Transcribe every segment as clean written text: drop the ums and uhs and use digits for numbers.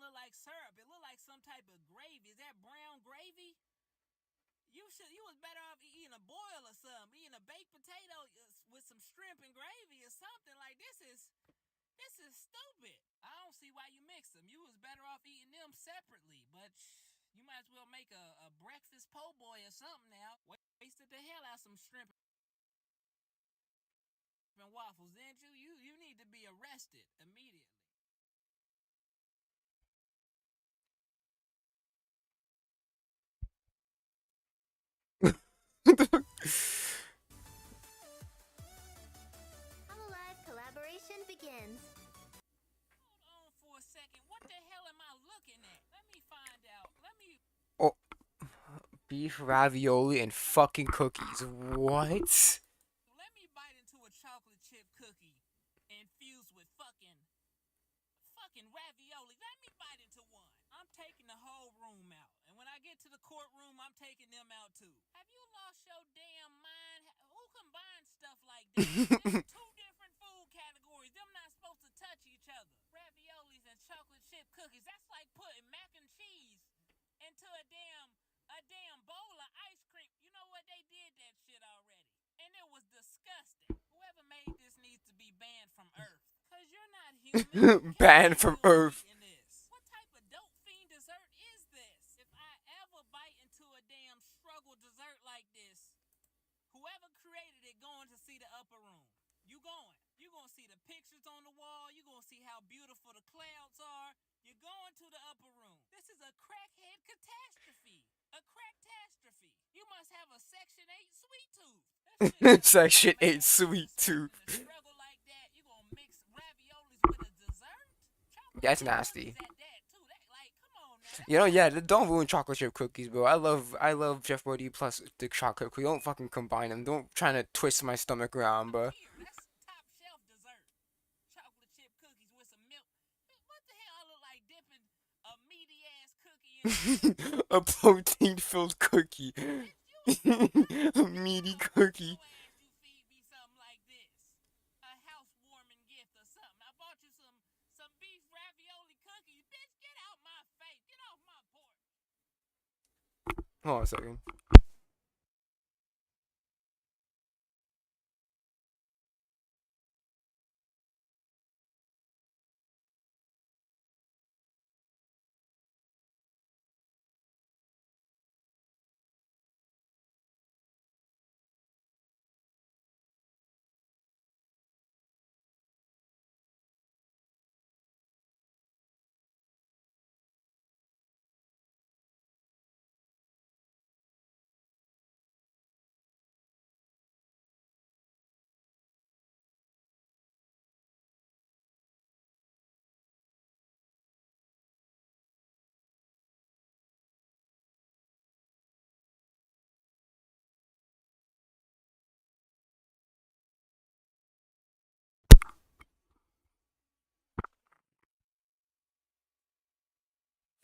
look like syrup. It look like some type of gravy. Is that brown gravy? You was better off eating a boil or something, eating a baked potato with some shrimp and gravy or something. Like this is stupid. I don't see why you mix them. You was better off eating them separately. But you might as well make a breakfast po' boy or something now. Wasted the hell out some shrimp and waffles, didn't you? You need to be arrested immediately. Hololive collaboration begins. Hold on for a second. What the hell am I looking at? Let me find out. Oh, beef ravioli and fucking cookies. What? Let me bite into a chocolate chip cookie infused with fucking ravioli. Let me bite into one. I'm taking the whole room out. And when I get to the courtroom, I'm taking them out too. Have you lost your damn mind? Who combines stuff like that? There's two different food categories. Them not supposed to touch each other. Raviolis and chocolate chip cookies. That's like putting mac and cheese into a damn bowl of ice cream. You know what? They did that shit already. And it was disgusting. Whoever made this needs to be banned from Earth. Cause you're not human. You can't be Banned from human Earth. eating this. What type of dope fiend dessert is this? If I ever bite into a damn struggle dessert like this, whoever created it going to see the upper room. You going. You gonna see the pictures on the wall. You gonna see how beautiful the clouds are. You're going to the upper room. This is a crackhead catastrophe. A cracktastrophe. You must have a Section 8 sweet tooth. That shit is sick, Section 8 man. sweet Disgusting. tooth. A struggle like that, you gonna mix raviolis with a dessert? Chocolate That's chip cookies nasty. at that too. That like, come on now. You That's know, yeah, like don't ruin chocolate chip cookies, bro. I love Jeff Brody plus the chocolate cookie. Don't fucking combine them. Don't try to twist my stomach around, top bro. tier. That's top shelf dessert. Chocolate chip cookies with some milk. What the hell? I look like dipping a meaty ass cookie in some milk. A protein filled cookie. Bitch, A you ain't meaty gonna whoop cookie. your ass. You feed me something like this. A housewarming gift or something. I bought you some beef ravioli cookies. Bitch, get out my face. Get off my porch. Hold on a second.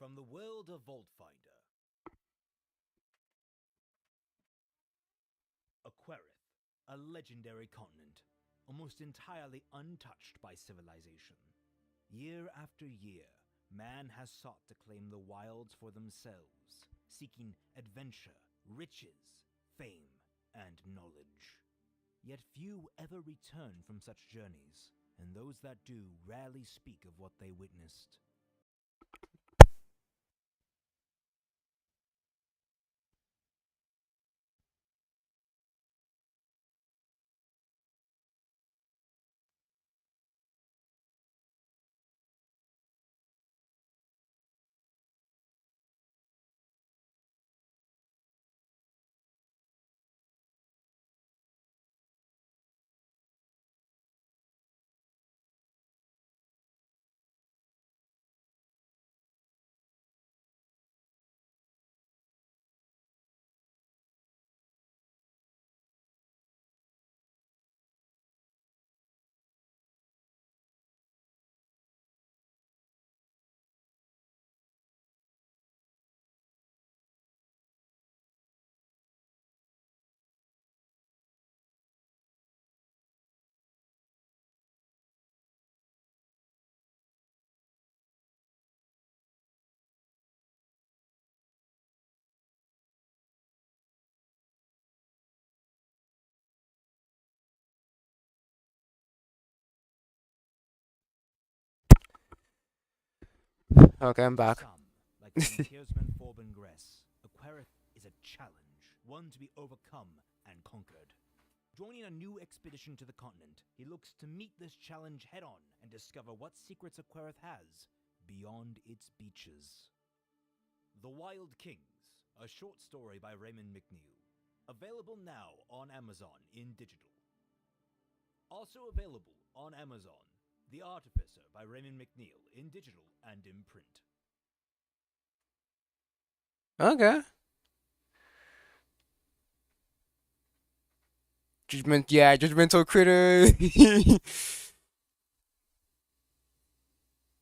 From the world of Vault Finder, Aquarith, a legendary continent, almost entirely untouched by civilization. Year after year, man has sought to claim the wilds for themselves, seeking adventure, riches, fame, and knowledge. Yet few ever return from such journeys, and those that do rarely speak of what they witnessed. Okay, I'm back. Some, like King Tearsman Forbingress, Aquarith is a challenge, one to be overcome and conquered. Joining a new expedition to the continent, he looks to meet this challenge head-on and discover what secrets Aquarith has beyond its beaches. The Wild Kings, a short story by Raymond McNeil. Available now on Amazon in digital. Also available on Amazon, The Artificer by Raymond McNeil in digital and in print. Okay. Judgmental critter.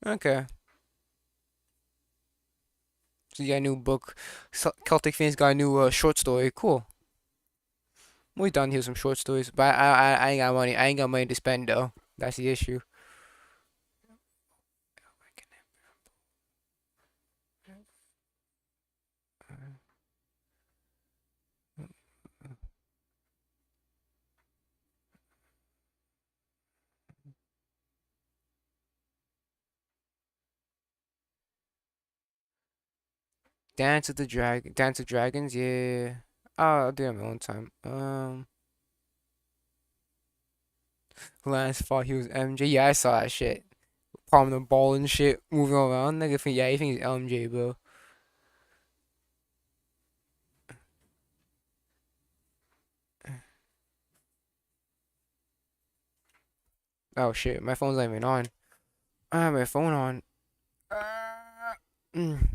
Okay. So you got a new book. Celtic fans got a new short story. Cool. We done here some short stories, but I ain't got money. I ain't got money to spend though. That's the issue. Dance of Dragons. Yeah. Oh, I'll do it on my own time. Lance thought he was MJ. Yeah, I saw that shit. Palming the ball and shit, moving around. Nigga think, yeah, he thinks he's MJ, bro. Oh shit, my phone's not even on. I have my phone on. Mm.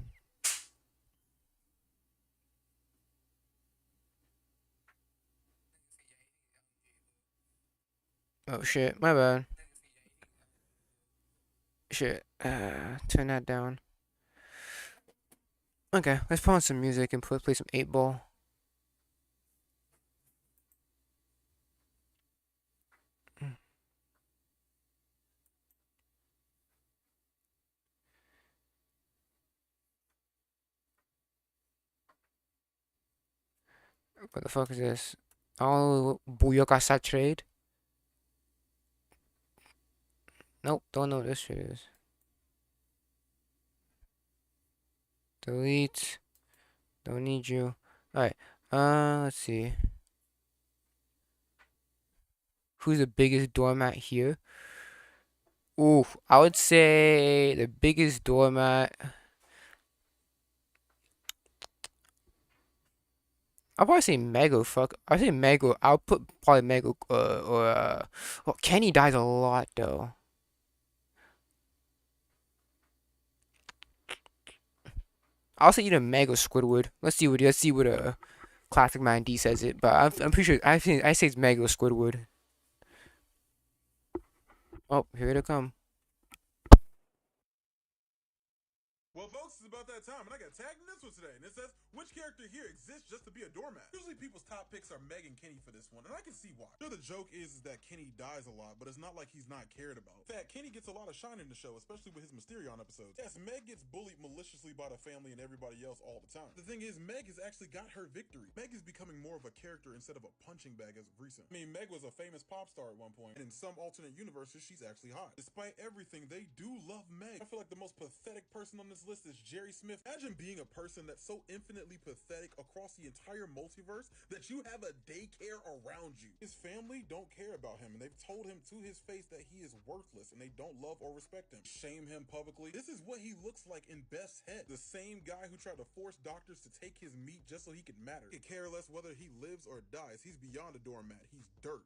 Oh shit, my bad. Shit. Turn that down. Okay, let's put on some music and play some 8 ball. What the fuck is this? Oh, Buyokasa trade? Nope, don't know what this shit is. Delete. Don't need you. Alright, let's see. Who's the biggest doormat here? Ooh, I would say the biggest doormat. I'll probably say Mego. Fuck, I say Mego. I'll put probably Mego. Well, Kenny dies a lot though. I'll say either Mego Squidward. Let's see what Classic Man D says it. But I'm pretty sure I say it's Mego Squidward. Oh, here they come. Well, folks, it's about that time, and I got tagged in this one today, and it says, which character here exists just to be a doormat? Usually people's top picks are Meg and Kenny for this one, and I can see why. Sure, the joke is that Kenny dies a lot, but it's not like he's not cared about. In fact, Kenny gets a lot of shine in the show, especially with his Mysterion episodes. Yes, Meg gets bullied maliciously by the family and everybody else all the time. The thing is, Meg has actually got her victory. Meg is becoming more of a character instead of a punching bag as of recent. I mean, Meg was a famous pop star at one point, and in some alternate universes, she's actually hot. Despite everything, they do love Meg. I feel like the most pathetic person on this list is Jerry Smith. Imagine being a person that's so infinitely pathetic across the entire multiverse that you have a daycare around you. His family don't care about him, and they've told him to his face that he is worthless and they don't love or respect him. Shame him publicly. This is what he looks like in Beth's head. The same guy who tried to force doctors to take his meat just so he could matter. He could care less whether he lives or dies. He's beyond a doormat. He's dirt.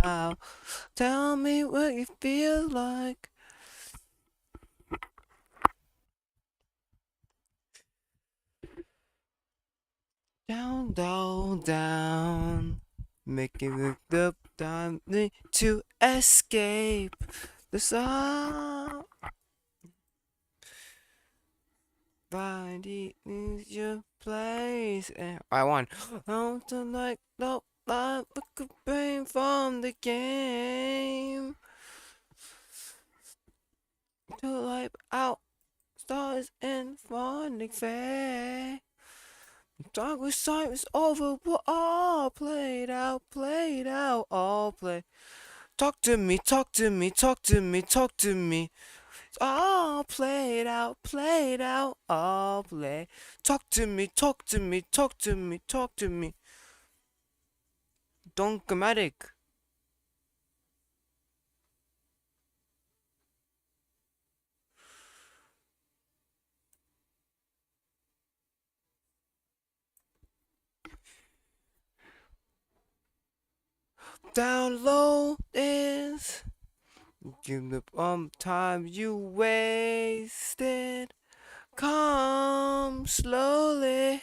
Now, tell me what you feel like. Down, down, down. Making it the time to escape the sun. Finding your place. And I won. Out to like the light, look at pain from the game. To light out stars in finding fair. Dark with sight was over, we're all played out, all play. Talk to me, talk to me, talk to me, talk to me. It's all played out, all play. Talk to me, talk to me, talk to me, talk to me. Don't dramatic. Down low is give the time you wasted. Come slowly.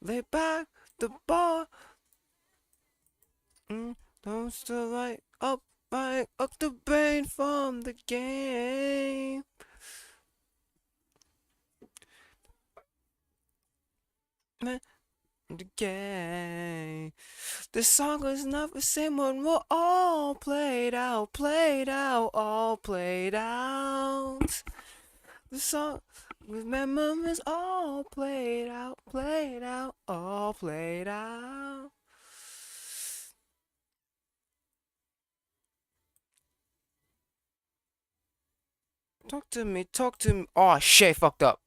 Lay back the bar. Don't still right up the brain from the game. Man, the game. The song was not the same one. We're all played out, all played out. The song with memories all played out, all played out. Talk to me, talk to me. Oh shit, fucked up.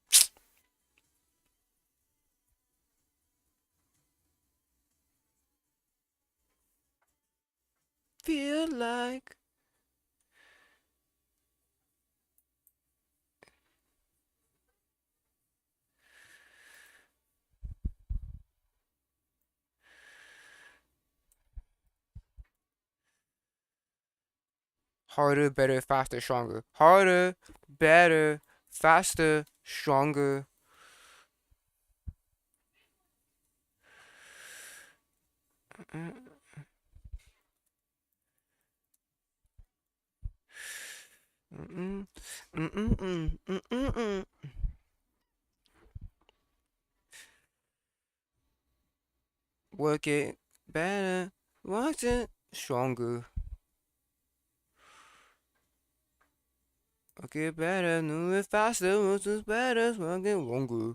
Feel like harder, better, faster, stronger. Harder, better, faster, stronger. Work it better, work it stronger. Work it better, move it faster, work it better, work it longer.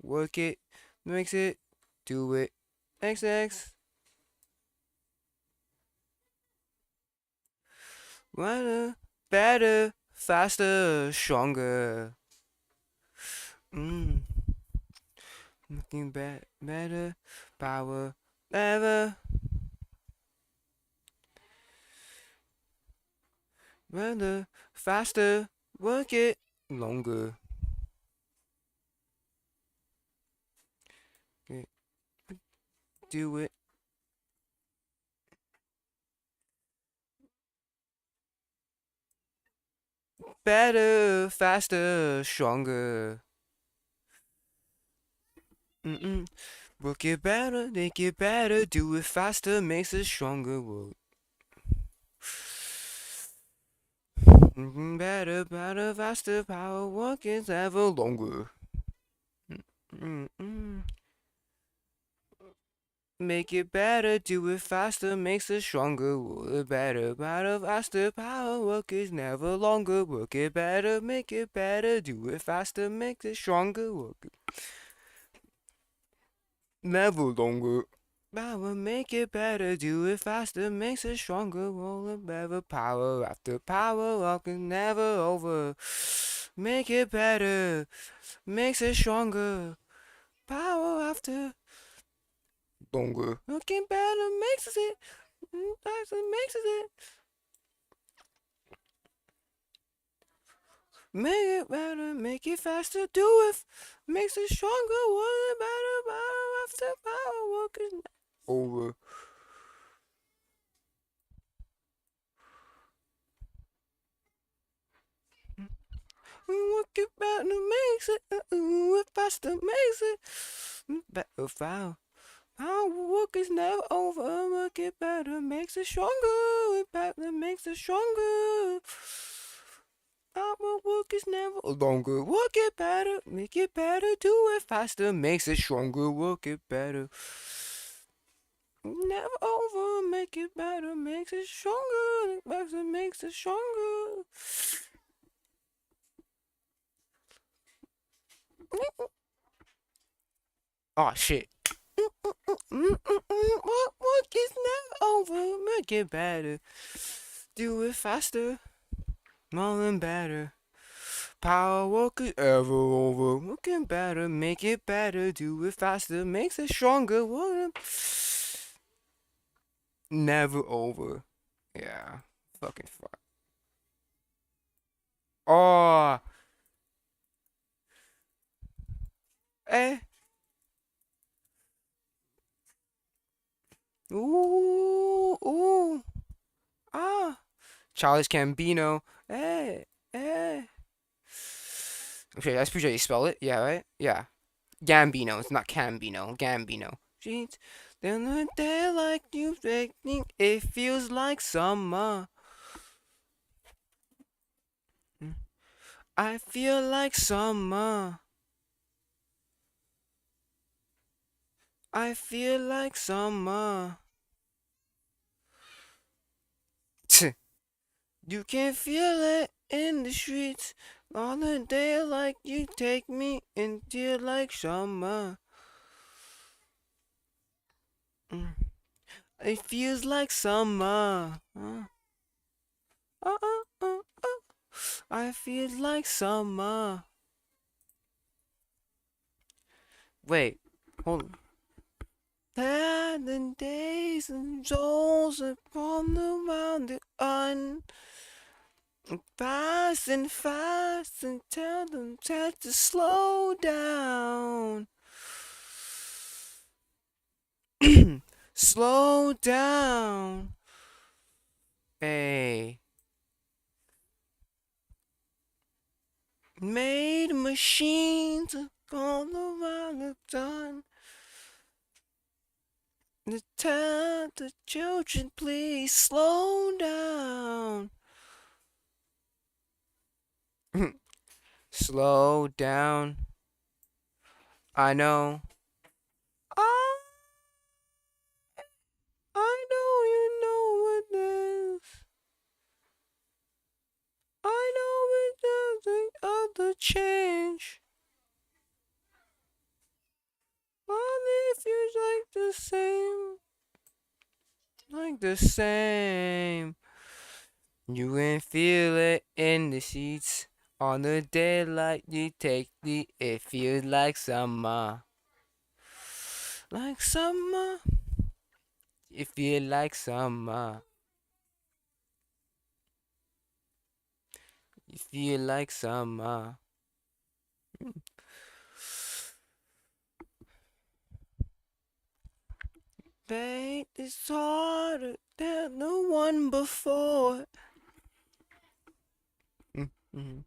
Work it, makes it, do it. XX. Better, better, faster, stronger. Looking better, power, ever. Better, faster, work it longer. Okay. Do it. Better, faster, stronger. Work it better, make it better, do it faster, makes it stronger. Work. Better, better, faster, power, work is ever longer. Make it better, do it faster, makes it stronger. Work better, better, faster, power, work is never longer. Work it better, make it better, do it faster, makes it stronger. Work never longer. Power, make it better, do it faster, makes it stronger. Roll it better, power after power, work is never over. Make it better, makes it stronger. Power after longer. Looking better makes it, makes it. Make it better, make it faster, do it. Makes it stronger, work it better, power after power, work is over. What you better makes it, if faster makes it, better foul. Our work is never over, work it better makes it stronger, it better makes it stronger. Our work is never longer, work it better, make it better, do it faster, makes it stronger, work it better. Never over, make it better, makes it stronger, it better makes it stronger. Oh shit. Work is never over, make it better. Do it faster, more and better. Power work is ever over, working better, make it better. Do it faster, makes it stronger. Never over. Yeah, fucking fuck. Oh, eh. Ooh, ooh. Ah. Charles Gambino. Eh, eh. Okay, that's pretty sure you spell it. Yeah, right? Yeah. Gambino. It's not Cambino. Gambino. Jeez. Then a day like you think it feels like summer. I feel like summer. I feel like summer. You can feel it in the streets on a day like you take me into like summer. It feels like summer. Uh, uh, uh, uh. I feel like summer. Wait, hold on. The days and souls upon the round the un. Fast and tell them to slow down. Slow down. Hey. Made machines all around the done. Tell the children please slow down. Slow down. I know. I, I know you know what it is. I know it doesn't other change. But if you like the same, you can feel it in the sheets. On the daylight you take me, it feels like summer. Like summer, it feel like summer. You feel like summer. Fate is harder than the one before. Mhm.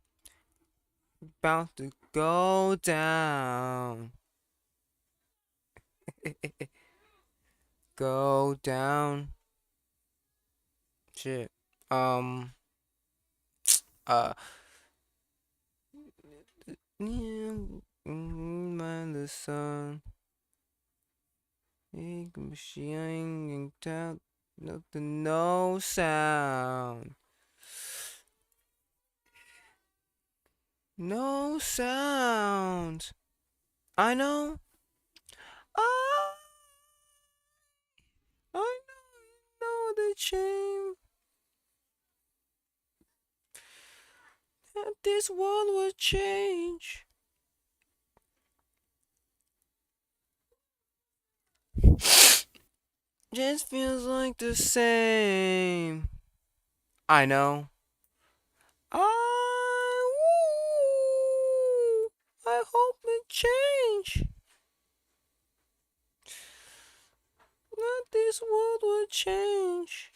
About to go down. Go down. Shit. Uh. Mind the sun. Machine down. Nothing. No sound. No sound. I know. Ah, I know the shame that this world will change. Just feels like the same. I know. I hope it change. this world would change.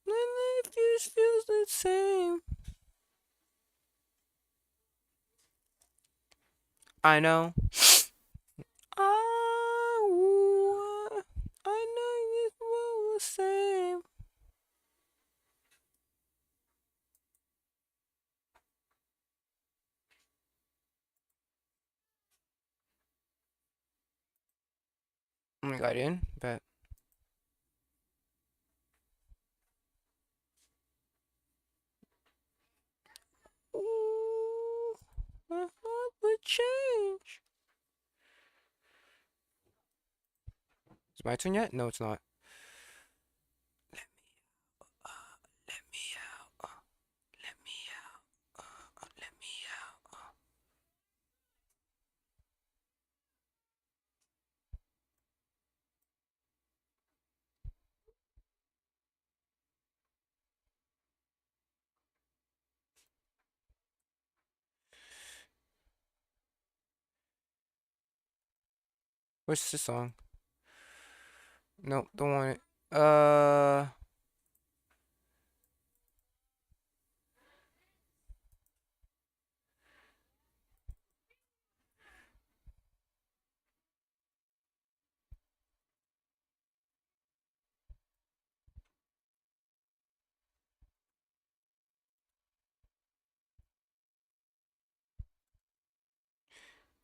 And it feels the same. I know. I know this world was same. Oh my god, in? Bet. Ooh, my heart would change. Is my turn yet? No, it's not. Let me out. Let me out. Let me out. What's the song? Nope, don't want it.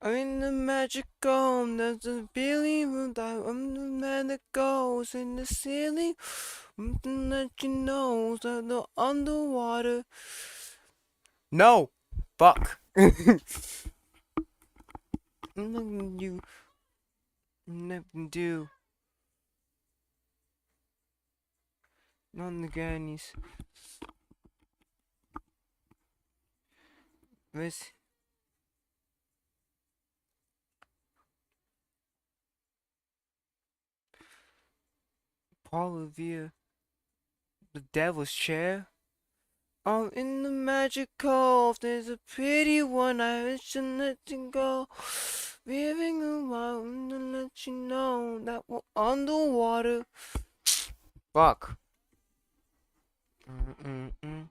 I'm in the magic dome. There's a Billy room. I'm the man that goes in the ceiling. I'm to let you know that the underwater. No! Fuck. Nothing you. Nothing do. Not the grannies. This. Paul Revere. The devil's chair. I'm in the magic cove. There's a pretty one. I wish to let you go. Weaving around to let you know that we're underwater. Fuck. Mm-mm-mm.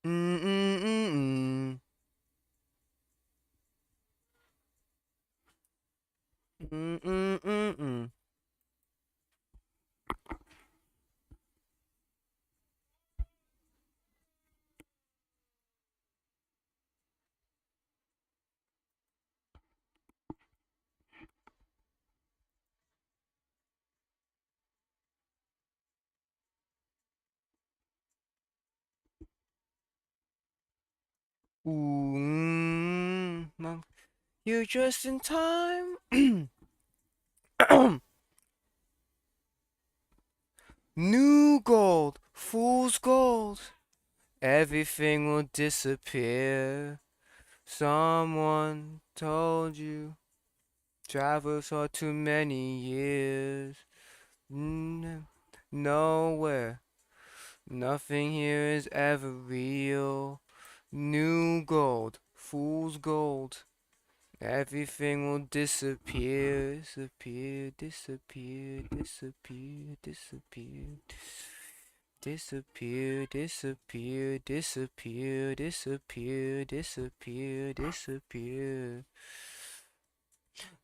Mm-mm-mm-mm. Mm-mm-mm-mm. Ooh, you're just in time. New gold, fool's gold. Everything will disappear. Someone told you. Traveled for too many years. Nowhere. Nothing here is ever real. New gold, fool's gold. Everything will disappear, disappear, disappear, disappear, disappear. Disappear, disappear, disappear, disappear, disappear, disappear.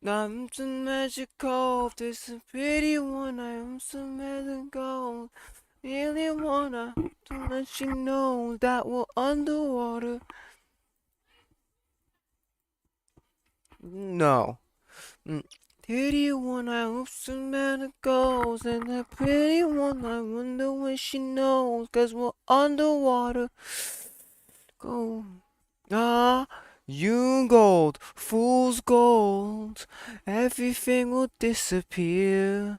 I'm so magical, there's a pretty one, I am so magical. Really wanna to let you know that we're underwater. No. Pretty one, I hope some matter goes. And that pretty one, I wonder when she knows. Cause we're underwater. Go. Ah, you gold, fool's gold. Everything will disappear.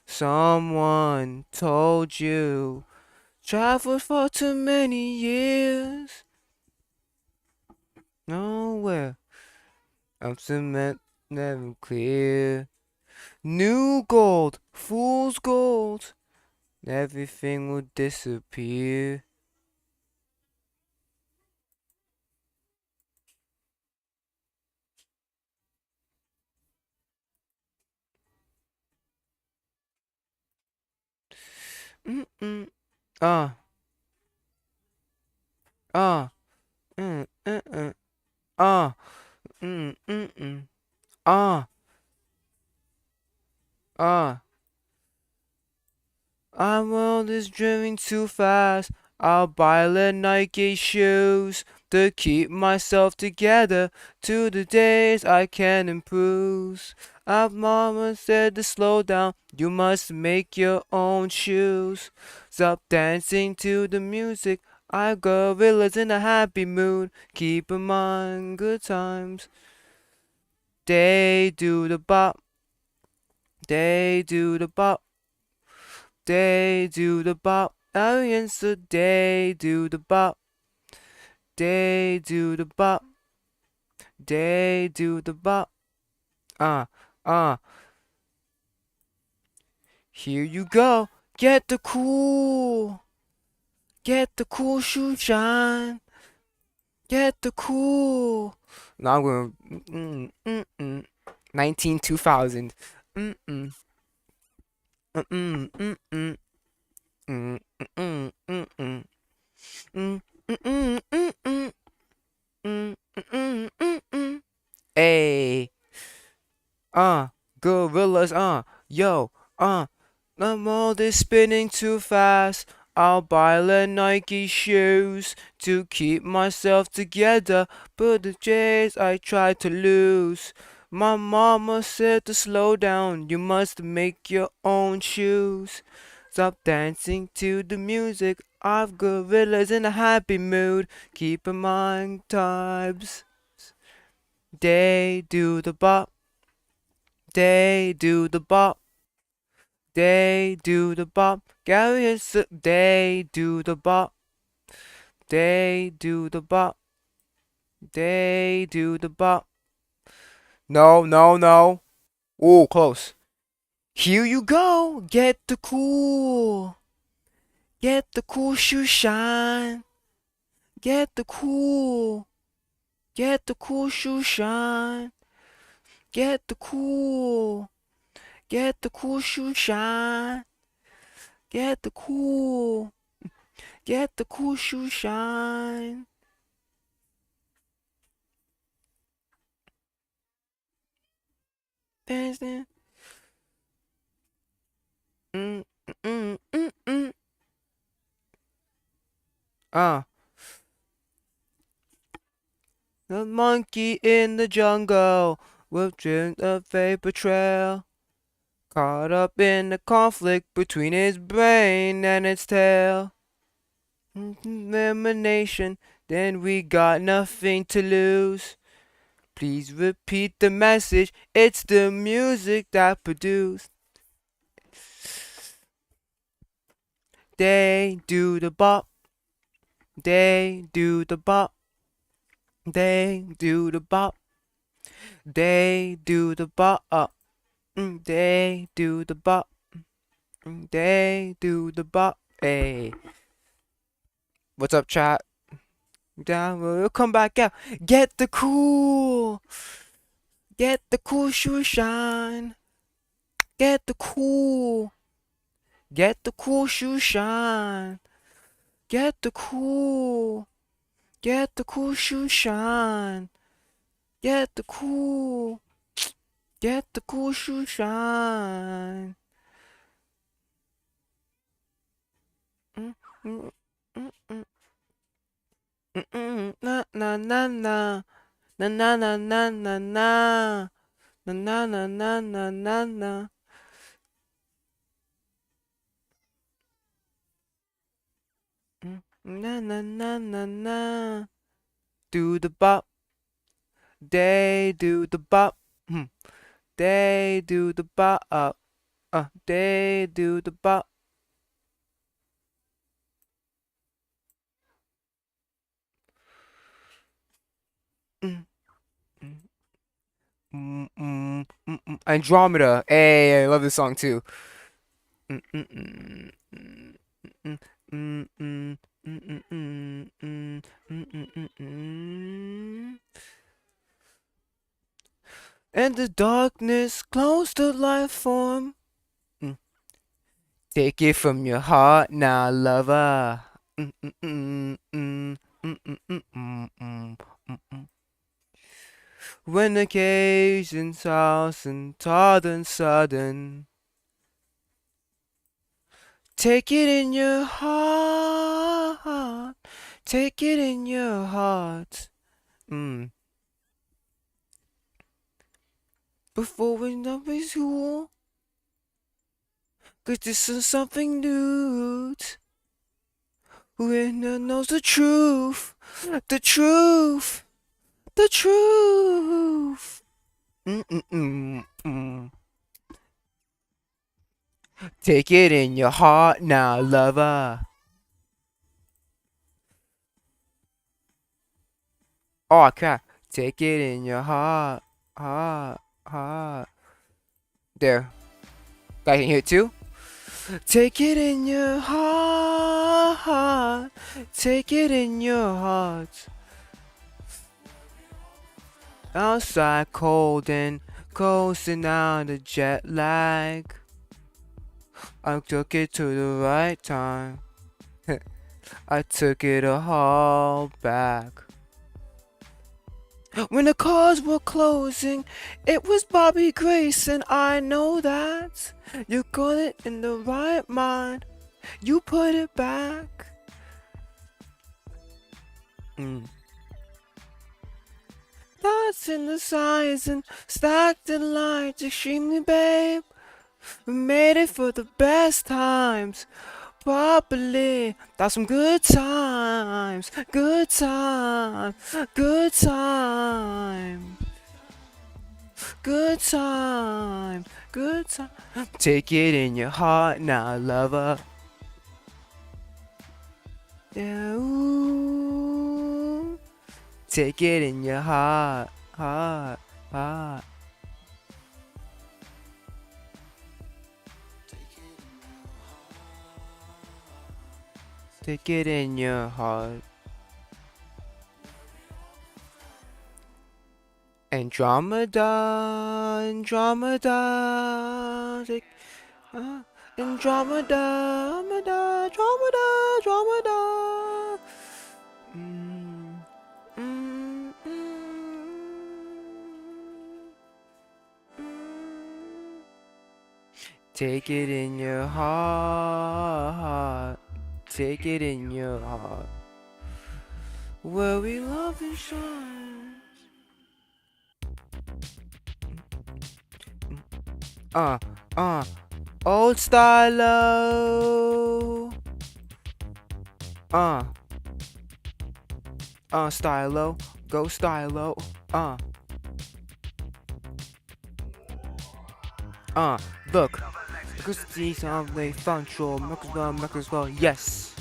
Someone told you. Traveled for too many years. Nowhere. I'm cement never clear. New gold, fool's gold. Everything will disappear. mm mm. Ah, ah, ah, ah, ah. My world is driving too fast. I'll buy the Nike shoes to keep myself together to the days I can improve. Our mama said to slow down, you must make your own shoes. Stop dancing to the music. I gorillas in a happy mood. Keep in mind good times. They do the bop. They do the bop. They do the bop. Aliens, so they do the bop. They do the bop. They do the bop. Uh, uh. Here you go. Get the cool. Get the cool shoe shine. Get the cool. Now I'm going. 19 2000. Mm mm. Mm mm mm mm. Mm mm mm mm. Mm mm mm mm mm. Mm mm mm mm. Hey. uh, Gorillas, yo, the world is spinning too fast. I'll buy the Nike shoes to keep myself together, but the days I try to lose. My mama said to slow down, you must make your own shoes. Stop dancing to the music, I've gorillas in a happy mood. Keep in mind times, they do the bop. They do the bop. They do the bop. Gary and they do the bop. They do the bop. They do the bop. No, no, no. Ooh, close. Here you go. Get the cool. Get the cool shoe shine. Get the cool. Get the cool shoe shine. Get the cool. Get the cool shoe shine. Get the cool. Get the cool shoe shine. Dancing. Mm, mm, mm, mm. Ah, the monkey in the jungle will drink a vapor trail. Caught up in the conflict between his brain and its tail. Elimination, then we got nothing to lose. Please repeat the message, it's the music that produced. They do the bop, they do the bop, they do the bop, they do the bop, they do the bop, they do the bop. Hey, what's up, chat? Down, we'll come back out. Get the cool, get the cool shoe shine. Get the cool, get the cool shoe shine. Get the cool, get the cool shoe shine. Get the cool, get the cool shoe shine. Mm, mm, mm, mm, na na na na na na na na na na na na na na na na na. Na na na na na. Do the bop. They do the bop. They do the bop. They do the bop. Mm, mm, Andromeda. Hey, I love this song too. Mm, mm, mm, mm, mm, mm, mm, mm, mm, mm, mm, mm, mm, mm, mm. And the darkness close to life form. Take it from your heart now, lover. Mm, mm, mm, mm, mm, mm, mm, mm, mm, mm, mm. When occasions toss and todd and sudden, take it in your heart. Take it in your heart. Before we know it's cool. 'Cause this is something new. Winner knows the truth. The truth. The truth. Mm-mm-mm-mm. Take it in your heart now, lover. Oh crap. Take it in your heart. Heart. There. Guys can hear it too? Take it in your heart. Take it in your heart. Outside cold and coasting out the jet lag. I took it to the right time. I took it a haul back. When the cars were closing, it was Bobby Grace, and I know that you got it in the right mind. You put it back. Thoughts in the signs and stacked in lines, extremely babe. We made it for the best times. Properly, that's some good times, good times, good times, good times, good times. Take it in your heart now, lover. Yeah, ooh. Take it in your heart, heart, heart. Take it in your heart. Andromeda, Andromeda, Andromeda, Andromeda, Andromeda, Andromeda. Take it in your heart. Take it in your heart. Where we love and shine. Old stylo. Stylo. Go stylo. Look. Because these are the functional Maxwell, yes.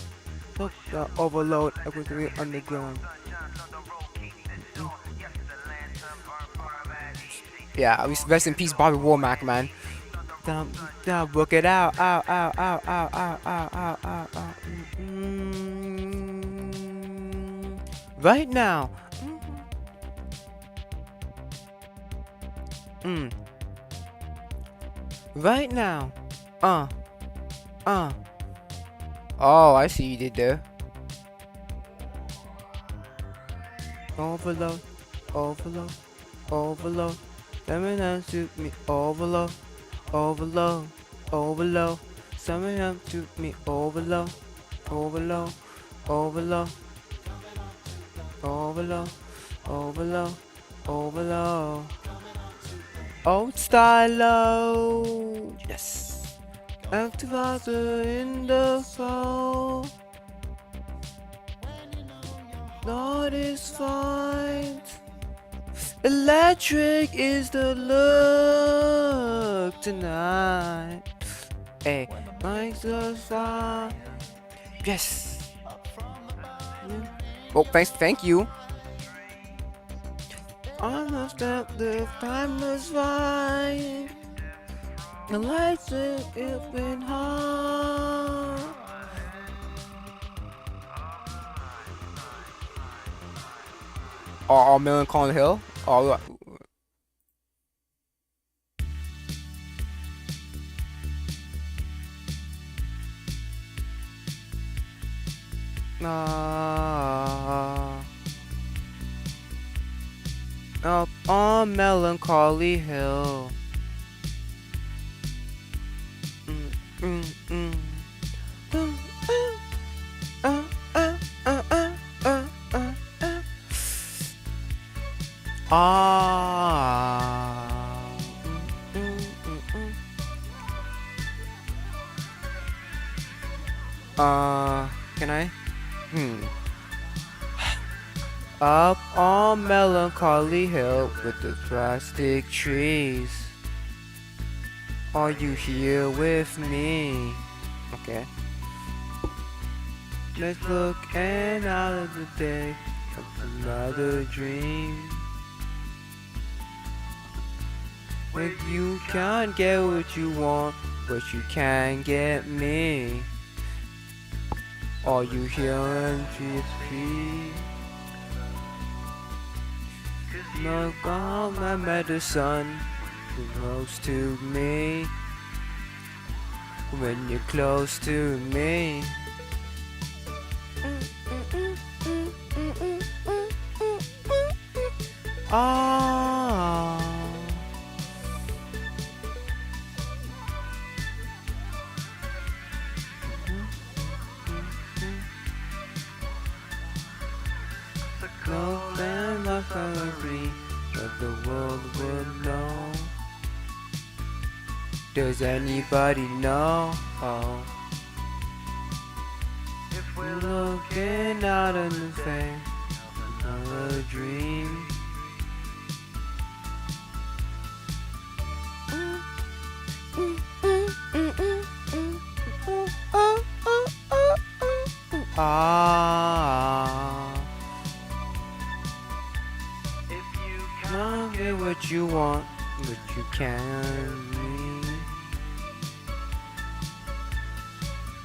Look, the overload everything underground. Yeah, rest in peace, Bobby Womack, man. Work it out, ow, ow, ow, ow, ow, ow, ow, ow, ow. Right now. Right now. Oh, I see you did there. Overload, overload, overload. Someone else to me, overload, overload, overload. Someone else to me, overload, overload, overload, overload, overload, overload. Old stylo, yes. Activator in the soul. Lord is fine. Electric is the look tonight. Hey, makes us fine. Yes. Oh, thank you. I must have the timeless vibe. The lights have been hard. Oh, Melancholy Hill. Oh, Ah, up on Melancholy Hill. Mm, mm, mm. Uh, uh, uh, uh, uh, uh, uh. Ah. Mm, mm, mm, mm. Can I? Up on Melancholy Hill with the plastic trees. Are you here with me? Okay. Let's look and out of the day of another dream. If you can't get what you want, but you can get me. Are you here in GSP? Look on my medicine, close to me. When you're close to me. Ah. Love and love memory that the world would know. Does anybody know? Oh. If we're looking out in the face of another dream. Ah. If you can't get what you want, but you can me.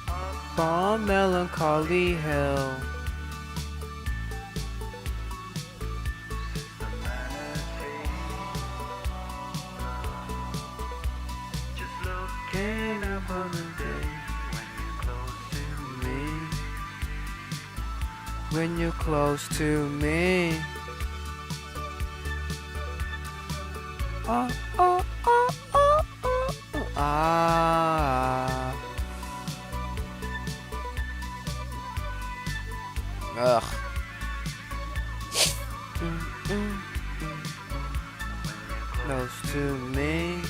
Up on Melancholy Hill. Just looking up on the day when you're close to me. Oh, oh, oh, oh, oh, oh. Ah. Ugh. Mm, mm, mm. Close to me.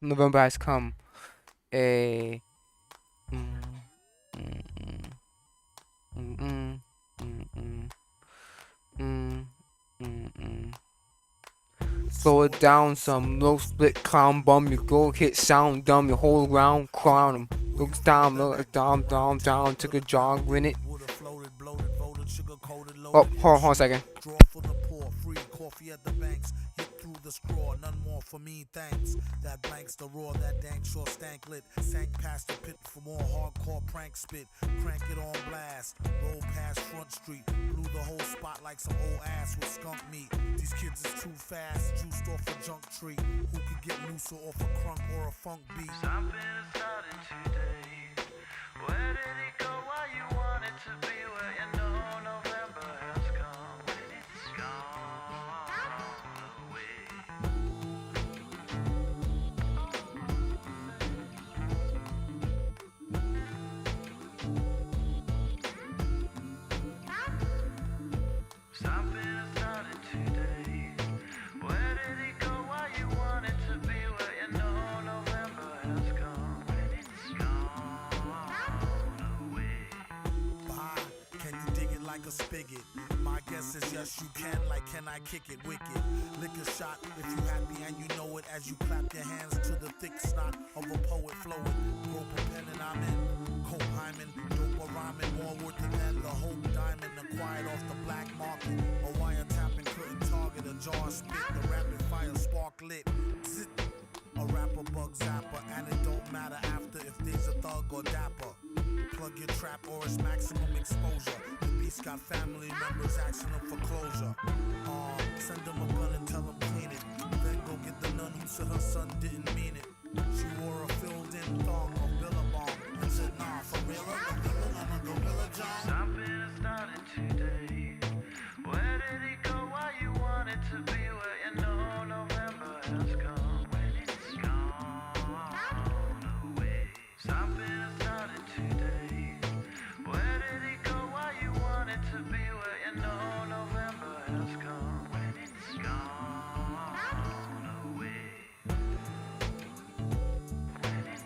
November has come. A. Slow it down some, low split clown bum. You go hit sound dumb, you hold around, crown him. Looks down, down, took a jog, win it. Oh, hold on a second. Draw for the poor, free coffee at the banks. Hit through the straw, none more for me, thanks. That blanks the raw, that dank sure stank lit. Sank past the pit for more hardcore prank spit. Crank it on blast, roll past Front Street. Blew the whole spot like some old ass with skunk meat. These kids is too fast, juiced off a junk tree. Who could get looser off a crunk or a funk beat? Something is starting today. Where did it go? Why you want it to be? Where you know November has come. It's gone away. Something is starting today. Where did it go? Why you want it to be? Where you know November has come. It's gone away. Bah, can you dig it like a spigot? My guess is yes you can, like can I kick it wicked? Lick a shot if you happy and you know it as you clap your hands to the thick snot of a poet flowing. Grope a pen and I'm in. Cope hymen, dope a rhyming, more worth than the hope diamond acquired off the black market. A wiretapping couldn't target a jar spit, the rapid fire spark lit. Zip. a bug zapper, and it don't matter after if there's a thug or dapper. Plug your trap or it's maximum exposure. The beast got family members asking them for closure. Send them a gun and tell them clean it. Then go get the nun who said her son didn't mean it. She wore a filled-in thong or billabong and said, nah, for real, I'm a gorilla John. Something started today. Where did it go? Why you want it to be? Where you know November has come. When it's gone away. Something started today. Where did it go? Why you want it to be? Where you know November has come. When it's gone away. When it's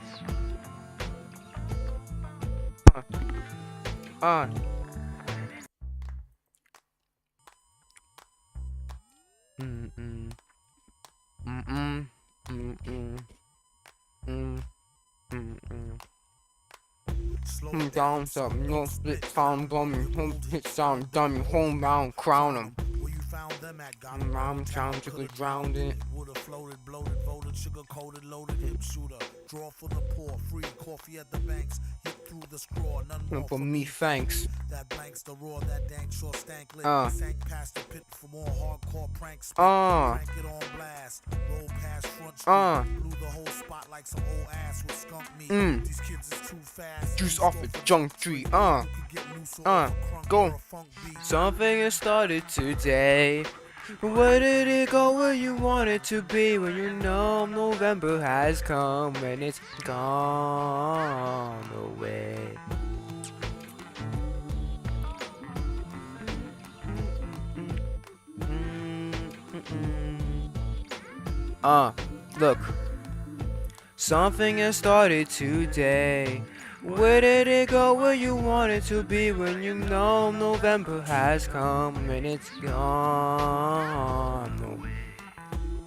Down, something, no split, found dummy, home hit sound, dummy, homebound, crown 'em. Where you found them at? Got I'm round town, took a drowned in it. Would've floated, bloated, voted, sugar coated, loaded, hip shooter. Draw for the poor, free coffee at the banks. Hit through the straw, none more For me, thanks. That blanks the raw, that dank sure stank lit. Sank past the pit for more hardcore pranks. Crank it on blast, roll past front street. Blew the whole spot like some old ass with skunk meat. These kids is too fast. Juice off a junk tree, go. Something has started today. Where did it go? Where you want it to be? When you know November has come and it's gone away. Look. Something has started today. Where did it go? Where you want it to be? When you know November has come and it's gone away.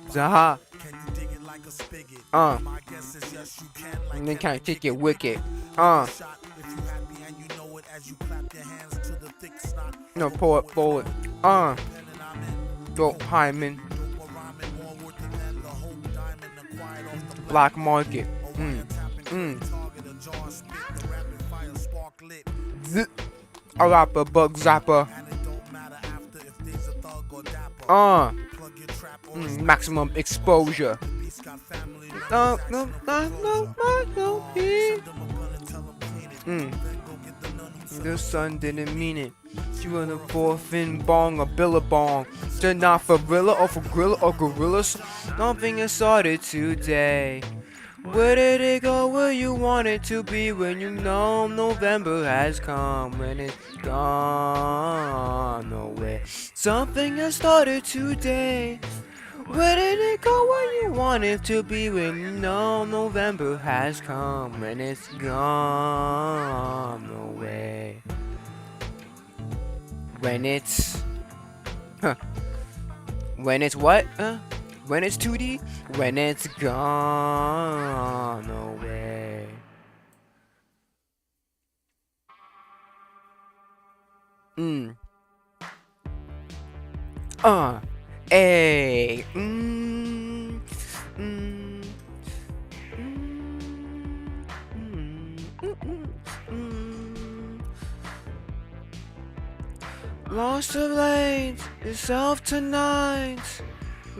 Zaha. Can you dig it like a spigot? My guess is yes you can. Like and they can't take it wicked. If you happy and you know it as you clap your hands to the thick snot. No, pull it forward. Dope Hyman. Black market. I rap a bug zapper. Maximum exposure. No. The sun didn't mean it. You were the fourth in bong, a billabong. They're not for gorilla or for gorilla or gorillas. Nothing has started today. Where did it go? Where you want it to be? When you know November has come and it's gone away. Something has started today. Where did it go? Where you want it to be? When you know November has come and it's gone away. When it's when it's what? When it's 2D? When it's gone away. Ay. Lost of late, yourself tonight.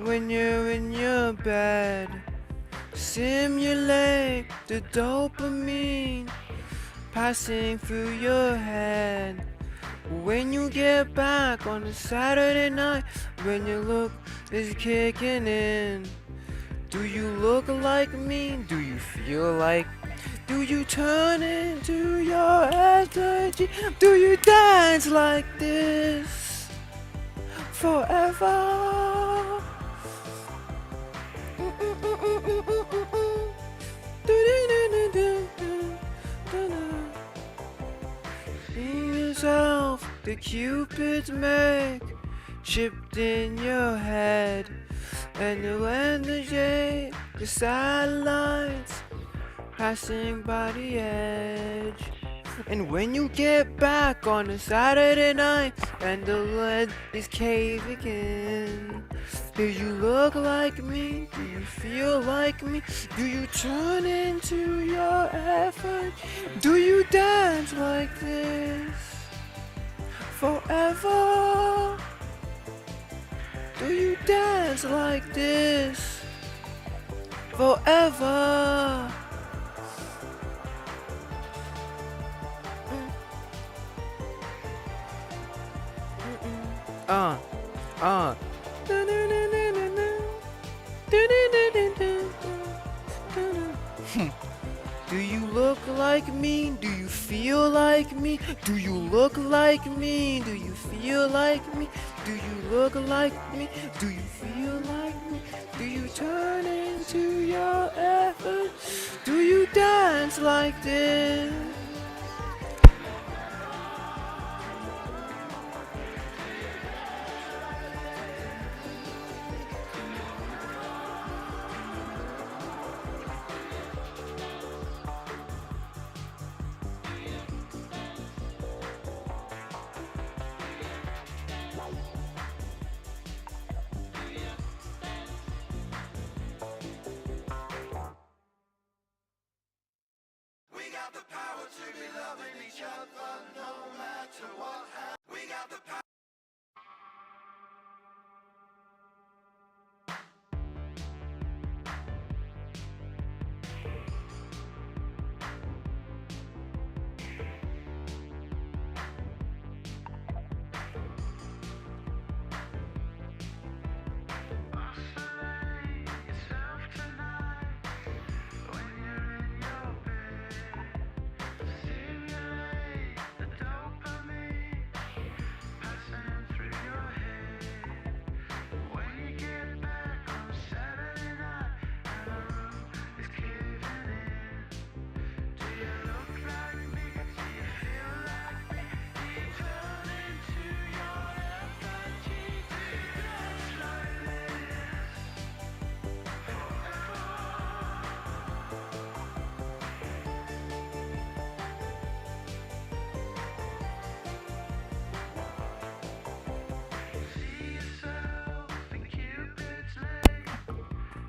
When you're in your bed, simulate the dopamine passing through your head. When you get back on a Saturday night, when your look is kicking in, do you look like me? Do you feel like? Do you turn into your energy? Do you dance like this forever? In yourself, the cupids make chipped in your head, and the energy, the satellites passing by the edge. And when you get back on a Saturday night and the lead is caving in, do you look like me? Do you feel like me? Do you turn into your effort? Do you dance like this forever? Do you dance like this forever? Uh, uh. Do you look like me? Do you feel like me? Do you look like me? Do you feel like me? Do you look like me? Do you feel like me? Do you turn into your effort? Do you dance like this?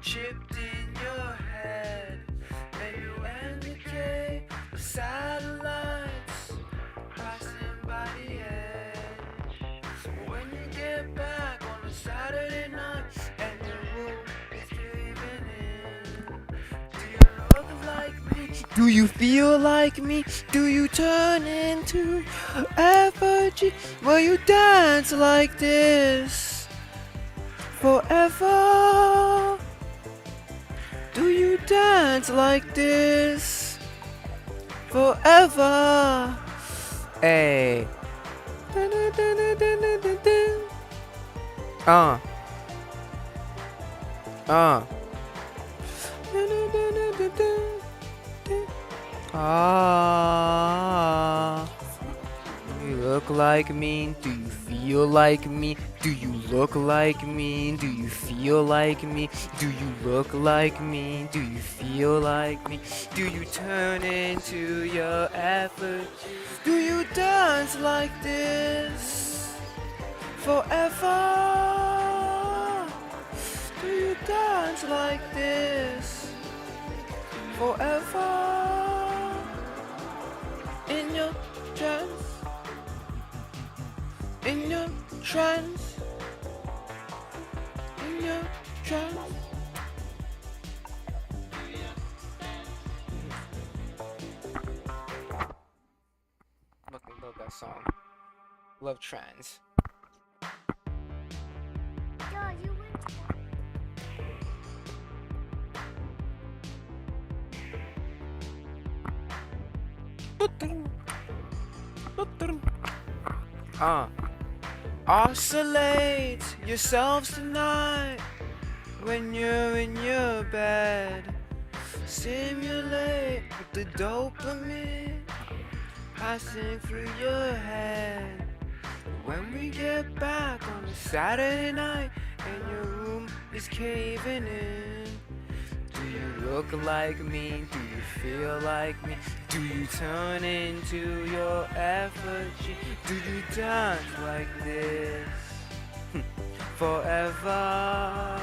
Chipped in your head, and you indicate the satellites passing by the edge. When you get back on a Saturday night and your room is caving in, do you look like me? Do you feel like me? Do you turn into effigy? Will you dance like this forever? Do you dance like this forever? Hey. Uh. Ah. Do you look like me? Do you feel like me? Do you look like me? Do you feel like me? Do you look like me? Do you feel like me? Do you turn into your effort? Do you dance like this forever? Do you dance like this forever? In your trance, in your trance, in your trance. Fucking love that song. Love trance. Dad, you went Oscillate yourselves tonight when you're in your bed. Simulate with the dopamine passing through your head. When we get back on a Saturday night and your room is caving in, do Do you look like me? Do you feel like me? Do you turn into your effigy? Do you dance like this forever?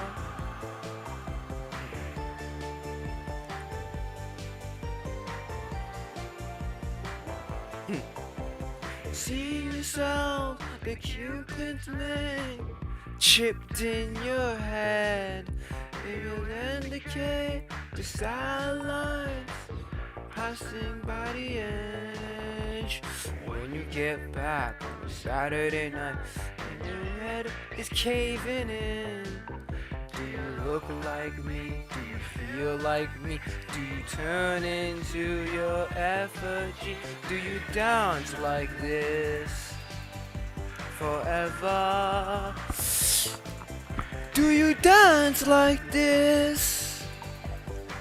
See yourself, the Cupid's name chipped in your head. It will indicate the satellites passing by the edge. When you get back on Saturday night and your head is caving in, do you look like me? Do you feel like me? Do you turn into your effigy? Do you dance like this forever? Do you dance like this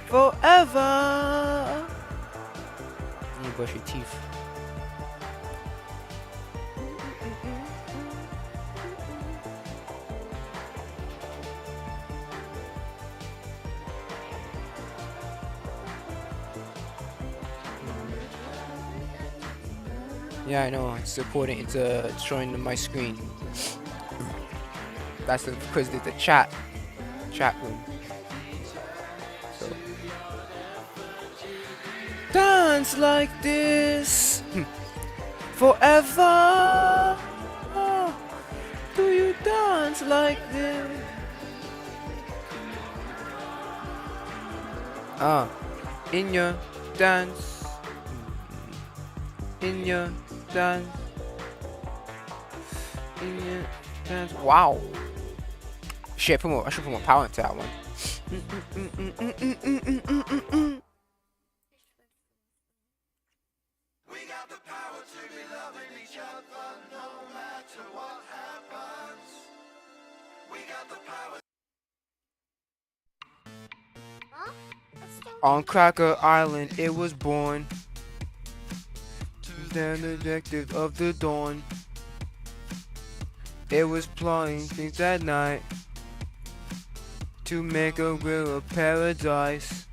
forever? You brush your teeth. Yeah, I know. It's important. It's showing my screen. That's because there's a chat room. So dance like this forever. Do you dance like this? In your dance. In your dance. In your dance. Wow. Shit, I should put more power into that one. We got the power to be loving each other no matter what happens. We got the power. On Cracker Island, it was born. The detective of the dawn. It was plotting things that night to make a real paradise.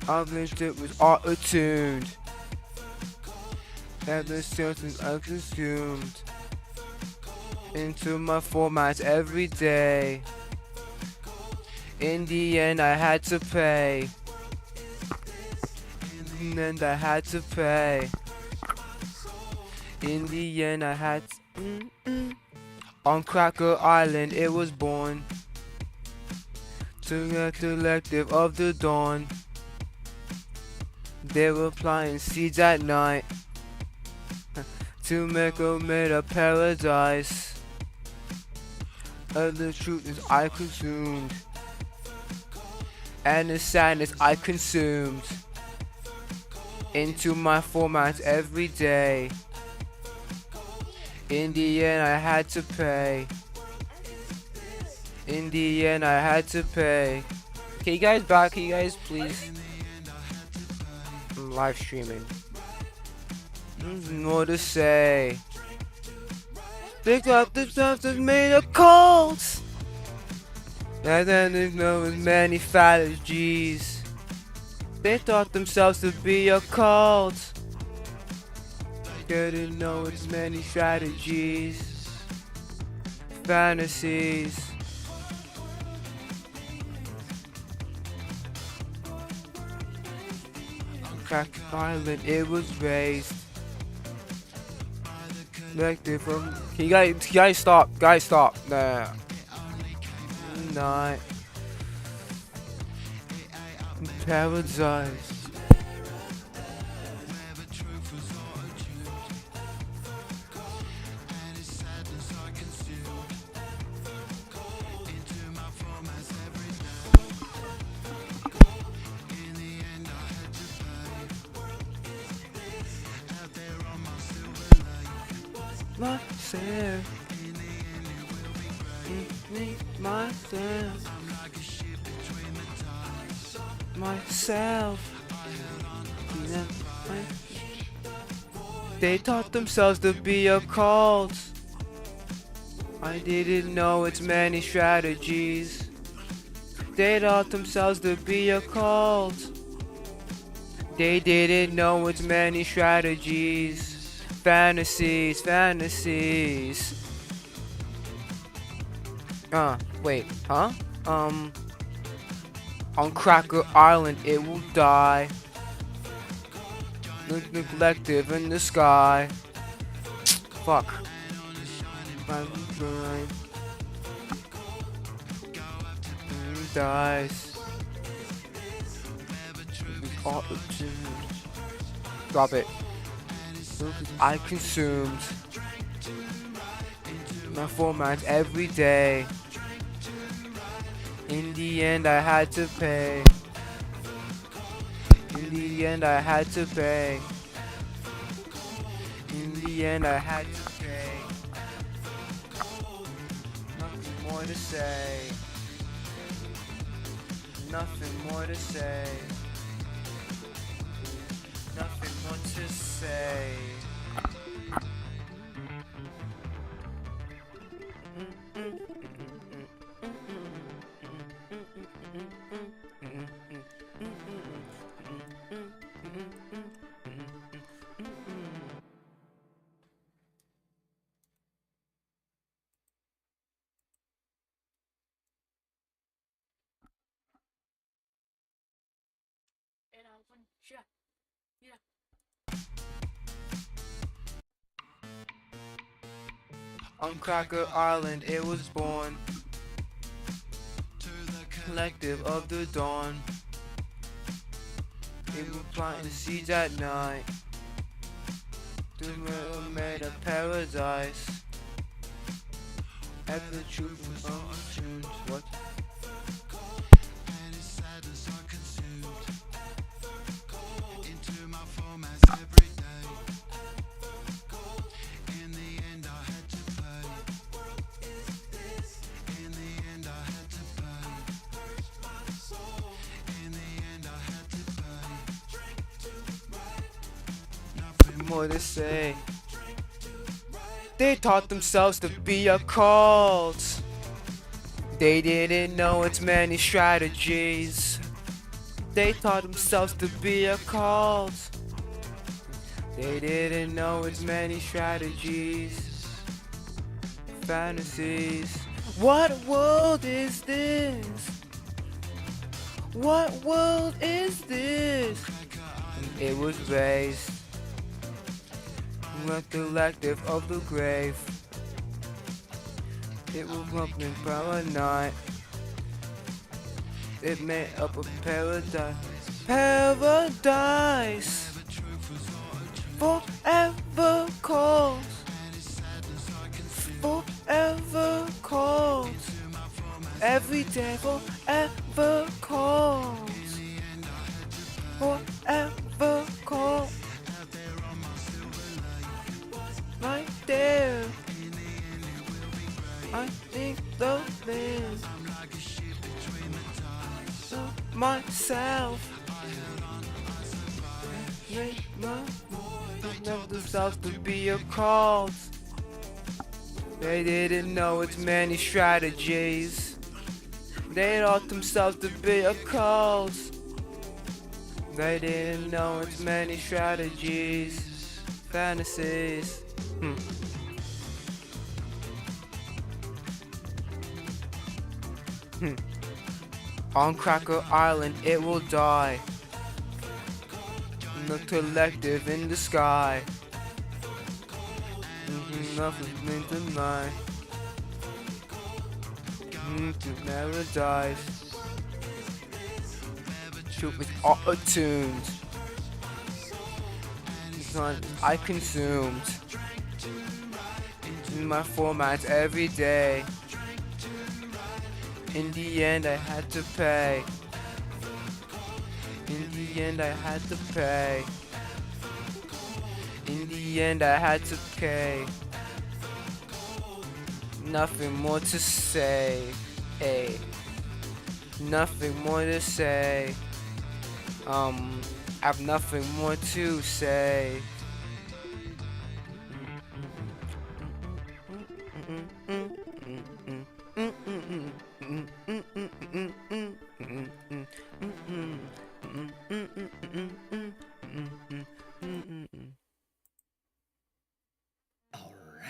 Our relationship was auto-tuned. Ever since I consumed into my formats every day. In the end, I had to pay. In the end, I had to pay. In the end, I had to. On Cracker Island, it was born. To the collective of the dawn. They were planting seeds at night to make a made a paradise. And the truth is I consumed, and the sadness I consumed into my formats every day. In the end, I had to pay. In the end, I had to pay. Okay, you guys back? Can you guys please? I'm live streaming. There's more to say. They got themselves that made a cult. And then there's no as many strategies. They thought themselves to be a cult. Didn't know as many strategies. Fantasies. Crack Island, it was raised. Collective from. Can you guys stop? Guys, stop. Nah. Night. Paradise. Myself, myself. They taught themselves to be a cult. I didn't know its many strategies. They taught themselves to be a cult. They didn't know its many strategies. Fantasies, fantasies. Wait, huh? On Cracker Island it will die. Neglective in the sky. Fuck. Dies. Drop it. I consumed my formats every day. In the end I had to pay. In the end I had to pay. In the end I had to pay. Nothing more to say. Nothing more to say. Nothing more to say. On Cracker Island it was born. Collective of the dawn. It was planting seeds at night. The river made a paradise. At the truth of tunes. What? More to say. They taught themselves to be a cult. They didn't know its many strategies. They taught themselves to be a cult. They didn't know its many strategies. Fantasies. What world is this? What world is this? It was raised. Collective of the grave. It was rumbling paranoid. It made up a paradise. Paradise. Forever calls. Forever calls. Every day forever calls. Forever calls. Right there. I think the things of myself. Make themselves to be a cult. They didn't know its many strategies. They taught themselves to be a cult. They didn't know its many strategies. Fantasies. On Cracker Island it will die. The collective in the sky. Nothing's meant to lie. To never dies. Shoot with auto-tuned. I consumed in my formats every day. In the end I had to pay. In the end I had to pay. In the end I had to pay. Nothing more to say. Hey. Nothing more to say. I have nothing more to say.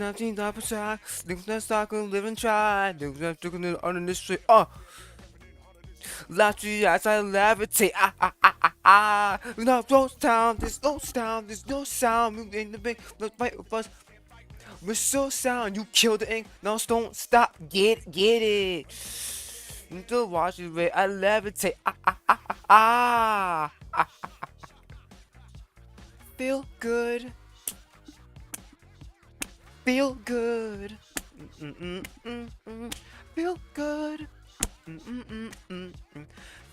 19 top of track. Think that's talk and live and try. Think that's looking on the street. Lottery as I levitate. No ghost town, there's no sound, there's no sound. Move in the big, let's fight with us. We're so sound, you kill the ink. Now don't stop, get it. The watch is red, I levitate. Feel good. Feel good. Feel good.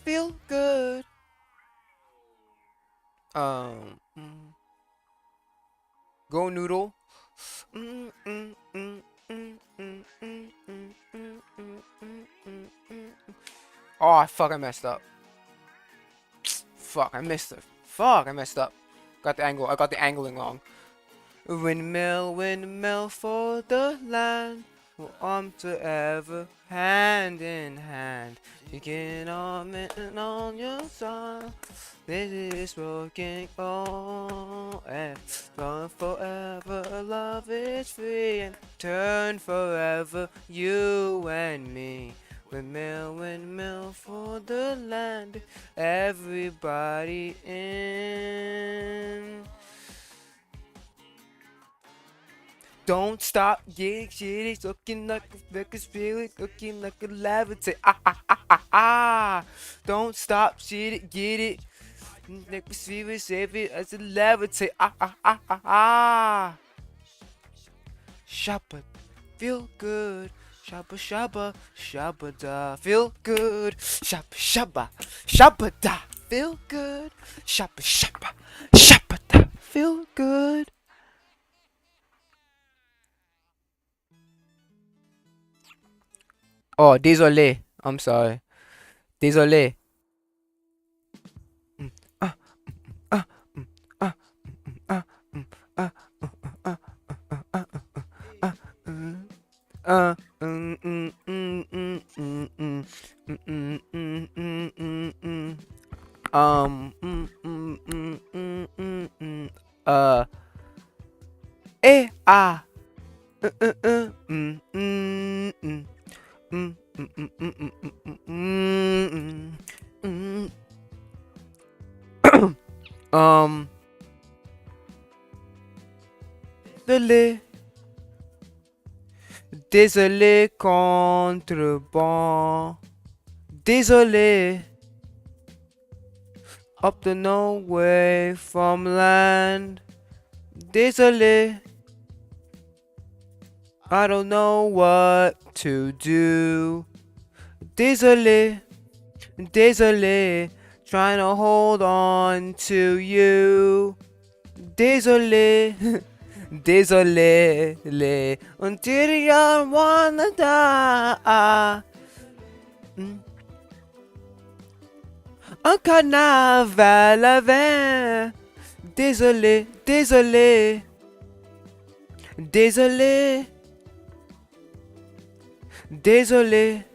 Feel good. Go noodle. Oh, I fucking messed up. Fuck, I missed it. Fuck, I messed up. Got the angle. I got the angling wrong. Windmill for the land. We'll arm together, hand in hand. Taking on and on your side. This is broken all and run forever. Love is free and turn forever. You and me. Windmill for the land. Everybody in. Don't stop, get shitty, looking like a spirit, looking like a levitate. Don't stop, shit get it. Like a spirit, save it as a levitate. Shabba, feel good. Shabba da, feel good. Shabba da, feel good. Shabba da, feel good. Oh, désolé. I'm sorry. Désolé. Désolé contreband. Désolé. Up the no way from land. Désolé. I don't know what to do. Désolé. Désolé. Trying to hold on to you. Désolé. Désolé, until you wanna die. Un carnaval à vin. Désolé, désolé. Désolé. Désolé,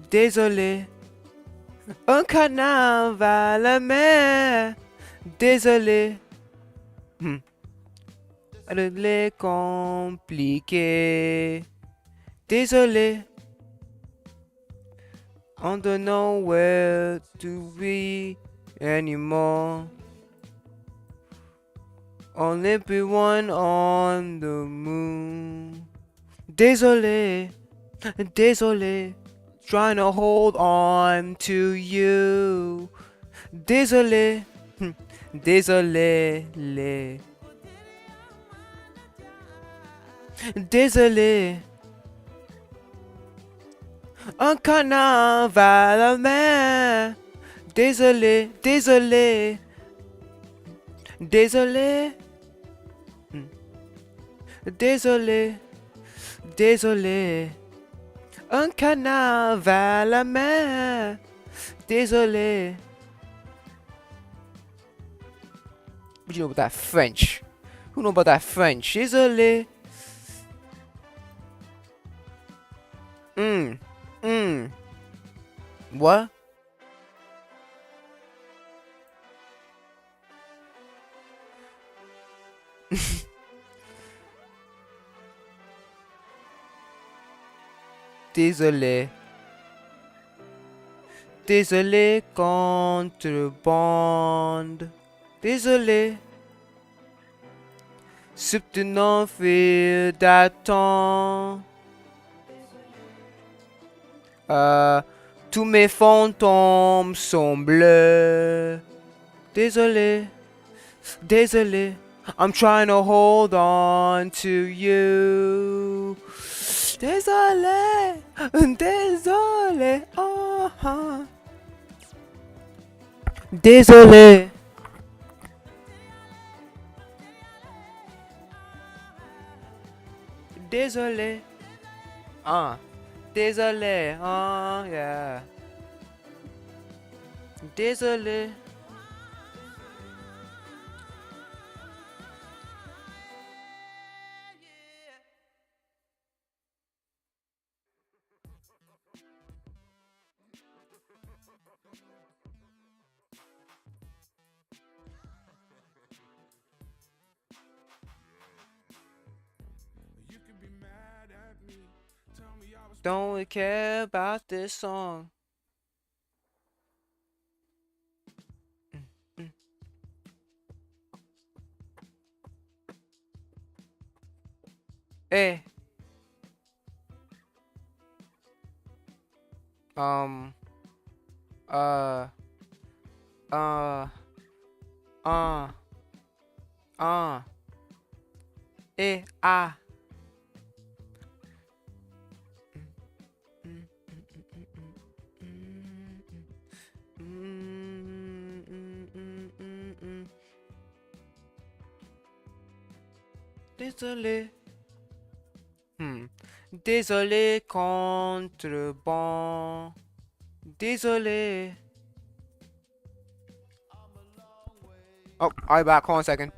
désolé. Un carnaval à mer. Désolé. Réglé compliqué. Désolé. I don't know where to be anymore. Olympic one on the moon. Désolé. Désolé. Trying to hold on to you. Désolé. Désolé. Désolé. Un carnaval à mer. Désolé, désolé. Désolé. Désolé. Désolé. Un carnaval à mer. Désolé. What do you know about that French? Who know about that French? Désolé. What? Désolé. Désolé contrebande. Désolé. Subtenant fil d'attente. Tous mes fantômes sont bleus. Désolé. Désolé. I'm trying to hold on to you. Désolé. Désolé. Désolé. Désolé. Désolé. Yeah. Désolé. Don't really care about this song. Hey. Uh. Uh. Ah. Désolé. Désolé contrebande. Désolé. Oh, I'll be back. Hold on a second.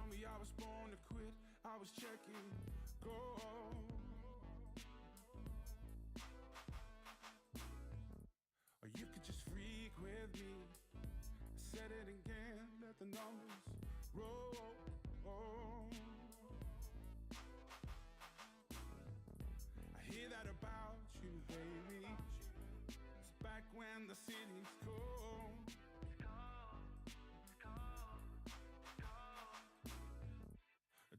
tell me I was born to quit. I was checking gold. Or you could just freak with me. I said it again, let the numbers roll. I hear that about you, baby. It's back when the city's cold.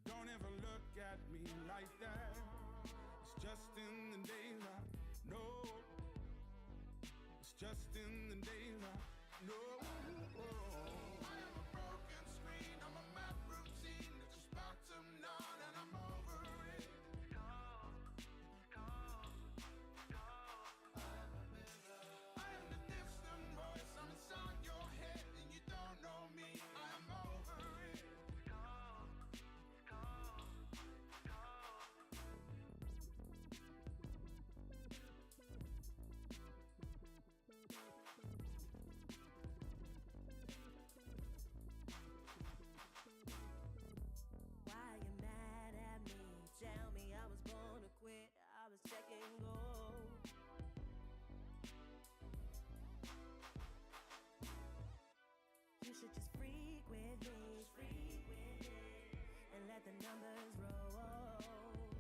Don't ever look at me like that. It's just in the days I know. It's just in the days I know. I am a broken screen, I'm a map routine that just bottomed out and I'm over it. I am the distant voice, I'm inside your head and you don't know me. I am over it. Why you mad at me? Tell me I was born to quit. I was checking gold. You should just freak with me, and let the numbers roll.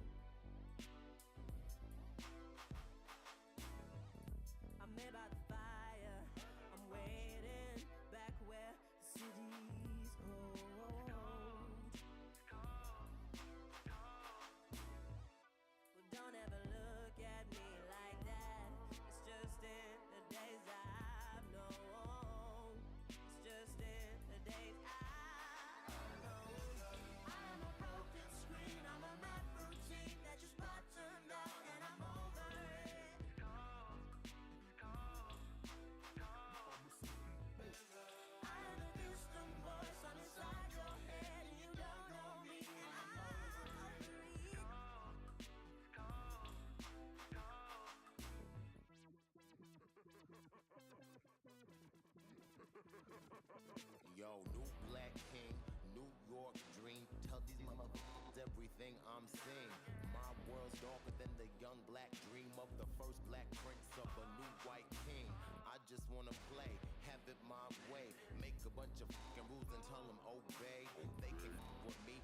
I'm made by the fire. I'm waiting back where the city's cold. Well, don't ever look at me like that. It's just in the days I've known. It's just in the days I've known. I am a broken screen. I'm a mad routine that just bottomed out and I'm over it. I am a distant voice. I'm inside your head and you don't know me. And I'm over it. Yo, new black king, New York dream. Tell these motherfuckers everything I'm seeing. My world's darker than the young black dream of the first black prince of a new white king. I just wanna play, have it my way. Make a bunch of fucking rules and tell them obey. They can fuck with me,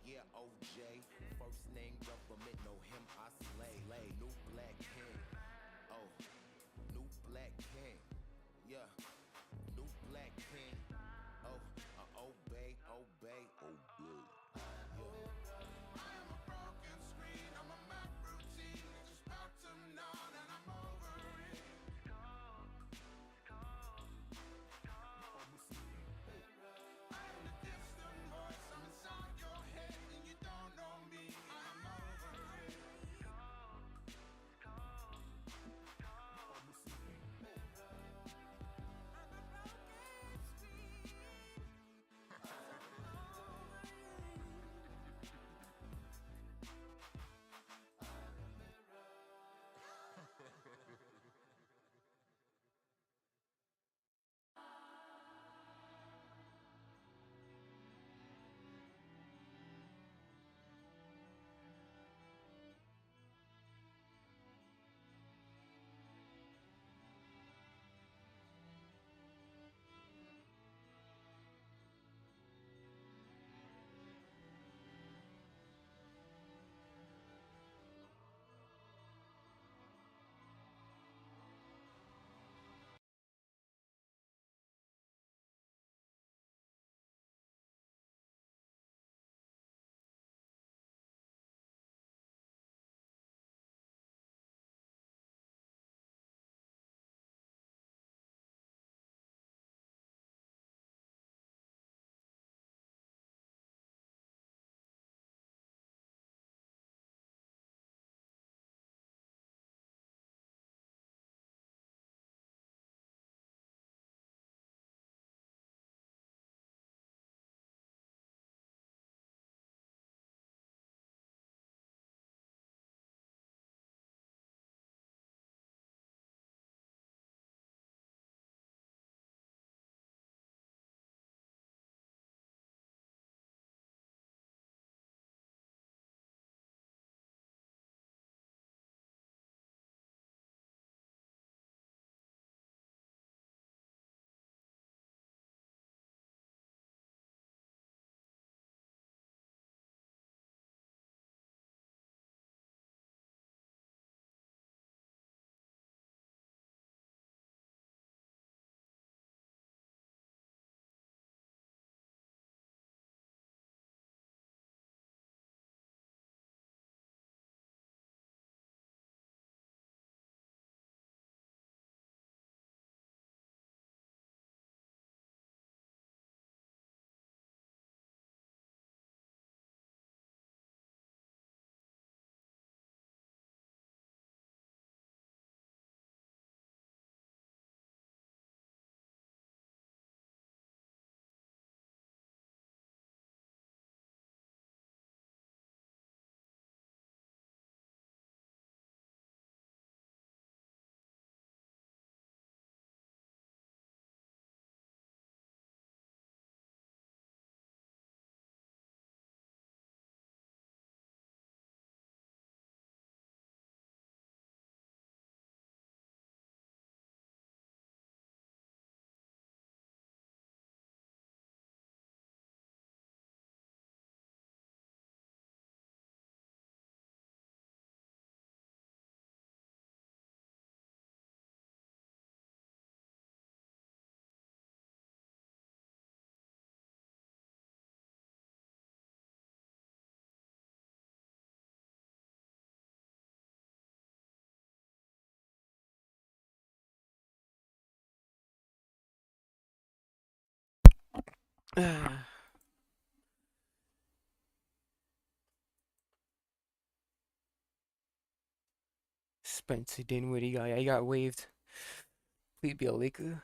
yeah, OJ. First name government, know him, I slay. New black king, oh, new black king, yeah. New black king, oh, obey. I am a broken screen, I'm a map routine that just bottomed out and I'm over it. I am the distant voice, I'm inside your head and you don't know me. I am over it. Spencer Dinwiddie guy, he got waived. Please be a Laker.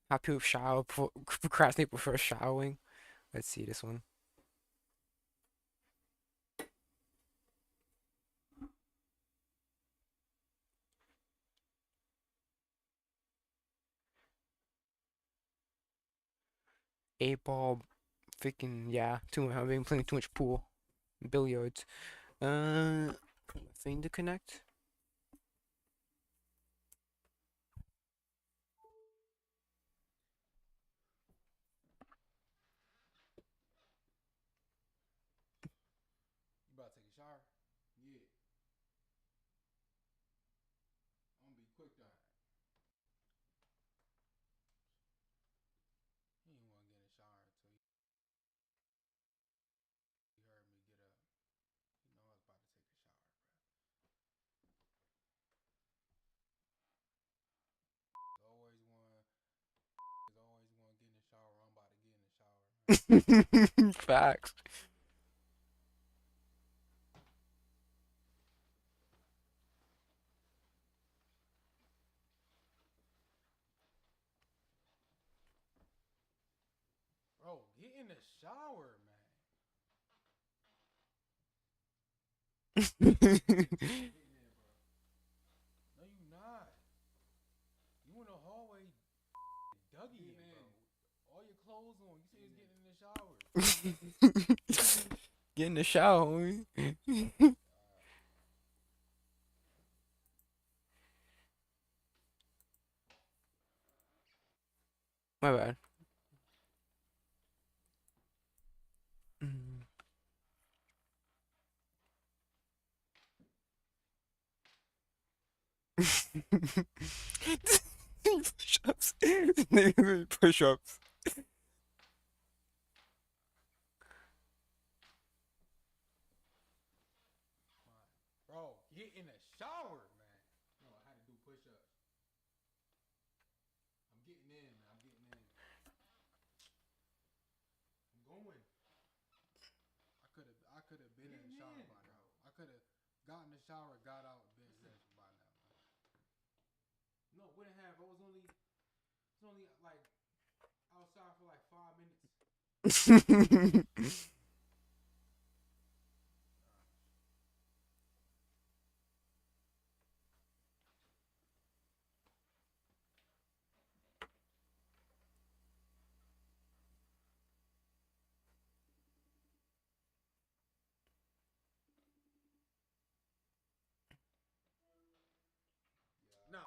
How people shower before, procrastinate before showering. Let's see this one. Eight ball, freaking yeah. Too much. I've been playing too much pool, billiards. Thing to connect. You about to take a shower? Yeah. I'm gonna be quick though. He didn't want to get in the shower until he heard me get up. You know I was about to take a shower, bro. Always want, always want to get in the shower. I'm about to get in the shower. Facts. Bro, get in the shower, man. Getting in, bro. No, you not. You in the hallway, Dougie in, bro. All your clothes on. You say he's getting in the shower. Get in the shower, homie. My bad. Push-ups. Push-ups. Bro, get in the shower, man. No, I had to do push-ups. I'm getting in, man. I'm getting in. I'm going. I could have been in the shower by now. I could have got in the shower, got out, been finished by now, man. No, wouldn't have. I was only like outside for like 5 minutes. Nah,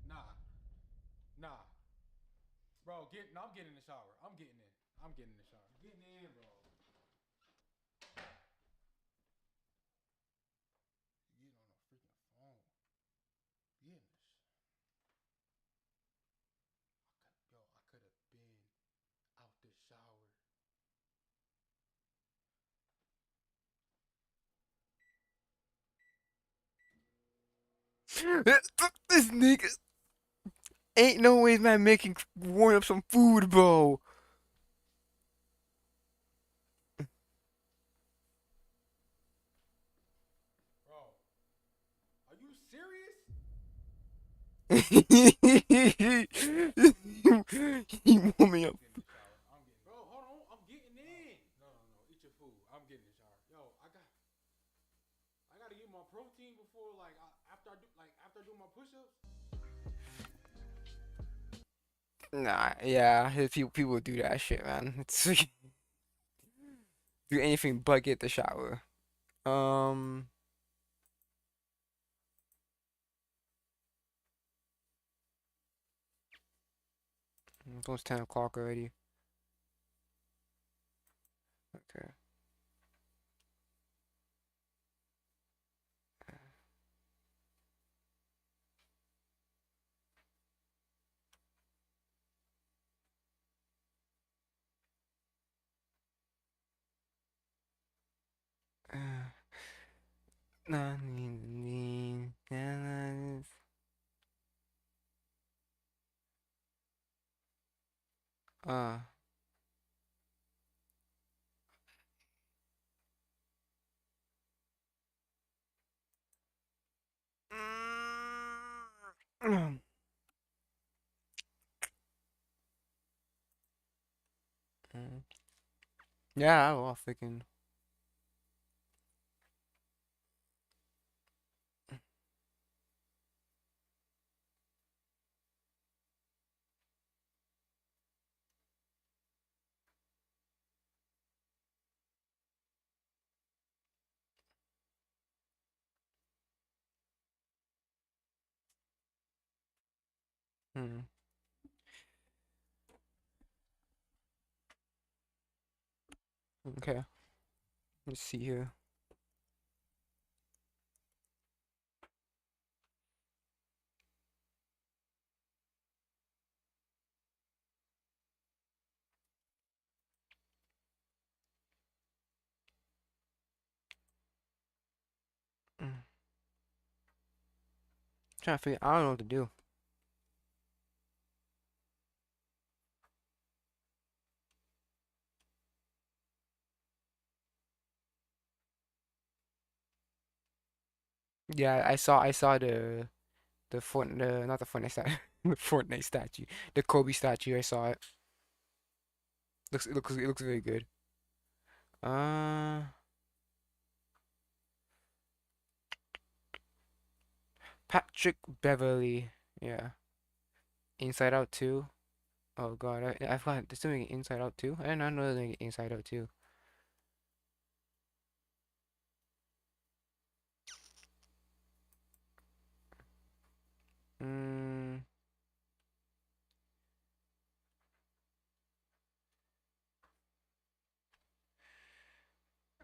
nah, nah. Bro, no, I'm getting in the shower. I'm getting in. I'm getting in the shower. I'm getting in, bro. You get on a freaking phone. Get in the I could have been out the shower. This nigga ain't no way man making warm up some food, bro. Bro, are you serious? He warm me up. Bro, hold on. I'm getting in. No. Eat your food. I'm getting in the shower. Yo, I gotta get my protein before after I do my push-ups. Nah, yeah, people do that shit, man. It's do anything but get the shower. Um, it's almost 10 o'clock already. Okay. Nah, uh, Mm. Yeah, I was thinking. Hmm. Okay. Let's see here. Mm. Trying to figure. I don't know what to do. Yeah, I saw the not the Fortnite statue, the Fortnite statue, the Kobe statue. I saw it. It looks very good. Uh, Patrick Beverly. Yeah. Inside Out 2. Oh God, I forgot. They're still making Inside Out 2. I did not know they're making Inside Out 2. Mm.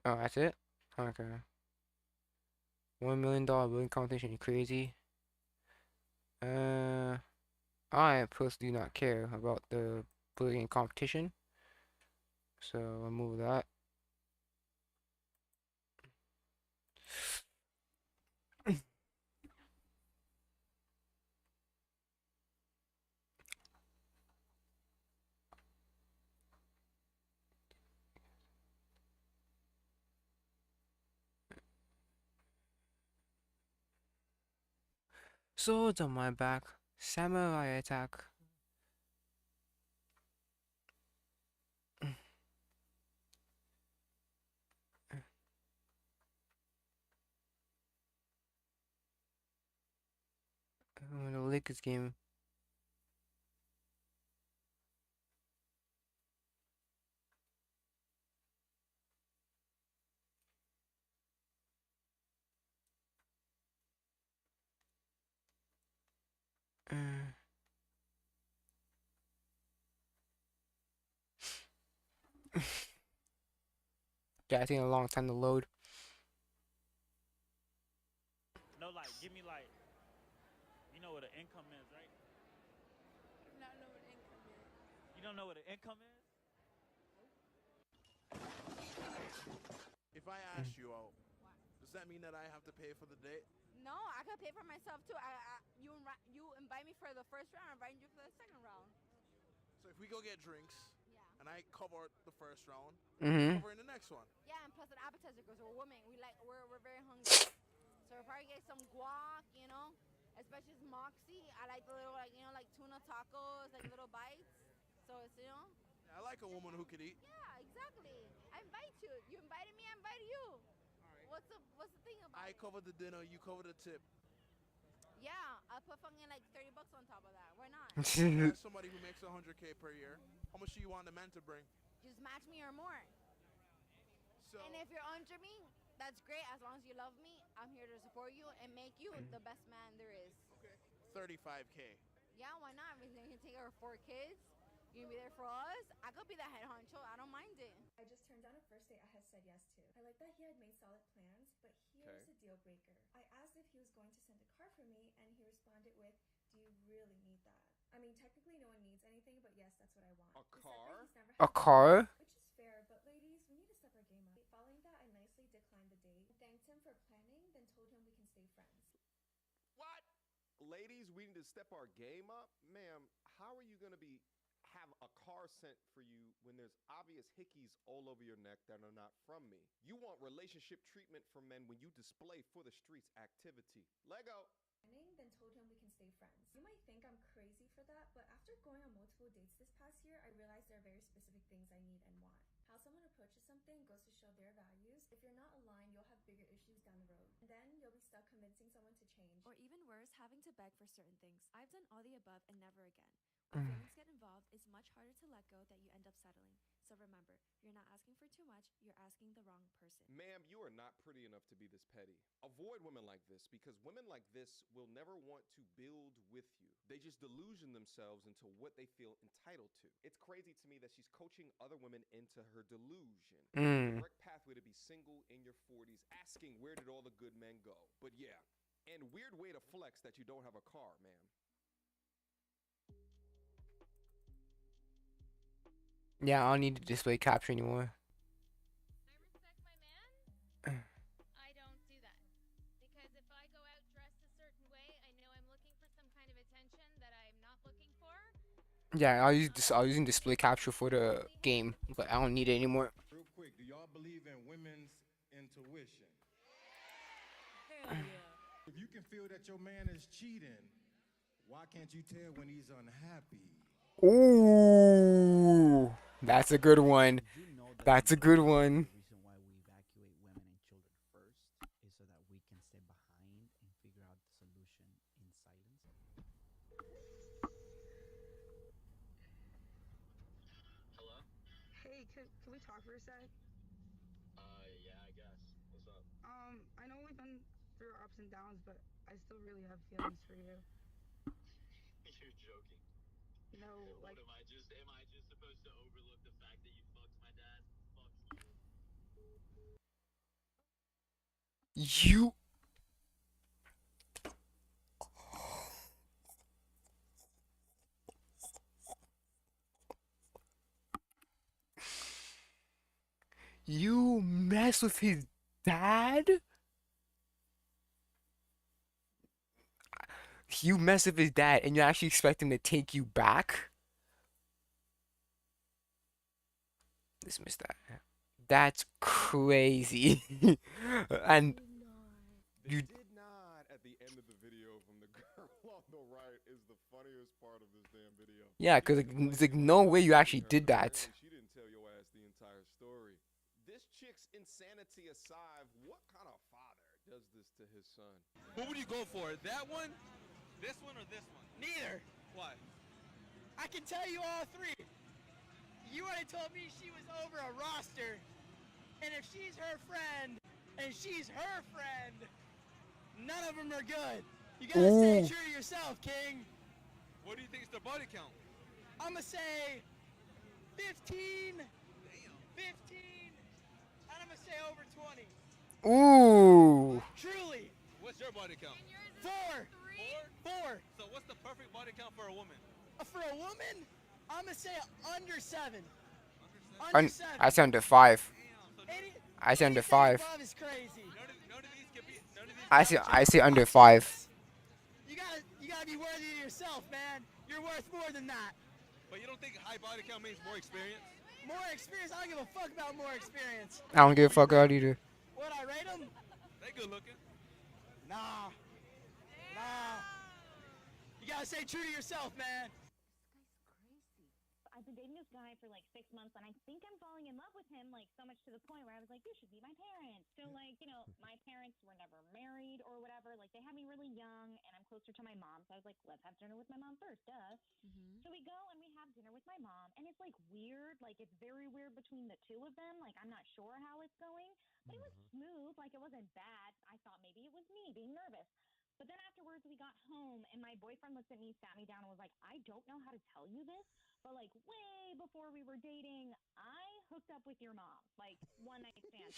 Oh, that's it. Okay. $1 million building competition. You crazy? Uh, I personally do not care about the building competition, so I'll move that. Swords on my back. Samurai attack. The Lakers game. Uh, yeah, I think a long time to load. No, like, give me like, you know what an income is, right? Not know what income is. You don't know what an income is? If I ask you out, does that mean that I have to pay for the date? No, I could pay for myself too. You invite me for the first round, I invite you for the second round. So if we go get drinks, Yeah. and I cover the first round, Mm-hmm. cover in the next one. Yeah, and plus an appetizer because we're women. We're very hungry. So we'll probably get some guac, you know. Especially as Moxie. I like the little like tuna tacos, like little bites. So it's I like a woman who could eat. Yeah, exactly. I invite you. You invited me, I invite you. What's the thing about I it? cover the dinner, you cover the tip. Yeah, I'll put fucking like $30 on top of that. Why not? As somebody who makes $100K per year, how much do you want the man to bring? Just match me or more. So, And if you're under me, that's great. As long as you love me, I'm here to support you and make you the best man there is. okay, 35K. Yeah, why not? We can take our 4 kids. You can be there for us. I could be the head honcho. I don't mind it. I just turned down a first date I had said yes to. I like that he had made solid plans, but here's the deal breaker. I asked if he was going to send a car for me, and he responded with, "Do you really need that?" I mean, technically no one needs anything, but yes, that's what I want. A car? A car? Which is fair, but ladies, we need to step our game up. Following that, I nicely declined the date, thanked him for planning, then told him we can stay friends. What? Ladies, we need to step our game up? Ma'am, how are you going to have a car sent for you when there's obvious hickeys all over your neck that are not from me? You want relationship treatment from men when you display for the streets activity. Lego. Then told him we can stay friends. You might think I'm crazy for that, but after going on multiple dates this past year, I realized there are very specific things I need and want. How someone approaches something goes to show their values. If you're not aligned, you'll have bigger issues down the road. And then you'll be stuck convincing someone to change. Or even worse, having to beg for certain things. I've done all the above and never again. When feelings get involved, it's much harder to let go that you end up settling. So remember, you're not asking for too much, you're asking the wrong person. Ma'am, you are not pretty enough to be this petty. Avoid women like this because women like this will never want to build with you. They just delusion themselves into what they feel entitled to. It's crazy to me that she's coaching other women into her delusion. Direct pathway to be single in your 40s, asking where did all the good men go. But yeah, and weird way to flex that you don't have a car, ma'am. Yeah, I don't need to display capture anymore. I respect my man. I don't do that. Because if I go out dressed a certain way, I know I'm looking for some kind of attention that I'm not looking for. Yeah, I was using display capture for the game, but I don't need it anymore. Real quick, do y'all believe in women's intuition? Hell yeah. If you can feel that your man is cheating, why can't you tell when he's unhappy? Ooh, that's a good one. That's a good one. The reason why we evacuate women and children first is so that we can stay behind and figure out the solution in silence. Hello? Hey, can we talk for a sec? Yeah, I guess. What's up? I know we've been through our ups and downs, but I still really have feelings for you. You're joking. No, like... Am I just supposed to overlook the fact that you fucked my dad? Fuck you. You. You mess with his dad? You mess with his dad and you actually expect him to take you back? Dismiss that. That's crazy. And you did not at the end of the video from the girl on the right is the funniest part of this damn video. yeah, because there's like no way you actually did that. She didn't tell your ass the entire story. This chick's insanity aside, what kind of father does this to his son? What would you go for? That one, this one, or this one? Neither. Why? I can tell you all three. You already told me she was over a roster, and if she's her friend, and she's her friend, none of them are good. You gotta stay true to yourself, King. What do you think is their body count? I'm gonna say 15, 15, and I'm gonna say over 20. Ooh. Truly. What's your body count? 4. 4. So what's the perfect body count for a woman? For a woman, I'm gonna say under 7. I say under 5. I say under 5. Above is crazy. I say under 5. You gotta be worthy of yourself, man. You're worth more than that. But you don't think high body count means more experience? More experience? I don't give a fuck about more experience. I don't give a fuck about either. What, I rate them? They good looking. Nah. You gotta stay true to yourself, man. I've been dating this guy for like 6 months, and I think I'm falling in love with him, like so much to the point where I was like, you should be my parents. So like, you know, my parents were never married or whatever. Like they had me really young, and I'm closer to my mom. So I was like, let's have dinner with my mom first, duh. So we go and we have dinner with my mom, and it's like weird. Like it's very weird between the two of them. Like I'm not sure how it's going, but it was smooth. Like it wasn't bad. I thought maybe it was me being nervous. But then afterwards, we got home, and my boyfriend looked at me, sat me down, and was like, I don't know how to tell you this, but, like, way before we were dating, I hooked up with your mom. Like, one night stand.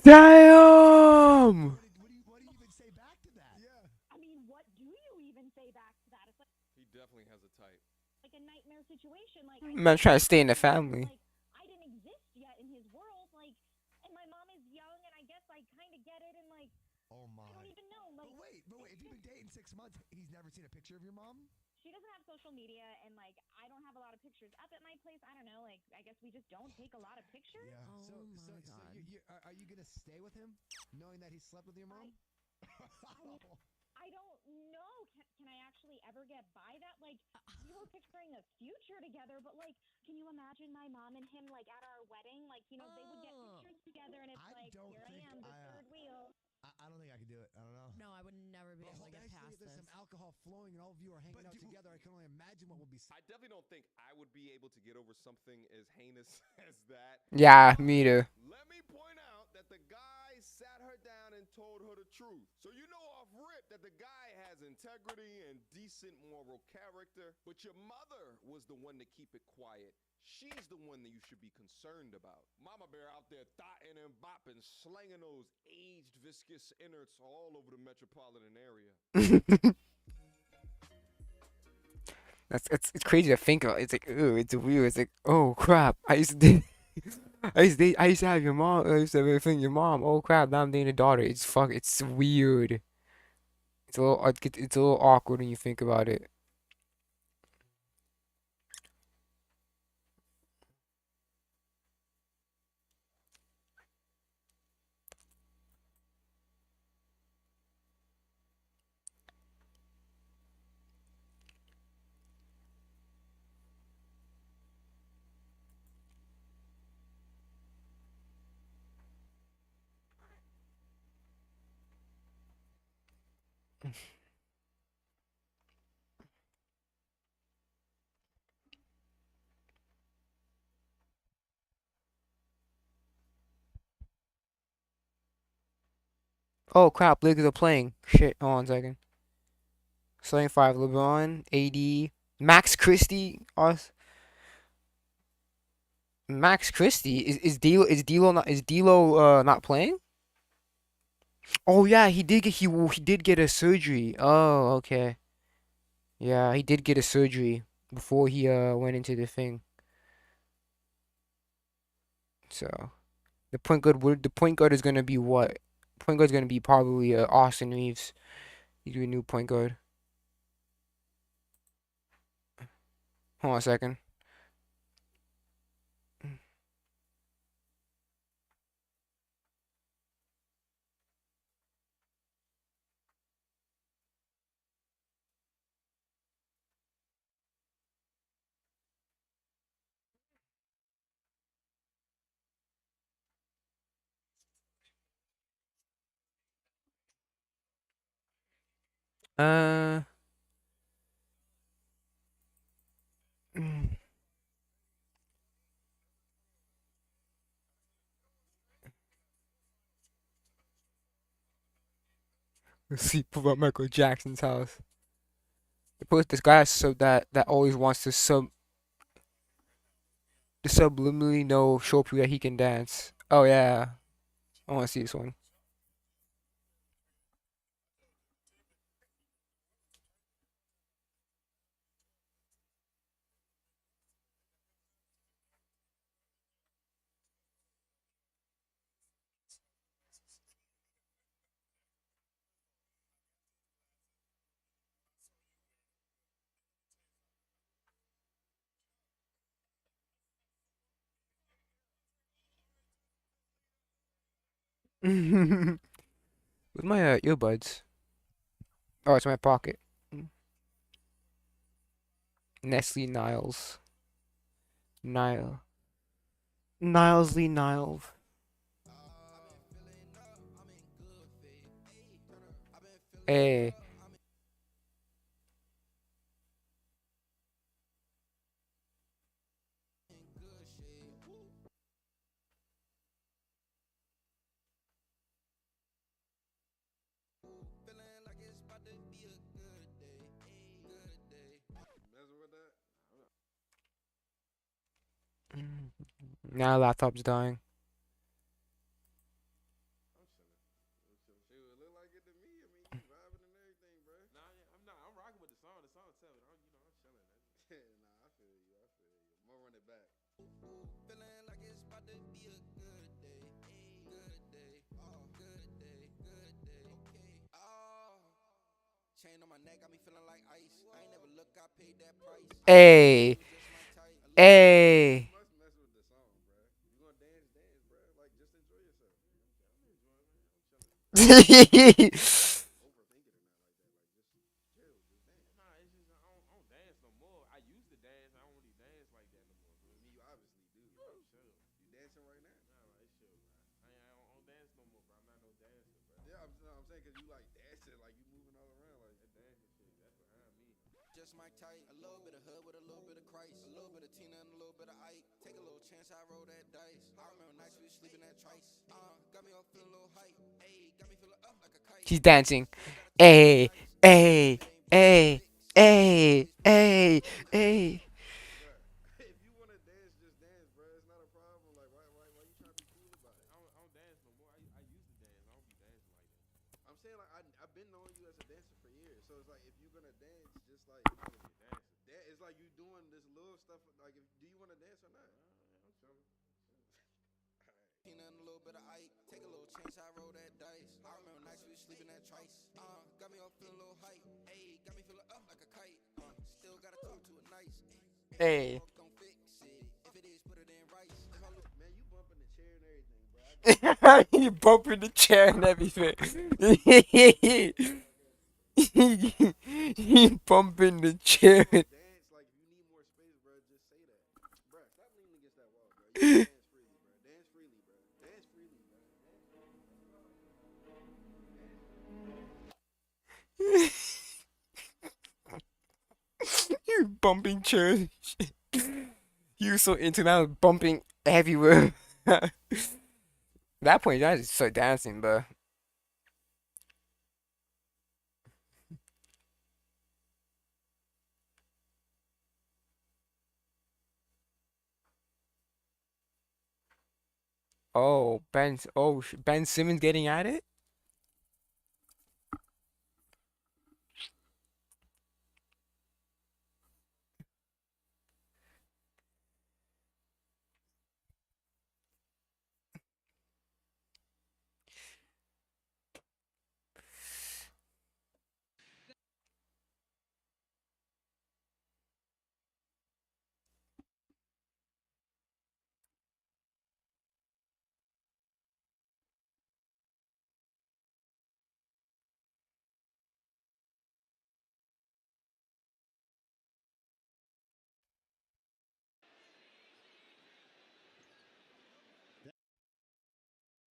Damn! What do you even say back to that? Yeah. I mean, what do you even say back to that? It's like... He definitely has a type. Like a nightmare situation. Like, Man, trying to stay in the family. Like, I didn't exist yet in his world. Like, and my mom is young, and I guess I kind of get it, and, like... Oh my. I don't even know. Like, but wait, if you've been dating 6 months, he's never seen a picture of your mom? She doesn't have social media, and like I don't have a lot of pictures up at my place. I don't know. Like I guess we just don't take a lot of pictures. Yeah. So are you gonna stay with him, knowing that he slept with your mom? I don't know. Can I actually ever get by that? Like, we were picturing a future together, but like, can you imagine my mom and him like at our wedding? Like, you know, they would get pictures together, and it's I like, don't here I think am, the third wheel. I don't think I could do it. I don't know. No, I would never be able to get Especially past if there's this. some alcohol flowing and all of you are hanging out together. I can only imagine what will be. I definitely don't think I would be able to get over something as heinous as that. Yeah, me too. Let me point out that the guy sat her down and told her the truth. So you know off rip that the guy has integrity and decent moral character, but your mother was the one to keep it quiet. She's the one that you should be concerned about. Mama Bear out there thotting and bopping, slanging those aged viscous innards all over the metropolitan area. It's crazy to think of. It's like, ooh, it's weird. It's like, oh crap. I used to date, I used to have your mom. I used to have everything your mom. Oh crap, now I'm dating a daughter. It's weird. It's a little awkward when you think about it. Oh crap, Lakers are playing. Shit, hold on a second. Starting five, LeBron, AD, Max Christie, us. Max Christie is D'Lo not playing? Oh yeah, he did get a surgery. Oh okay. Yeah, he did get a surgery before he went into the thing. So the point guard is gonna be what? Point guard's gonna be probably Austin Reeves. He's a new point guard. Hold on a second. Uh, let's see about Michael Jackson's house. They put this guy that always wants to subliminally know show people that he can dance. Oh yeah, I want to see this one. With my earbuds. Oh, it's in my pocket. Nestle Niles. Nile. Nilesley Nile. Hey. Now laptop's dying. Shoot, it look like it to me. I mean, you vibing and everything, bro. Nah, yeah, I'm not. I'm rocking with the song. The song tell it. I'm chilling. Nah, I feel you. I feel you. I'm gonna run it back. Feeling like it's about to be a good day. Good day. Oh, good day. Good day. Okay. Oh. Chain on my neck got me feeling like ice. I ain't never look, I paid that price. Hey. Just my type. Hey. You must mess with the song, bro. You gonna dance, bro. Like, just enjoy yourself. I'm enjoying, man. I'm chilling. Hey. Overthinking it, man. dancing right now. Nah, man, it's chill, bro. I don't dance no more, bro. I'm not no dancer, bro. Yeah, I'm saying because you like dancing, like you moving all around, like. That dancing shit, that's behind me. Just Mike tight, a little bit of hood with a little bit of Christ, a little bit of Tina and a little bit of Ike. Take a little chance, I roll that dice. I remember nights we was sleeping at Trice. Got me up feeling a little hype. Ayy, got me feeling up like a kite. He's dancing. Hey, hey, hey, hey, hey, hey. Bruh, if you wanna dance, just dance, bro. It's not a problem. Like, why you trying to be cool about it? I don't dance no more. I used to dance. I don't be dancing like that. I'm saying like I've been knowing you as a dancer for years, so it's like if you're gonna dance, just like I'm not gonna be a dancer. it's like you doing this little stuff. Like, do you want to dance or not? I'm chilling. Tina and a little bit of Ike. Take a little chance, I roll that dice. I remember nights we was sleeping at Trice. Got me up feeling a little hype. Ayy, got me feeling up like a kite. Still gotta talk to it nice. Hey. Don't fix it. If it is, put it in rice. Man, you bumping the chair and everything, bro. He bumping the chair and everything. He bumping the chair. Dance like if you need more space, bro. Just say that, bro. Stop leaning against that wall, bro. You can dance freely, bro. Dance freely, bro. Dance freely, bro. You bumping chairs. You so into that bumping everywhere. That point, I just start dancing, bro. Oh, Ben Simmons getting at it?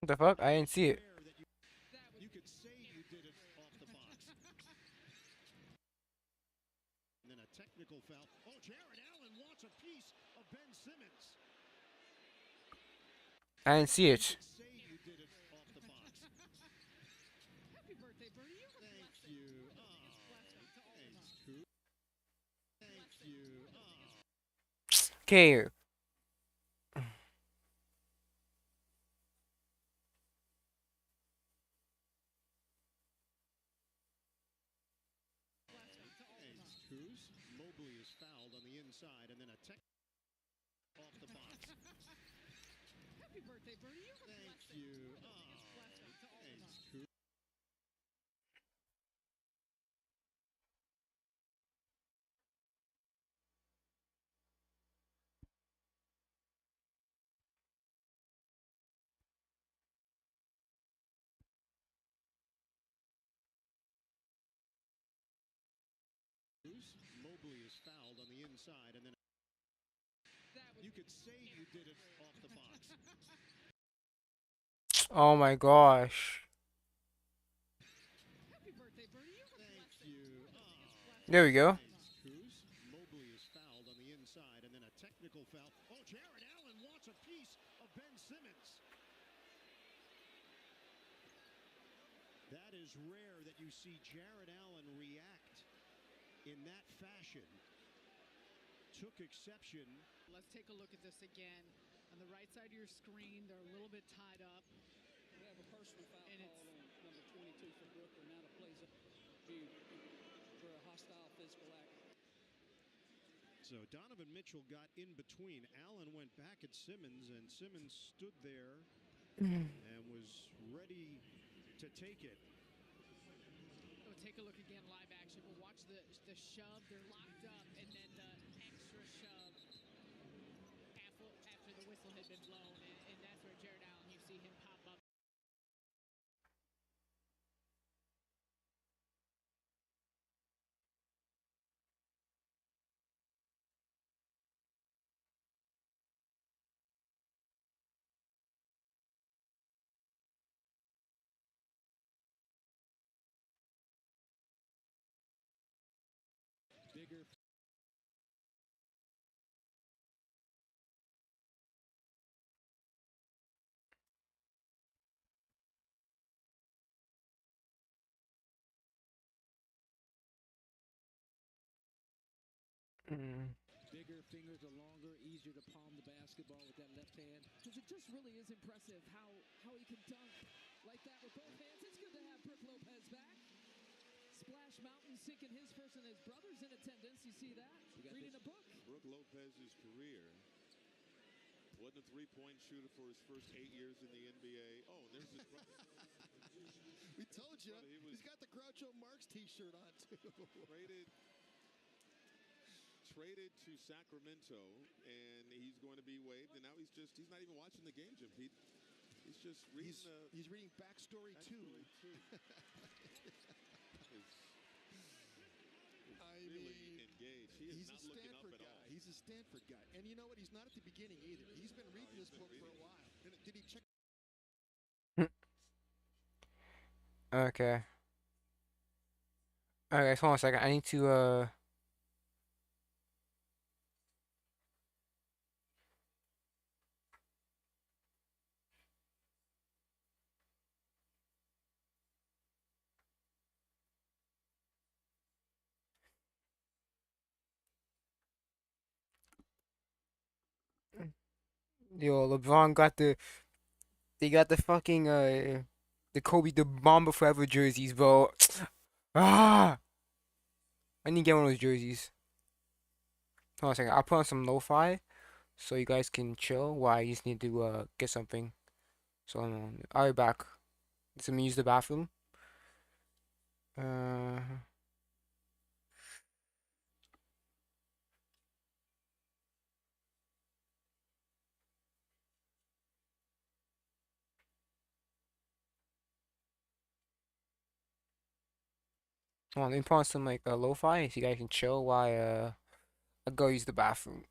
What the fuck? I didn't see it. You could say you did it off the box. And then a technical foul. Oh, Jared Allen wants a piece of Ben Simmons. I didn't see it. Say you did it off the box. Happy birthday, Bernie. Thank you. Thanks, Coop. Thank you. Okay. Thanks, Coos. Mobley is fouled on the inside, and then a tech off the box. Happy birthday, Bernie. Thank you. Thanks, Coos. Mobley is fouled on the inside, and then you could say you did it off the box. Oh my gosh. Happy birthday, Bernie. Thank you. There we go. Mobley is fouled on the inside, and then a technical foul. Oh, Jared Allen wants a piece of Ben Simmons. That is rare that you see Jared Allen react in that fashion. Took exception. Let's take a look at this again. On the right side of your screen, they're a little bit tied up. We have a personal foul call on number 22 for Brooklyn. Now the play's up for a hostile physical act. So Donovan Mitchell got in between. Allen went back at Simmons, and Simmons stood there and was ready to take it. We'll take a look again, live action. We'll watch the shove. They're locked up, and then the extra shove after the whistle had been blown, and that's where Jared Allen, you see him pop up. Bigger fingers are longer, easier to palm the basketball with that left hand. Because it just really is impressive how he can dunk like that with both hands. It's good to have Brooke Lopez back. Splash Mountain sinking his first and his brother's in attendance. You see that? Reading a book. Brooke Lopez's career. Wasn't a three-point shooter for his first 8 years in the NBA. Oh, and there's his brother. We told you. He's got the Groucho Marx T-shirt on too. Traded to Sacramento, and he's going to be waived. And now he's not even watching the game, Jim Pete. He's just reading. He's reading Backstory 2. Really engaged. He is he's not a looking up Stanford at guy. all. He's a Stanford guy. And you know what? He's not at the beginning either. He's been reading this book for a while. And did he check? Okay. Alright, hold on a second. I need to Yo, LeBron got they got the fucking the Kobe the Mamba Forever jerseys, bro. Ah, I need to get one of those jerseys. Hold on a second. I'll put on some lo-fi so you guys can chill while I just need to get something. So I'll be back. Let me use the bathroom. Hold on, let me put on some like lo-fi so you guys can chill while I go use the bathroom.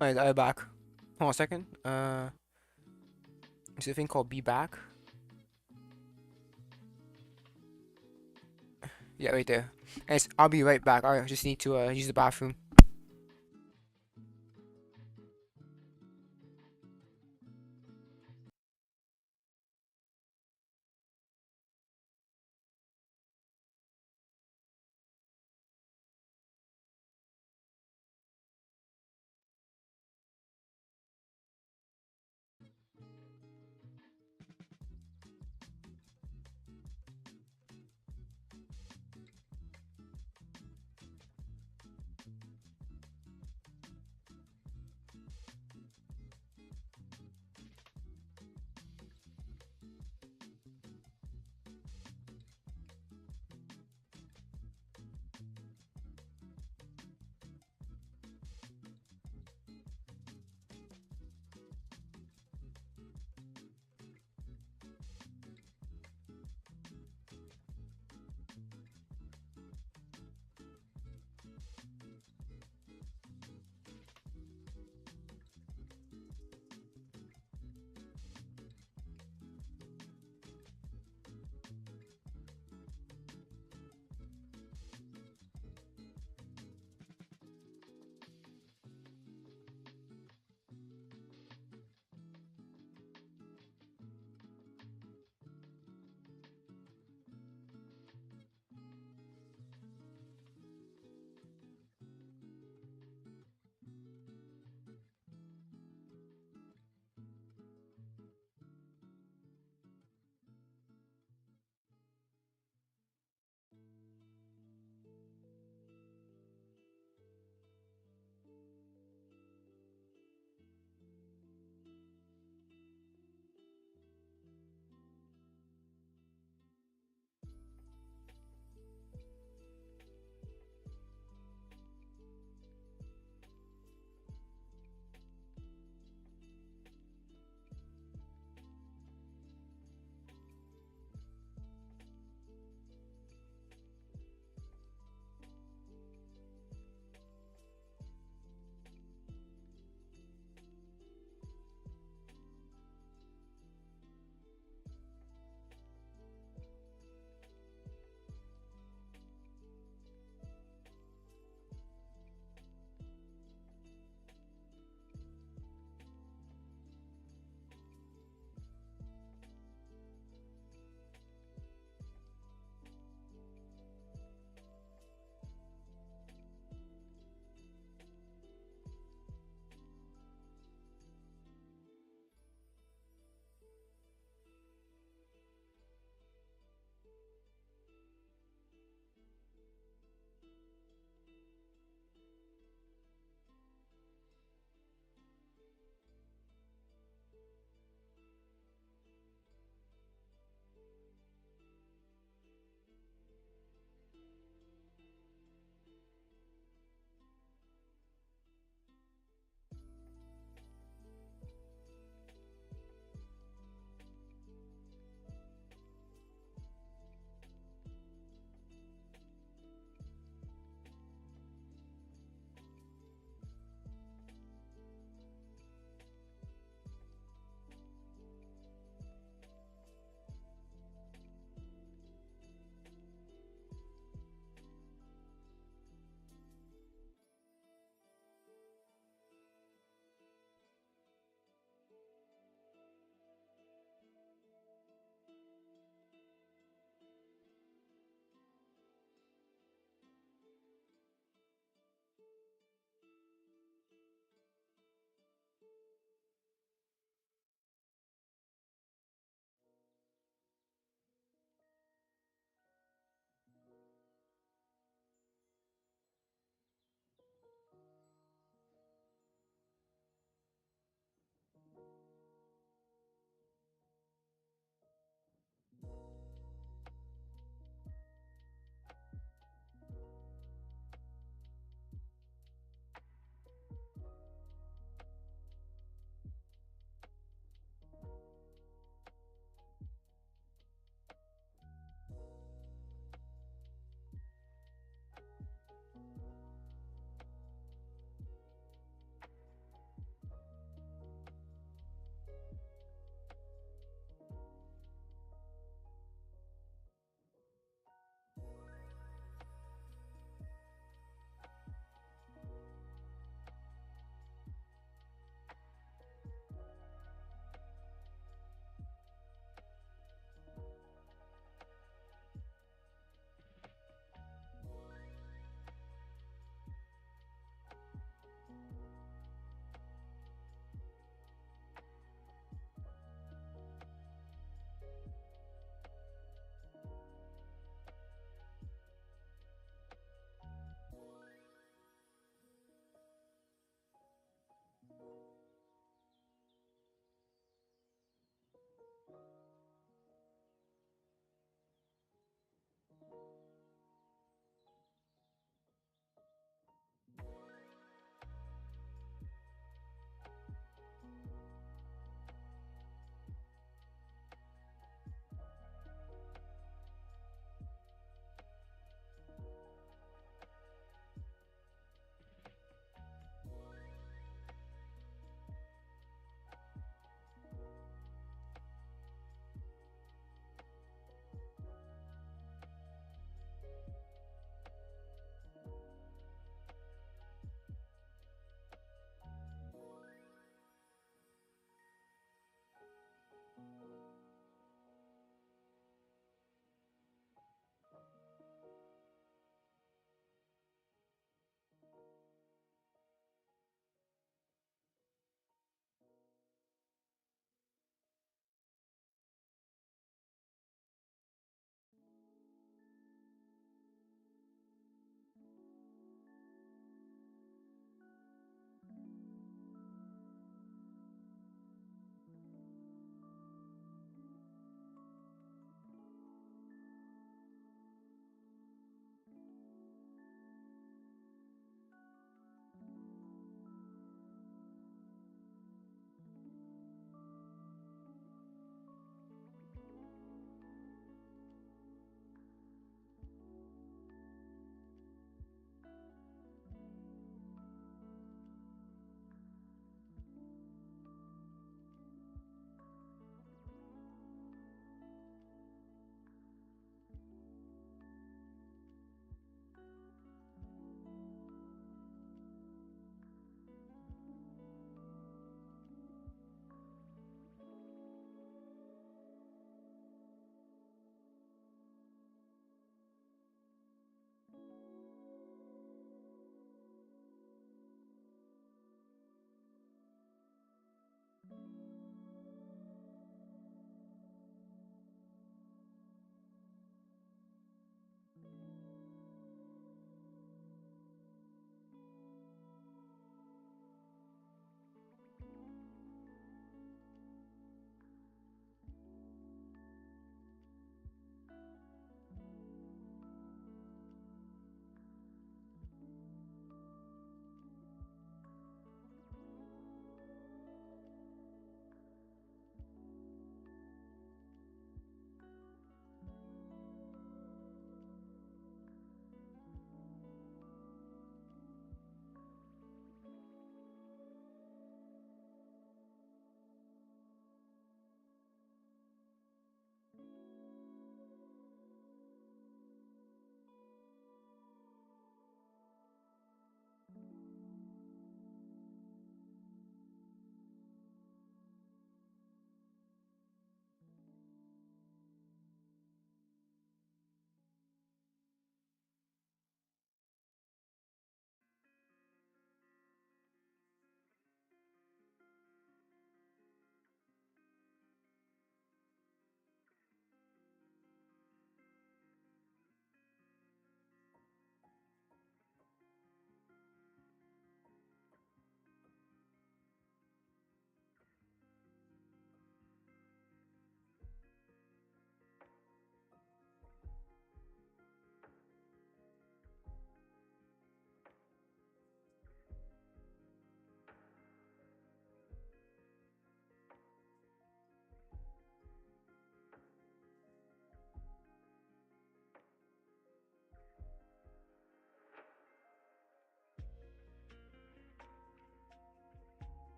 Alright, I'm back. Hold on a second. There's a thing called Be Back. Yeah, right there. And I'll be right back. I just need to use the bathroom.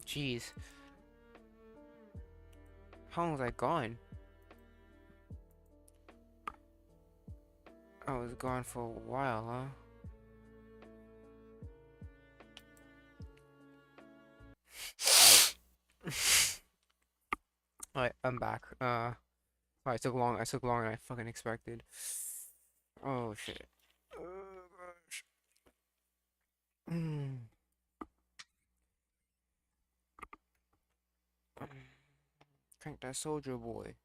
Jeez. How long was I gone? I was gone for a while, huh? Alright, I'm back. Alright, I took longer than I fucking expected. Oh shit. Oh gosh. Crank that soldier boy.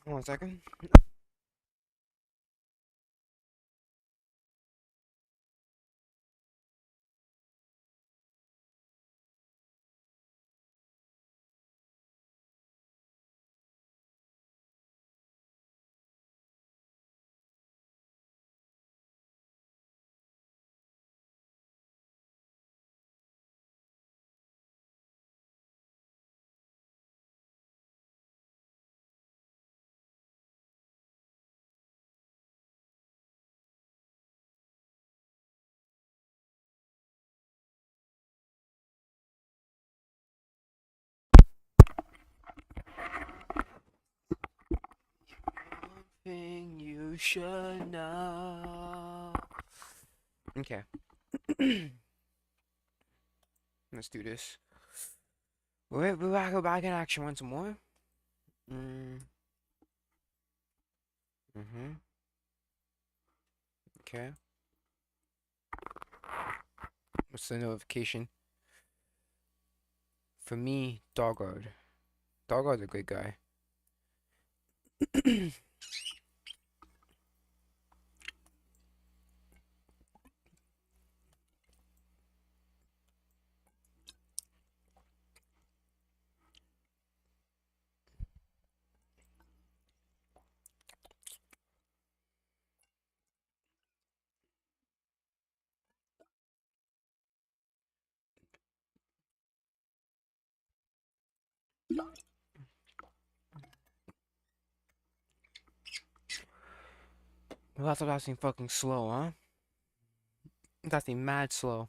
One second. Thing you should know. Okay. Let's do this. We're back in action once more. Okay. What's the notification? For me, Doggard. Doggard's a good guy. Well, that's seem fucking slow, huh? That's mad slow.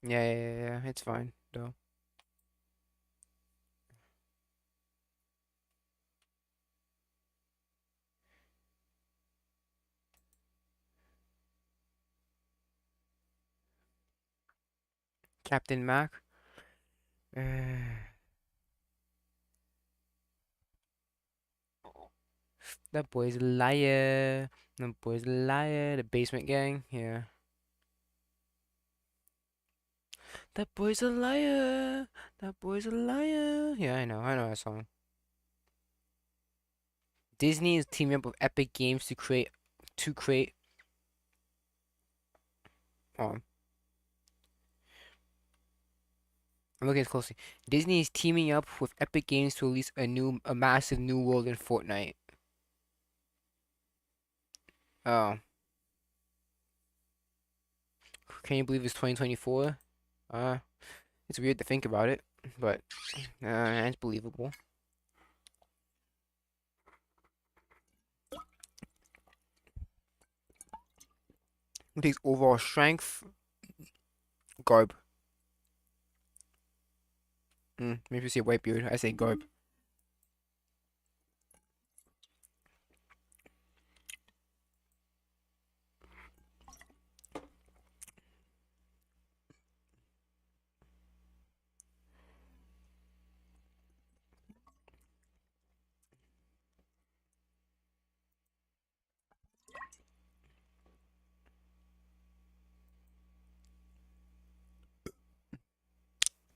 Yeah, it's fine, though. Captain Mac. That boy's a liar. That boy's a liar. The basement gang, yeah. That boy's a liar. That boy's a liar. Yeah, I know that song. Disney is teaming up with Epic Games to create. I'm looking at it closely. Disney is teaming up with Epic Games to release a massive new world in Fortnite. Oh, can you believe it's 2024? It's weird to think about it, but it's believable. It takes overall strength. Garb. Maybe you say Whitebeard. I say Garb.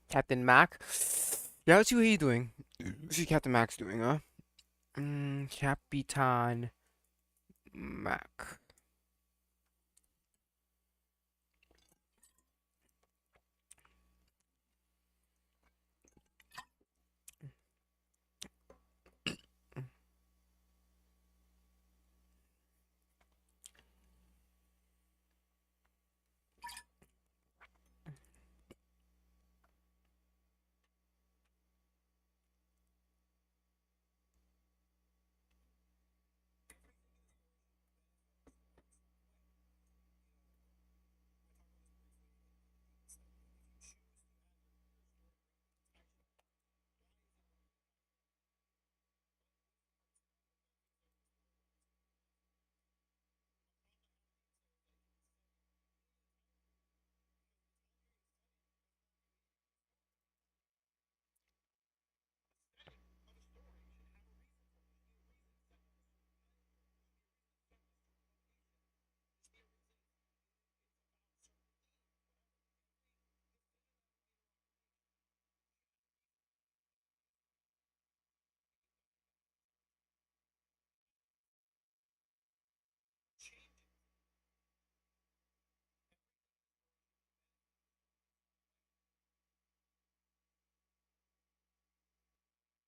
Captain Mac. Yeah, let's see what he's doing. Let's see what Captain Mac's doing, huh? Capitan Mac.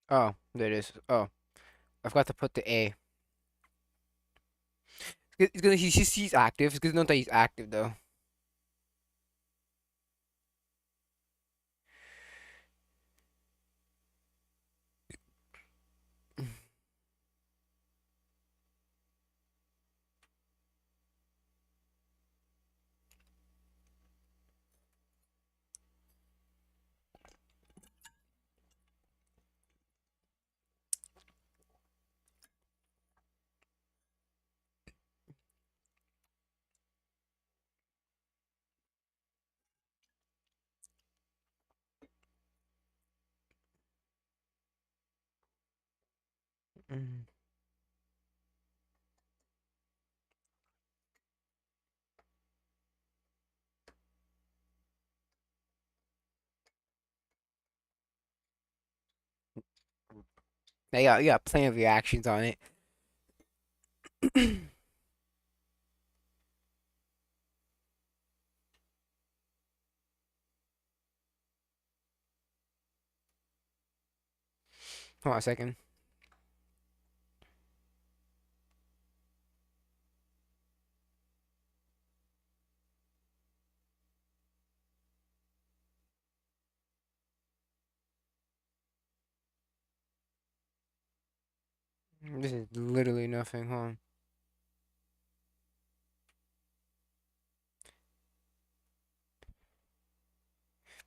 Oh, there it is. Oh, I forgot to put the A. It's gonna he's active. It's gonna know that he's active though. Mm. Yeah, plenty of reactions on it. Hold on a second. This is literally nothing, huh?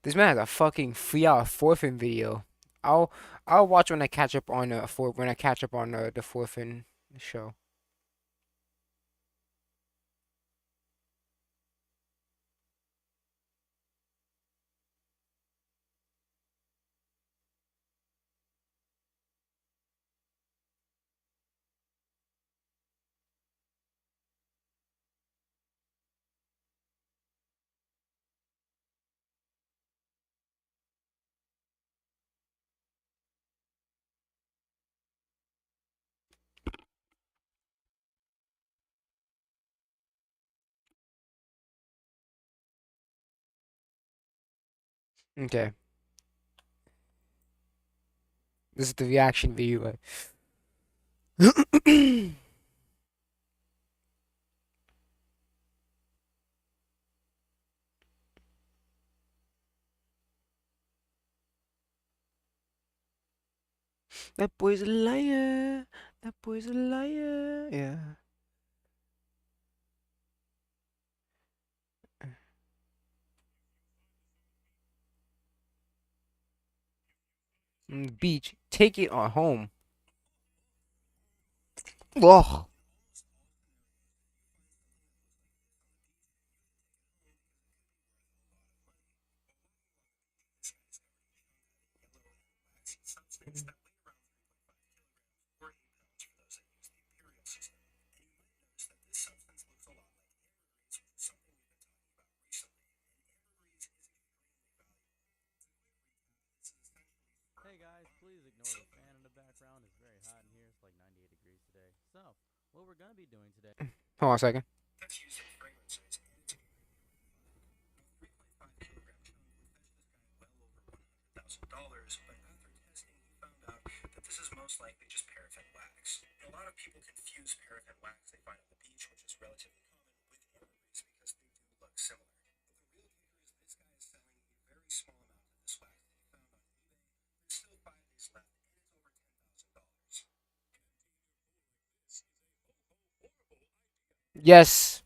This man has a fucking 3 hour forfeit video. I'll I'll watch when I catch up on the forfeit show. Okay. This is the reaction video. That boy's a liar. That boy's a liar. Yeah. Beach. Take it on home. Ugh. Hey guys, please ignore the fan in the background. It's very hot in here. It's like 98 degrees today. So, what we're gonna be doing today. Hold on a second. $1,000, but after testing, he found out that this is most likely just paraffin wax. A lot of people confuse paraffin wax they find on the beach, which is relatively common, with ambergris because they do look similar. But the real kicker is this guy is selling a very small amount of this wax that he found on eBay. There's still 5 days left, and it's over $10,000. Yes.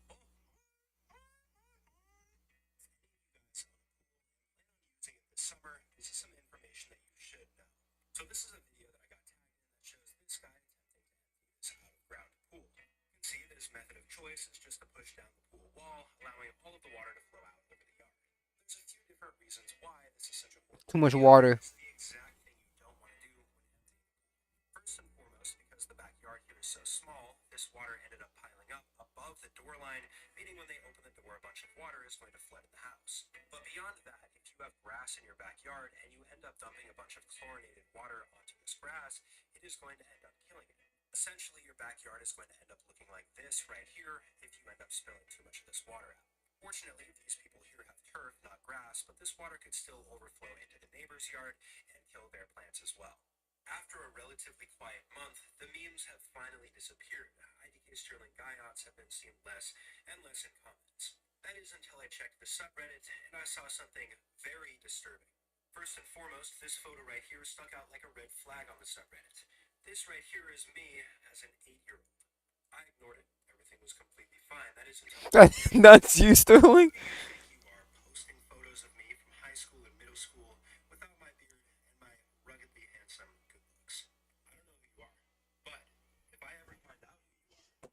Using it this summer, this is some information that you should know. So this is a video that I got tagged in that shows this guy attempting to empty this out-of-ground pool. You can see that his method of choice is just to push down the pool wall, allowing all of the water to flow out over the yard. There's a few different reasons why this is such a horrible Too much idea. water. It's the exact thing you don't want to do when emptying the pool. First and foremost, because the backyard here is so small, this water ended up piling up above the door line, meaning when they open the door, a bunch of water is going to flood in the house. But beyond that, if you have grass in your backyard and you end up dumping a bunch of chlorinated water onto this grass, it is going to end up killing it. Essentially, your backyard is going to end up looking like this right here if you end up spilling too much of this water out. Fortunately, these people here have turf, not grass, but this water could still overflow into the neighbor's yard and kill their plants as well. After a relatively quiet month, the memes have finally disappeared. IDK Sterling Guyouts have been seen less and less in comments. That is until I checked the subreddit and I saw something very disturbing. First and foremost, this photo right here stuck out like a red flag on the subreddit. This right here is me as an 8-year-old. I ignored it. Everything was completely fine. That is until That's you, Sterling. fake you are posting photos of me from high school and middle school without my beard and my ruggedly handsome good looks. I don't know who you are, but if I ever find out who you are,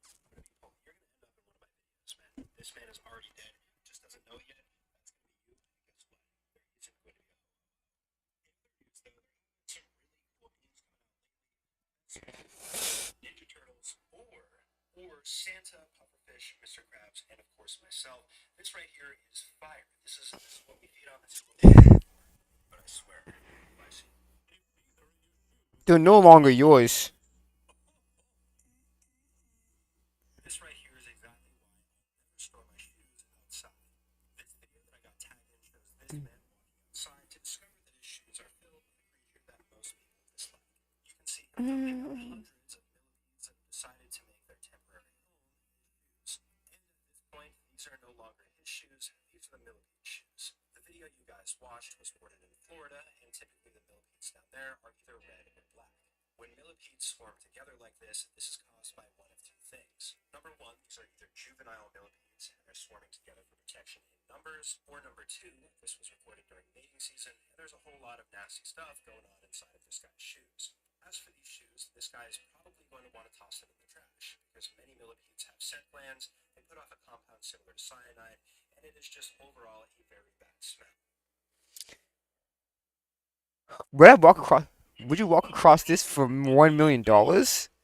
you're gonna end up in one of my videos, man. This man is already dead, just doesn't know it yet. That's gonna be you. And guess what? There isn't going to be a if there is, though, there have been some really cool memes coming out lately. Ninja Turtles or Santa, Pufferfish, Mr. Krabs, and of course myself. This right here is fire. This is what we feed on. This is what we live for. But I swear, if I see They're no longer yours. this right here is exactly why I never store my shoes outside. This video that I got tagged in shows this man walking outside to discover that his shoes are filled with a creature that most people dislike. You can see him dumping out hundreds of millipedes that have decided to make their temporary home his shoes. And at this point, these are no longer his shoes, these are the millipede shoes. The video you guys watched was recorded in Florida, and typically the millipedes down there are either red or black. When millipedes swarm together like this is caused by one of two things. Number one, these are either juvenile millipedes and they're swarming together for protection in numbers, or number two, this was recorded during mating season and there's a whole lot of nasty stuff going on inside of this guy's shoes. As for these shoes, this guy is probably going to want to toss them in the trash because many millipedes have scent glands, they put off a compound similar to cyanide, and it is just overall a very bad smell. Would you walk across this for $1 million? This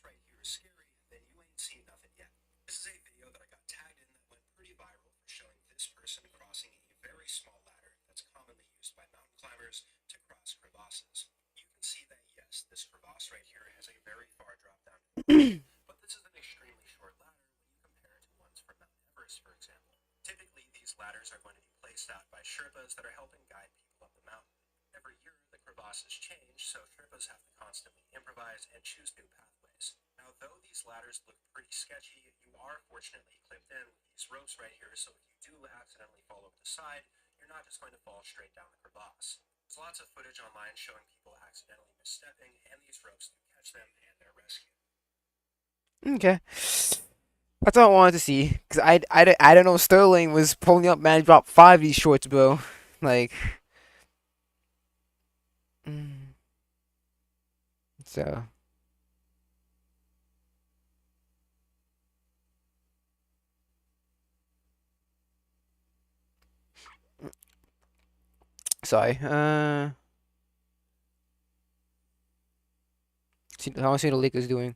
right here is scary, then you ain't seen nothing yet. This is a video that I got tagged in that went pretty viral for showing this person crossing a very small ladder that's commonly used by mountain climbers to cross crevasses. You can see that, yes, this crevasse right here has a very far drop down to the bottom, but this is an extremely short ladder when you compare it to ones from Mount Everest, for example. Typically, these ladders are going to be placed out by Sherpas that are helping guide people up the mountain. Every year, the crevasses change, so Sherpas have to constantly improvise and choose new pathways. Now, though these ladders look pretty sketchy, you are fortunately clipped in with these ropes right here, so if you do accidentally fall over the side, you're not just going to fall straight down the crevasse. There's lots of footage online showing people accidentally misstepping, and these ropes do catch them and they're rescued. Okay. That's all I wanted to see. Because I don't know Sterling was pulling up, man, dropped 5 of these shorts, bro. Like. So. Sorry. How I see the Lakers doing.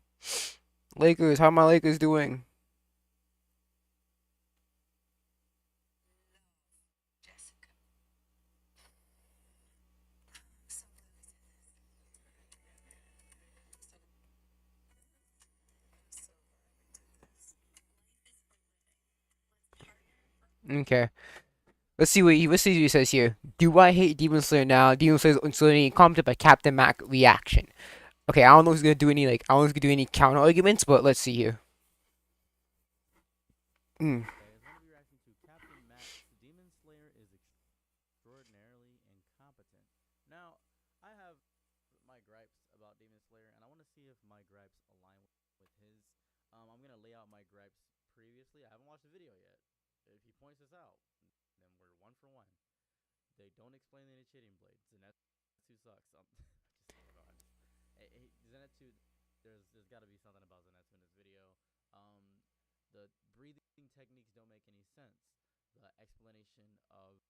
Lakers, how my Lakers doing? Okay. Let's see what he says here. Do I hate Demon Slayer now? Demon Slayer is instantly commented by Captain Mac reaction. Okay, I don't know if he's gonna do any I don't know if he's gonna do any counter arguments, but let's see here. Mm. Demon Slayer is extraordinarily incompetent. Now, I have my gripes about Demon Slayer, and I want to see if my gripes align with his. I'm gonna lay out my gripes previously. I haven't watched the video yet. If he points this out, then we're 1 for 1. They don't explain the initiating blade. Zenitsu sucks. Zenitsu, there's got to be something about Zenitsu in this video. The breathing techniques don't make any sense. The explanation of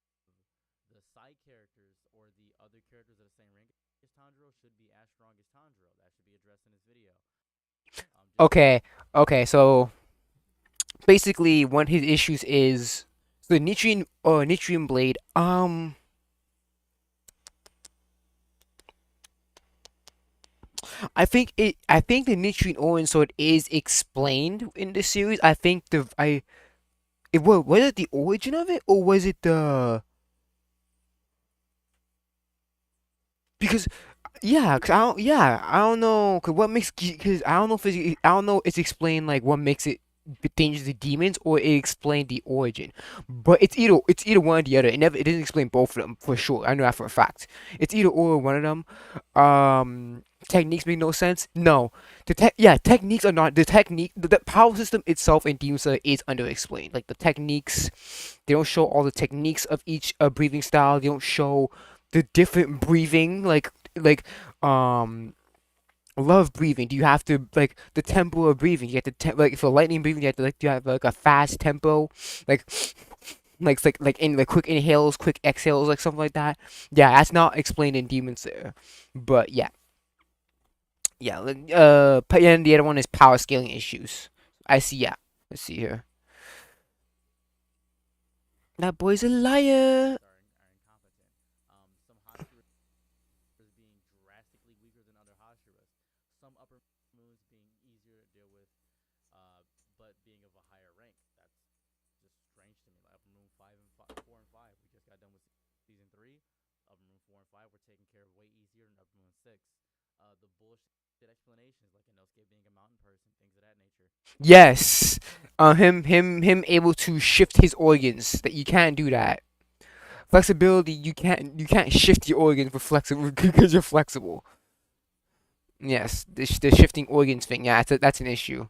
the side characters or the other characters of the same rank as Tanjiro should be as strong as Tanjiro. That should be addressed in this video. Okay, so basically one of his issues is the Nitrium blade. I think the Nitrian Orin sword is explained in this series. I think It was it the origin of it, or was it the because yeah, cause I don't know, cause what makes, cause I don't know if I don't know it's explained like what makes it dangerous to demons, or it explained the origin, but it's either one or the other. It didn't explain both of them for sure. I know that for a fact. It's either or one of them. Techniques make no sense. No, techniques are not the technique. The power system itself in Demon Slayer is underexplained. Like the techniques, they don't show all the techniques of each breathing style. They don't show the different breathing, like um love breathing. Do you have to like the tempo of breathing? You have to like for lightning breathing, you have to like you have like a fast tempo, like like in like quick inhales, quick exhales, like something like that. Yeah, that's not explained in Demon Slayer, but yeah, yeah. And the other one is power scaling issues. I see. Yeah, let's see here. That boy's a liar. Yes. Him able to shift his organs. That you can't do that. Flexibility, you can't shift your organs for flexible because you're flexible. Yes, the shifting organs thing. Yeah, that's an issue.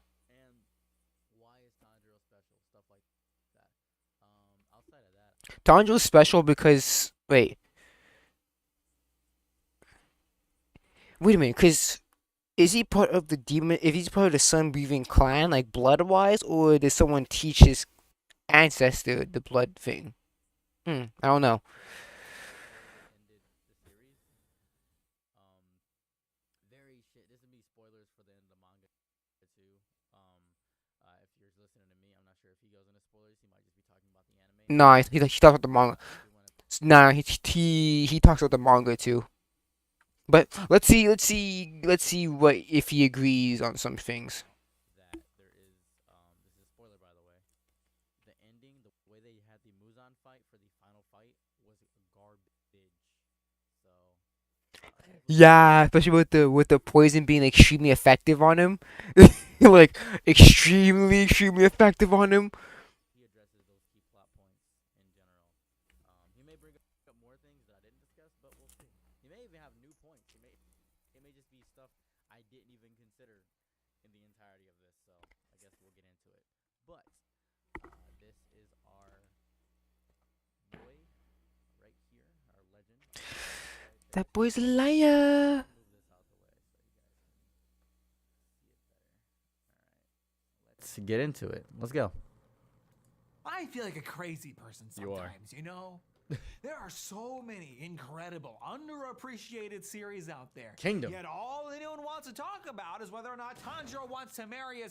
Tanjiro's special because wait a minute, because is he part of the demon? If he's part of the sun breathing clan, like blood wise, or did someone teach his ancestor the blood thing? I don't know. No, he talks about the manga. Nah, he talks about the manga too. But let's see what if he agrees on some things. Yeah, especially with the poison being extremely effective on him, like extremely effective on him. That boy's a liar. Let's get into it. Let's go. I feel like a crazy person You are. sometimes, you know? There are so many incredible, underappreciated series out there. Kingdom. Yet all anyone wants to talk about is whether or not Tanjiro wants to marry a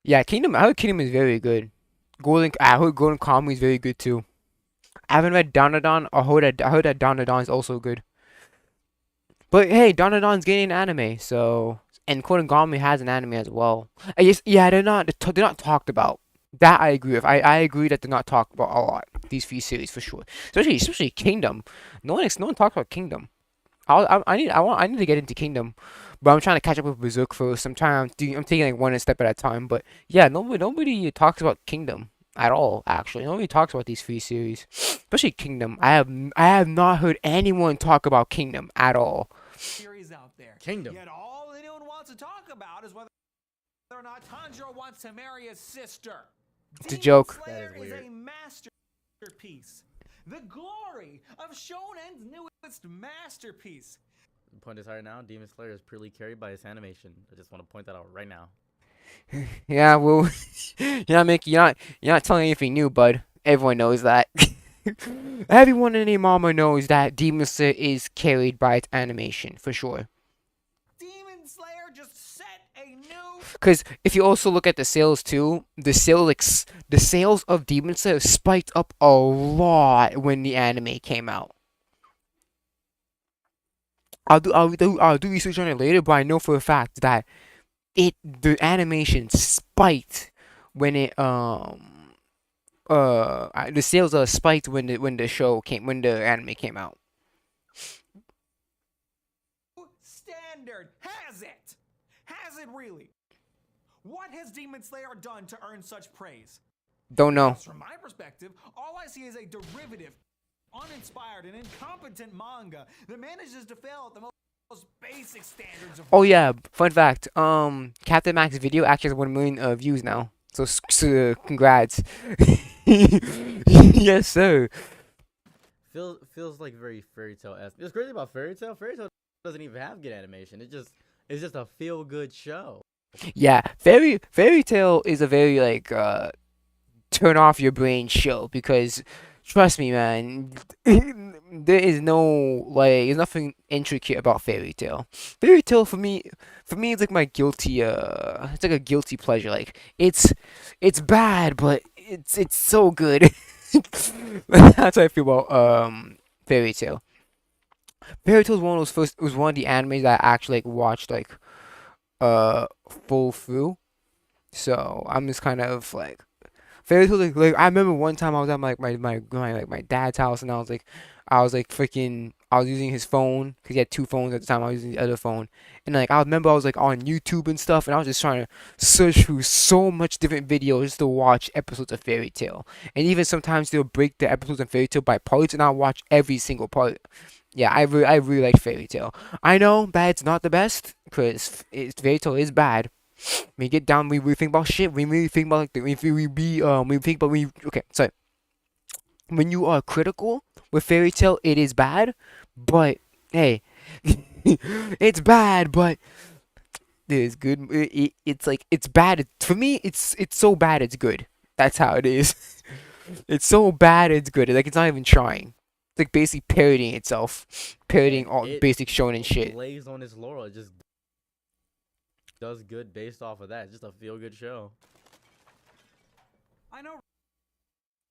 Yeah, Kingdom. I heard Kingdom is very good. I heard Golden Kamuy is very good too. I haven't read Danadon. I heard that Danadon is also good. But hey, Danadon's getting an anime, so and Kodagami has an anime as well. I guess yeah, they're not talked about. That I agree with. I agree that they're not talked about a lot. These few series for sure, especially Kingdom. No one talks about Kingdom. I need to get into Kingdom, but I'm trying to catch up with Berserk first. I'm taking like one step at a time. But yeah, nobody talks about Kingdom at all. Actually, nobody talks about these three series, especially Kingdom. I have not heard anyone talk about Kingdom at all. series out there. Kingdom. Yet all anyone wants to talk about is whether or not Tanjiro wants to marry his sister. It's a joke. Slayer is a masterpiece. The glory of Shonen's newest masterpiece. Point is higher now. Demon Slayer is purely carried by his animation. I just want to point that out right now. Yeah, well, you're not telling anything new, bud. Everyone knows that. Everyone in the mama knows that Demon Slayer is carried by its animation for sure. Demon Slayer just set a new. Because if you also look at the sales too, the sales of Demon Slayer spiked up a lot when the anime came out. I'll do research on it later, but I know for a fact that the animation spiked when the sales spiked when the anime came out. Standard. Has it? Has it really? What has Demon Slayer done to earn such praise? Don't know. Because from my perspective, all I see is a derivative, uninspired, and incompetent manga that manages to fail at the most basic standards of. Oh yeah, fun fact. Captain Max's video actually has 1 million views now. So congrats. Yes, sir. Feels like very fairy tale esque. It's crazy about fairy tale. Fairy tale doesn't even have good animation. It's just a feel good show. Yeah, Fairy Tale is a very like turn off your brain show because trust me, man, there is there's nothing intricate about Fairy Tale. Fairy Tale for me it's like my guilty it's like a guilty pleasure. Like it's bad, but it's so good. That's how I feel about Fairy Tale. Fairy Tale was one of the animes that I actually like watched like full through. So I'm just kind of like Fairy Tail. Like I remember one time I was at my dad's house and I was using his phone because he had 2 phones at the time. I was using the other phone and like I remember I was like on YouTube and stuff and I was just trying to search through so much different videos just to watch episodes of Fairy Tail. And even sometimes they'll break the episodes of Fairy Tail by parts and I'll watch every single part. Yeah, I really like Fairy Tail. I know that it's not the best because Fairy Tail is bad. When you get down, we think about shit. We really think about like okay, sorry. When you are critical with Fairy Tail, it is bad, but hey, it's bad, but it's good. It's like it's bad. For me, it's so bad it's good. That's how it is. It's so bad it's good. Like it's not even trying. It's like basically parodying itself, parodying all basic shonen shit. It lays on its laurel. It just does good based off of that. It's just a feel good show. I know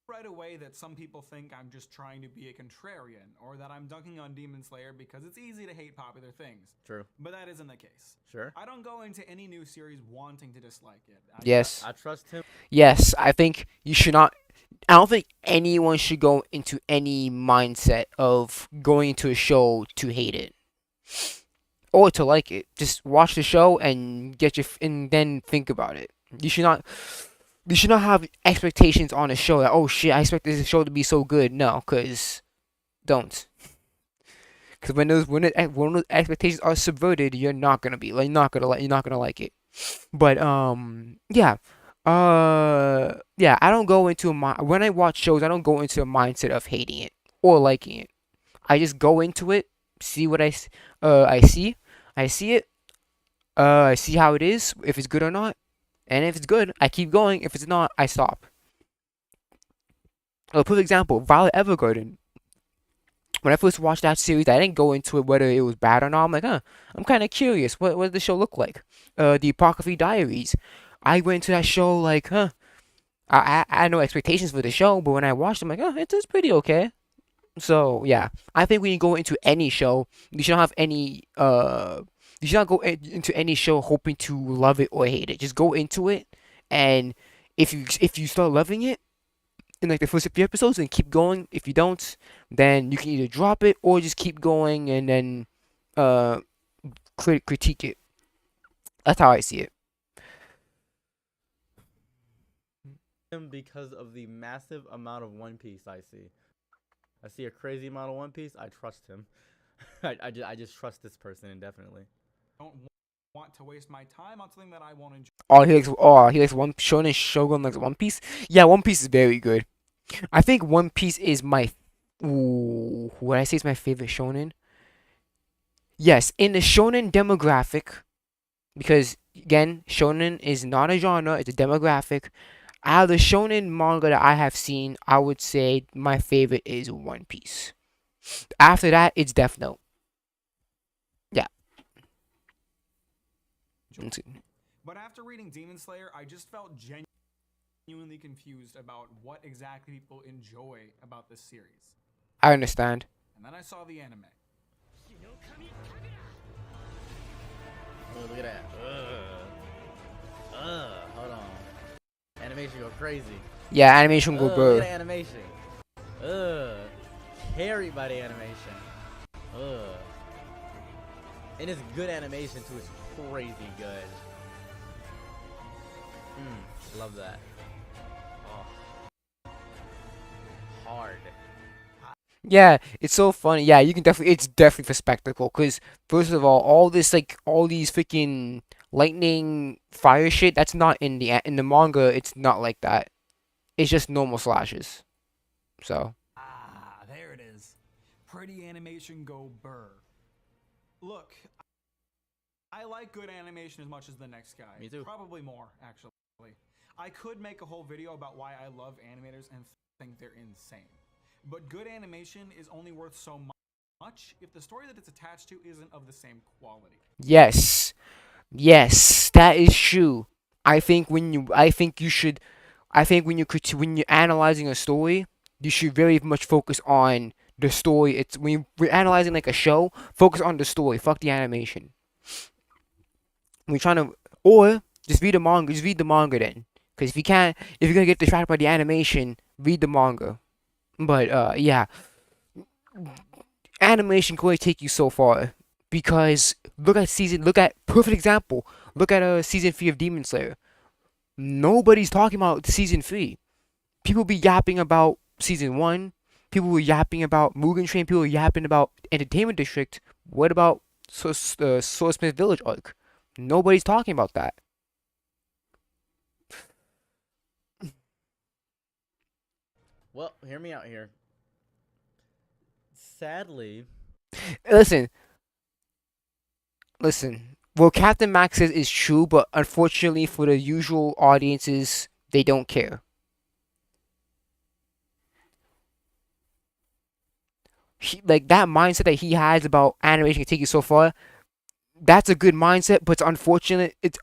right away that some people think I'm just trying to be a contrarian or that I'm dunking on Demon Slayer because it's easy to hate popular things. True. But that isn't the case. Sure. I don't go into any new series wanting to dislike it. Yes. I trust him. Yes, I think you should not. I don't think anyone should go into any mindset of going into a show to hate it or to like it. Just watch the show and and then think about it. You should not have expectations on a show that, oh shit, I expect this show to be so good. No, cause don't. Cause when those expectations are subverted, you're not gonna like it. But yeah. Yeah, I don't go into when I watch shows, I don't go into a mindset of hating it or liking it. I just go into it, see what I see, I see it, I see how it is, if it's good or not, and if it's good, I keep going. If it's not, I stop. A perfect example: Violet Evergarden. When I first watched that series, I didn't go into it whether it was bad or not. I'm like, I'm kind of curious. What does the show look like? The Apocryphy Diaries. I went into that show like, I had no expectations for the show, but when I watched it, I'm like, it's pretty okay. So yeah, I think when you go into any show, you should not have any you should not go into any show hoping to love it or hate it. Just go into it, and if you start loving it in like the first few episodes, then keep going. If you don't, then you can either drop it or just keep going and then critique it. That's how I see it. Because of the massive amount of One Piece I see. I see a crazy amount of One Piece. I trust him. I just trust this person indefinitely. Don't want to waste my time on something that I won't enjoy. He likes one Shonen Shogun likes One Piece. Yeah, One Piece is very good. I think One Piece is my would I say it's my favorite shonen? Yes, in the shonen demographic, because again, shonen is not a genre, it's a demographic. Out of the shonen manga that I have seen, I would say my favorite is One Piece. After that, it's Death Note. Yeah. But after reading Demon Slayer, I just felt genuinely confused about what exactly people enjoy about this series. I understand. And then I saw the anime. Oh, look at that. Hold on. Animation go crazy. Yeah, animation go Ugh, look at blur. the animation. Ugh. Carried by the animation. Ugh. And it's good animation too. It's crazy good. Love that. Oh. Hard. Yeah, it's so funny. Yeah, you can definitely. It's definitely for spectacle. Cause first of all this like all these freaking lightning fire shit. That's not in the manga. It's not like that. It's just normal slashes. So There it is. Pretty animation go burr. Look, I like good animation as much as the next guy. Me too. Probably more, actually. I could make a whole video about why I love animators and think they're insane. But good animation is only worth so much if the story that it's attached to isn't of the same quality. yes, yes, that is true. I think you should. I think when you're analyzing a story, you should very much focus on the story. It's when you're analyzing like a show, focus on the story. Fuck the animation. When you're trying to, or just read the manga. Just read the manga then, because if you're gonna get distracted by the animation, read the manga. But yeah, animation can only take you so far because look at perfect example. Look at season 3 of Demon Slayer. Nobody's talking about season 3. People be yapping about season 1. People were yapping about Mugen Train. People were yapping about Entertainment District. What about Swordsmith Village arc? Nobody's talking about that. Well, hear me out here. Sadly, Listen, listen. What Captain Max says is true, but unfortunately for the usual audiences, they don't care. Like that mindset that he has about animation can take you so far. That's a good mindset, but it's unfortunate. It's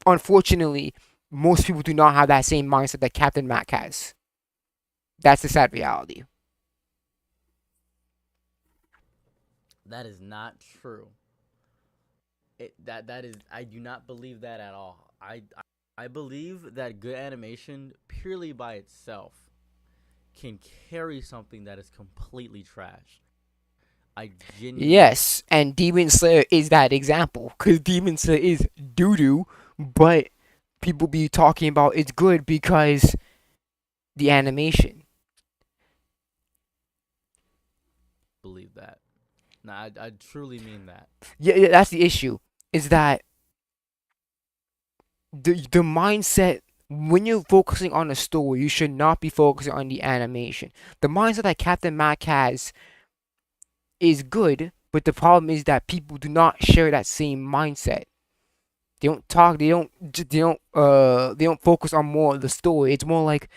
unfortunately most people do not have that same mindset that Captain Mac has. That's the sad reality. that is not true. That is I do not believe that at all. I believe that good animation purely by itself can carry something that is completely trash. I genuinely Yes, and Demon Slayer is that example, because Demon Slayer is doo doo, but people be talking about it's good because the animation. believe that. Nah, I truly mean that. Yeah, that's the issue. Is that the mindset when you're focusing on the story, you should not be focusing on the animation. The mindset that Captain Mac has is good, but the problem is that people do not share that same mindset. They don't talk. They don't focus on more of the story. It's more like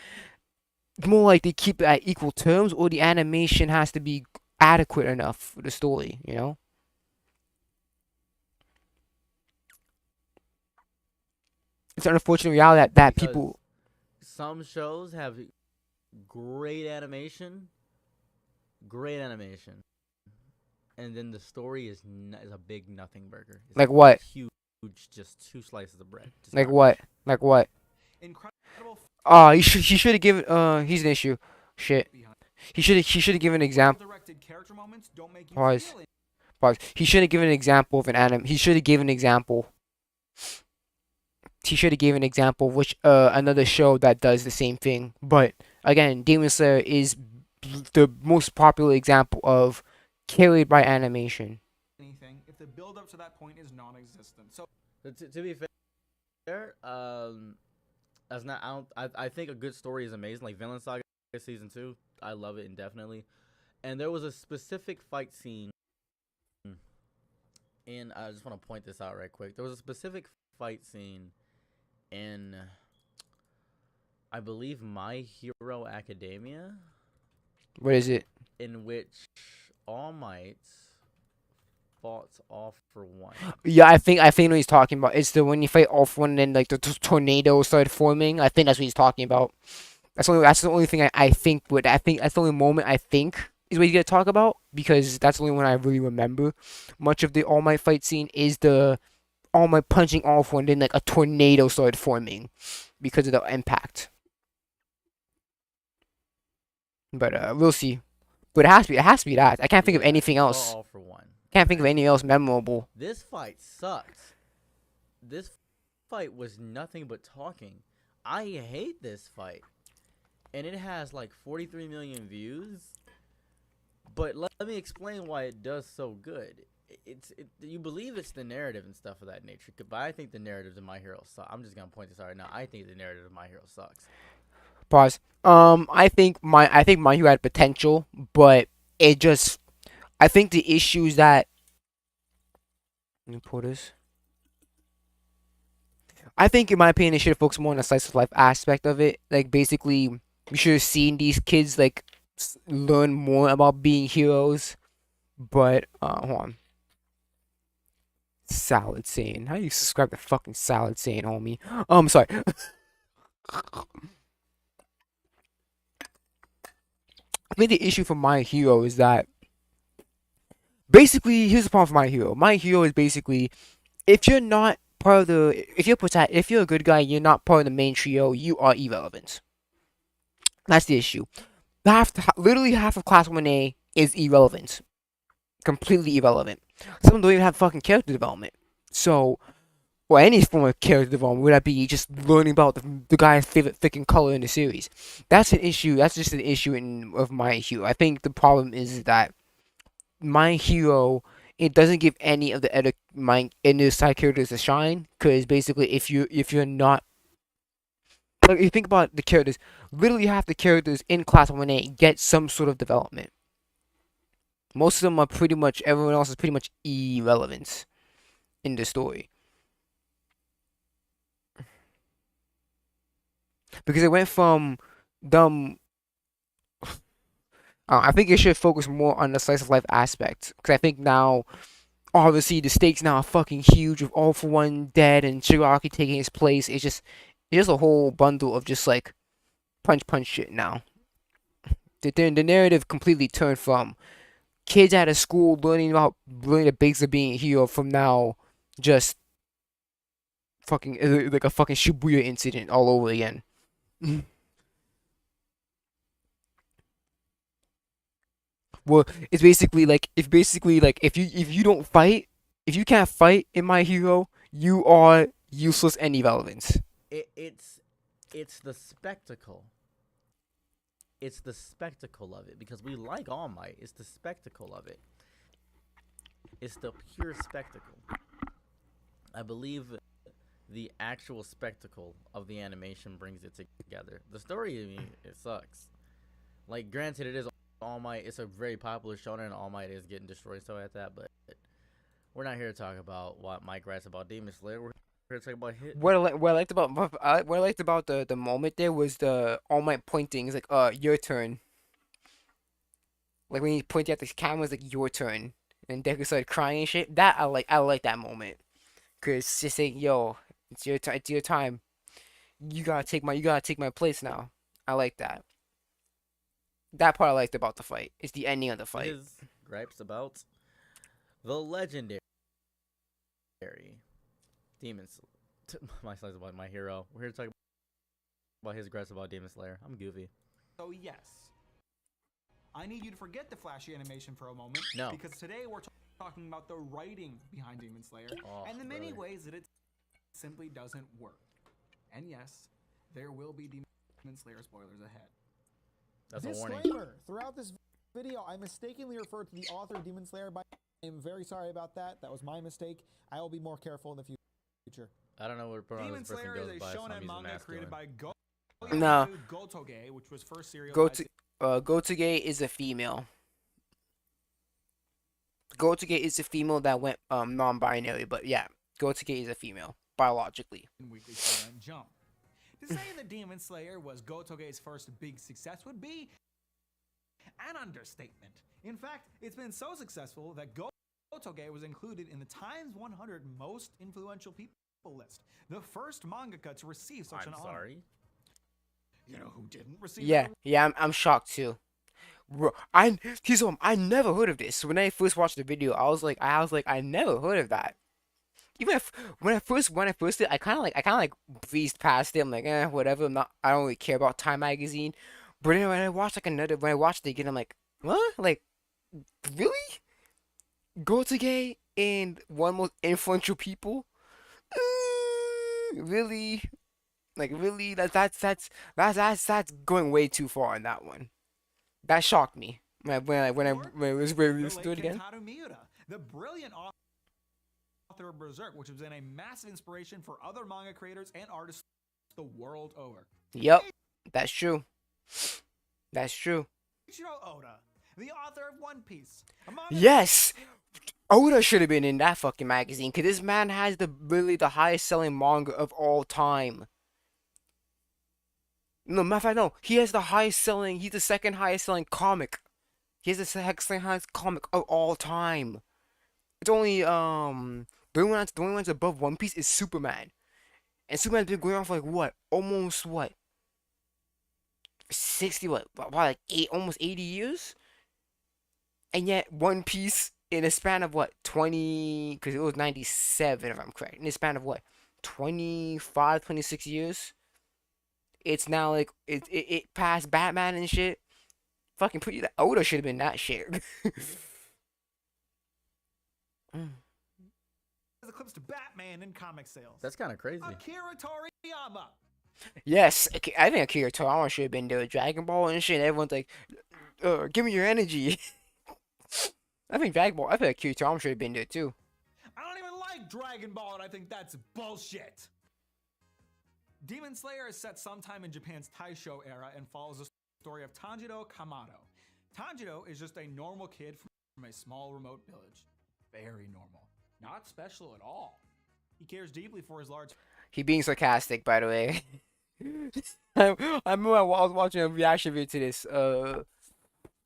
they keep it at equal terms, or the animation has to be adequate enough for the story. You know, it's an unfortunate reality that Because people. some shows have great animation, great animation, and then the story is a big nothing burger. It's Like what? Huge, just two slices of bread. Just Like garbage. what? Like what? Incredible. He should have given. He's an issue. Shit. He should have given an example. Directed character moments don't make you Pause. feel it. Pause. He should have given an example of an anime. He should have given an example. He should have given an example of which another show that does the same thing. But again, Demon Slayer is the most popular example of carried by animation. Anything if the build up to that point is non-existent. So To be fair, that's not. I think a good story is amazing. Like Villain Saga season 2, I love it indefinitely. And there was a specific fight scene. And I just want to point this out right quick. There was a specific fight scene in, I believe, My Hero Academia. What is it? In which All Might fought All for One. Yeah, I think what he's talking about. It's the when you fight off one and then like the tornado started forming. I think that's what he's talking about. That's the only thing I think would I think that's the only moment I think is what he's gonna talk about, because that's the only one I really remember. Much of the All Might fight scene is the All Might punching off one, then like a tornado started forming because of the impact. But we'll see. But it has to be that. I can't think of Yeah, anything go else. all for one. Can't think of anything else memorable. This fight sucked. This fight was nothing but talking. I hate this fight. And it has like 43 million views. But let me explain why it does so good. You believe it's the narrative and stuff of that nature, but I think the narratives of My Hero suck. I'm just gonna point this out right now. I think the narrative of My Hero sucks. Pause. I think my Hero had potential, but it just. I think the issues that. Let me pull this. I think, in my opinion, they should have focused more on the slice of life aspect of it. Like, basically, we should have seen these kids like learn more about being heroes. But hold on. Salad saying, how do you subscribe to fucking salad saying, homie? Sorry. I think the issue for My Hero is that basically, here's the problem for My Hero. My Hero is basically, if you're not part of the, if you're a good guy, you're not part of the main trio, you are irrelevant. That's the issue. Literally half of Class 1A is irrelevant. Completely irrelevant. Some of them don't even have fucking character development. So, or any form of character development, would that be just learning about the guy's favorite freaking color in the series? That's an issue. That's just an issue of My Hero. I think the problem is that My Hero, it doesn't give any of the inner side characters a shine, because basically if you're not, like, if you think about the characters, literally half the characters in Class 1A get some sort of development. Most of them are pretty much, everyone else is pretty much irrelevant in the story. Because it went from dumb. I think it should focus more on the slice of life aspect. Because I think now, obviously, the stakes now are fucking huge with All for One dead and Shigaraki taking his place. It's just a whole bundle of just like punch shit now. The narrative completely turned from kids out of school learning the basics of being a hero, from now just fucking like a fucking Shibuya incident all over again. Well, it's basically like if you don't fight, if you can't fight in My Hero, you are useless and irrelevant. It's the spectacle. It's the spectacle of it, because we like All Might. It's the spectacle of it. It's the pure spectacle. I believe the actual spectacle of the animation brings it together. The story, I mean, it sucks. Like, granted, it is All Might. It's a very popular shonen, and All Might is getting destroyed, so at that. But we're not here to talk about what Mike writes about Demon Slayer. We're here to talk about hit. What I liked about the moment there was the All Might pointing. It's like, your turn. Like when he pointed at the camera, it's like, your turn, and Deku started crying and shit. That I like that moment, cause it's just saying, yo, it's your time. It's your time. You gotta take my place now. I like that. That part I liked about the fight. It's the ending of the fight. His gripes about the legendary Demon Slayer. My slice about My Hero. We're here to talk about his gripes about Demon Slayer. I'm goofy. So yes, I need you to forget the flashy animation for a moment. No. Because today we're talking about the writing behind Demon Slayer and the many ways that it simply doesn't work. And yes, there will be Demon Slayer spoilers ahead. That's a warning. Disclaimer: throughout this video, I mistakenly referred to the author of Demon Slayer by. I am very sorry about that. That was my mistake. I will be more careful in the future. I don't know where Demon Slayer goes is a by, so I'm shonen using manga created by No. Gotoge, which was first serialized. Gotoge is a female. Gotoge is a female that went non-binary, but yeah, Gotoge is a female biologically. Weekly Shonen Jump. To say that Demon Slayer was Gotoge's first big success would be an understatement. In fact, it's been so successful that Gotoge was included in the Times 100 Most Influential People list, the first mangaka to receive such an honor. Sorry. You know who didn't receive? Yeah, I'm shocked too. Bro, I never heard of this. When I first watched the video, I was like, I never heard of that. Even if when I first did, I kind of like breezed past it. I'm like, whatever. I don't really care about Time magazine. But then when I watched it again, I'm like, what? Like, really? Gotoge and one most influential people? Really? Like, really? That's going way too far on that one. That shocked me when it was The released late again. Kentaro Miura, the brilliant author of Berserk, which has been a massive inspiration for other manga creators and artists the world over. Yep, that's true. That's true. Ichiro Oda, the author of One Piece. Yes, Oda should have been in that fucking magazine because this man has the highest selling manga of all time. No, matter of fact, no, he has the highest selling. He's the second highest selling comic. He has the second highest comic of all time. It's only the only one's above One Piece is Superman, and Superman's been going on for like what, almost what, 60 what, about like almost 80 years, and yet One Piece in a span of what 20, because it was 97 if I'm correct, in a span of what 25, 26 years, it's now like it passed Batman and shit. Fucking put you that Oda should have been that shit. Has eclipsed Batman in comic sales. That's kind of crazy. Akira Toriyama. Yes, I think Akira Toriyama should have been doing Dragon Ball and shit. And everyone's like, give me your energy. I think Akira Toriyama should have been there too. I don't even like Dragon Ball, and I think that's bullshit. Demon Slayer is set sometime in Japan's Taisho era and follows the story of Tanjiro Kamado. Tanjiro is just a normal kid from a small remote village. Very normal. Not special at all. He cares deeply for his large... He being sarcastic, by the way. I remember I was watching a reaction video to this.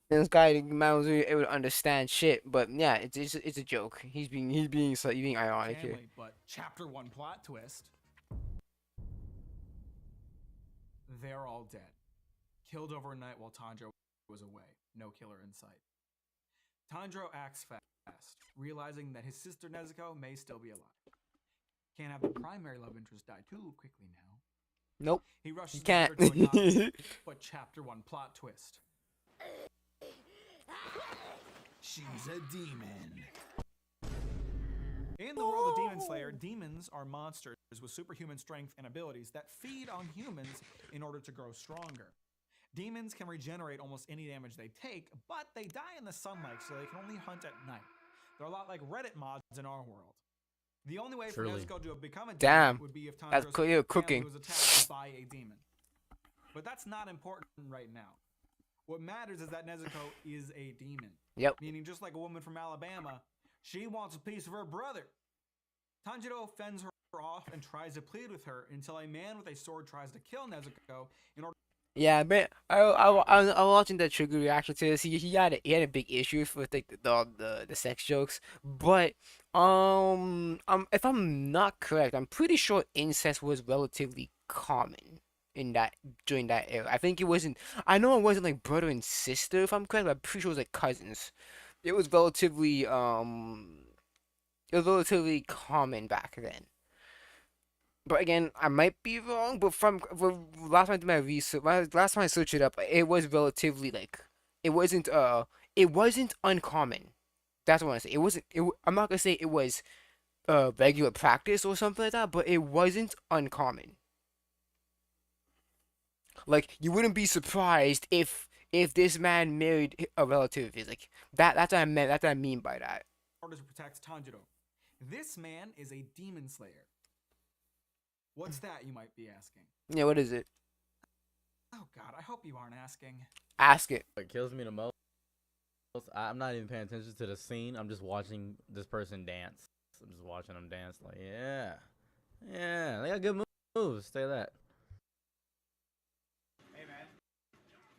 This guy, man, was really able to understand shit, but yeah, it's a joke. He's being ironic here. Family, but chapter 1 plot twist. They're all dead. Killed overnight while Tanjiro was away. No killer in sight. Tanjiro acts fast, realizing that his sister Nezuko may still be alive. Can't have the primary love interest die too quickly now. Nope. He rushes You can't. to adopt, but chapter 1 plot twist. She's a demon. In the world of Demon Slayer, demons are monsters with superhuman strength and abilities that feed on humans in order to grow stronger. Demons can regenerate almost any damage they take, but they die in the sunlight, so they can only hunt at night. They're a lot like Reddit mods in our world. The only way for Nezuko to become a demon would be if Tanjiro's family was attacked by a demon. But that's not important right now. What matters is that Nezuko is a demon. Yep. Meaning just like a woman from Alabama, she wants a piece of her brother. Tanjiro fends her off and tries to plead with her until a man with a sword tries to kill Nezuko in order. Yeah, man. I was watching the Trigger reaction to this. He had a big issue with like the sex jokes, but if I'm not correct, I'm pretty sure incest was relatively common during that era. I think it wasn't. I know it wasn't like brother and sister, if I'm correct, but I'm pretty sure it was like cousins. It was relatively common back then. But again, I might be wrong. But from last time I did my research, last time I searched it up, it was relatively like it wasn't uncommon. That's what I want to say. It wasn't. I'm not gonna say it was regular practice or something like that, but it wasn't uncommon. Like you wouldn't be surprised if this man married a relative of his. Like that's what I meant. That's what I mean by that. In order to protect Tanjiro. This man is a demon slayer. What's that, you might be asking? Yeah, what is it? Oh god, I hope you aren't asking. Ask it. What kills me the most, I'm not even paying attention to the scene. I'm just watching this person dance. I'm just watching them dance like, yeah. Yeah, they got good moves, say that. Hey man,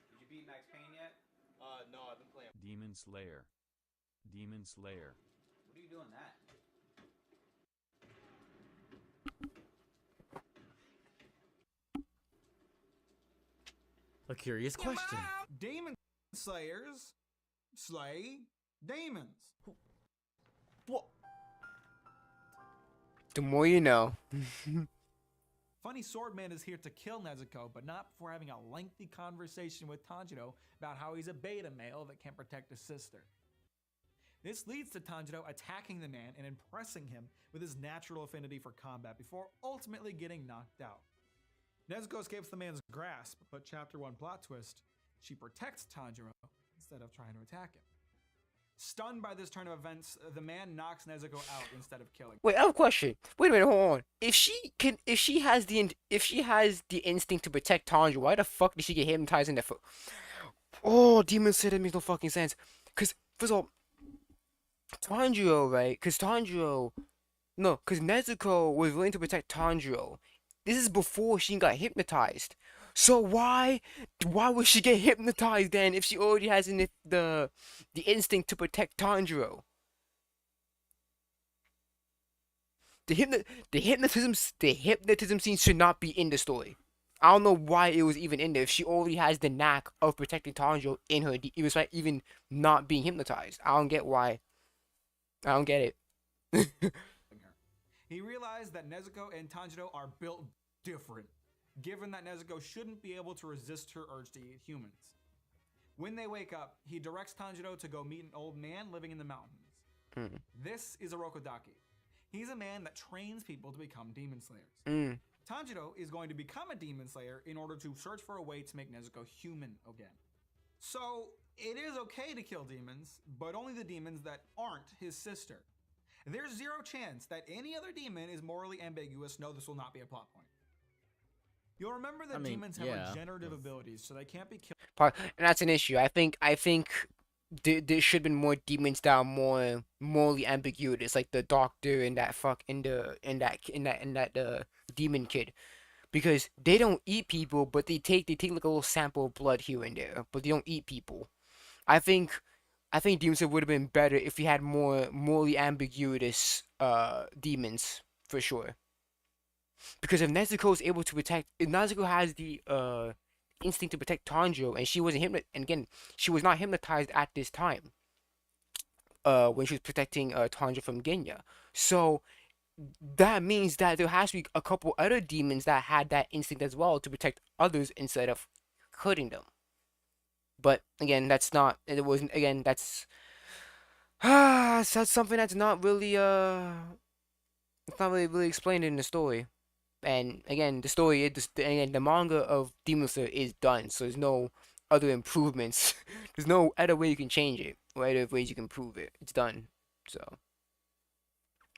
did you beat Max Payne yet? No, I've been playing Demon Slayer. Demon Slayer. What are you doing that? A curious question. Demon slayers slay demons. What? The more you know. Funny Swordman is here to kill Nezuko, but not before having a lengthy conversation with Tanjiro about how he's a beta male that can't protect his sister. This leads to Tanjiro attacking the man and impressing him with his natural affinity for combat before ultimately getting knocked out. Nezuko escapes the man's grasp, but Chapter 1 plot twist, she protects Tanjiro instead of trying to attack him. Stunned by this turn of events, the man knocks Nezuko out instead of killing. Wait, I have a question. Wait a minute, hold on. If she has the instinct to protect Tanjiro, why the fuck did she get hypnotized in the foot? Oh, Demon Slayer, that makes no fucking sense. Cause first of all, Tanjiro, right? Cause Nezuko was willing to protect Tanjiro. This is before she got hypnotized. So why would she get hypnotized then if she already has the instinct to protect Tanjiro? The hypnotism scene should not be in the story. I don't know why it was even in there. If she already has the knack of protecting Tanjiro in her, it was like even not being hypnotized. I don't get why. I don't get it. He realized that Nezuko and Tanjiro are built different, given that Nezuko shouldn't be able to resist her urge to eat humans. When they wake up, he directs Tanjiro to go meet an old man living in the mountains. This is Orokodaki. He's a man that trains people to become demon slayers. Tanjiro is going to become a demon slayer in order to search for a way to make Nezuko human again. So, it is okay to kill demons, but only the demons that aren't his sister. There's zero chance that any other demon is morally ambiguous. No, this will not be a plot point. You'll remember that demons have regenerative abilities, so they can't be killed. And that's an issue. I think there should have been more demons that are more morally ambiguous, like the doctor and that demon kid, because they don't eat people, but they take like a little sample of blood here and there, but they don't eat people. I think Demon Slayer would have been better if we had more morally ambiguous demons for sure. Because if Nezuko is able to protect, if Nezuko has the instinct to protect Tanjiro, and she wasn't and again, she was not hypnotized at this time. When she was protecting Tanjiro from Genya, so that means that there has to be a couple other demons that had that instinct as well to protect others instead of hurting them. But again, that's not. It wasn't. Again, that's something that's not really it's not really explained in the story. And again, the story is again the manga of Demon Slayer is done, so there's no other improvements. There's no other way you can change it, or other ways you can improve it. It's done. So,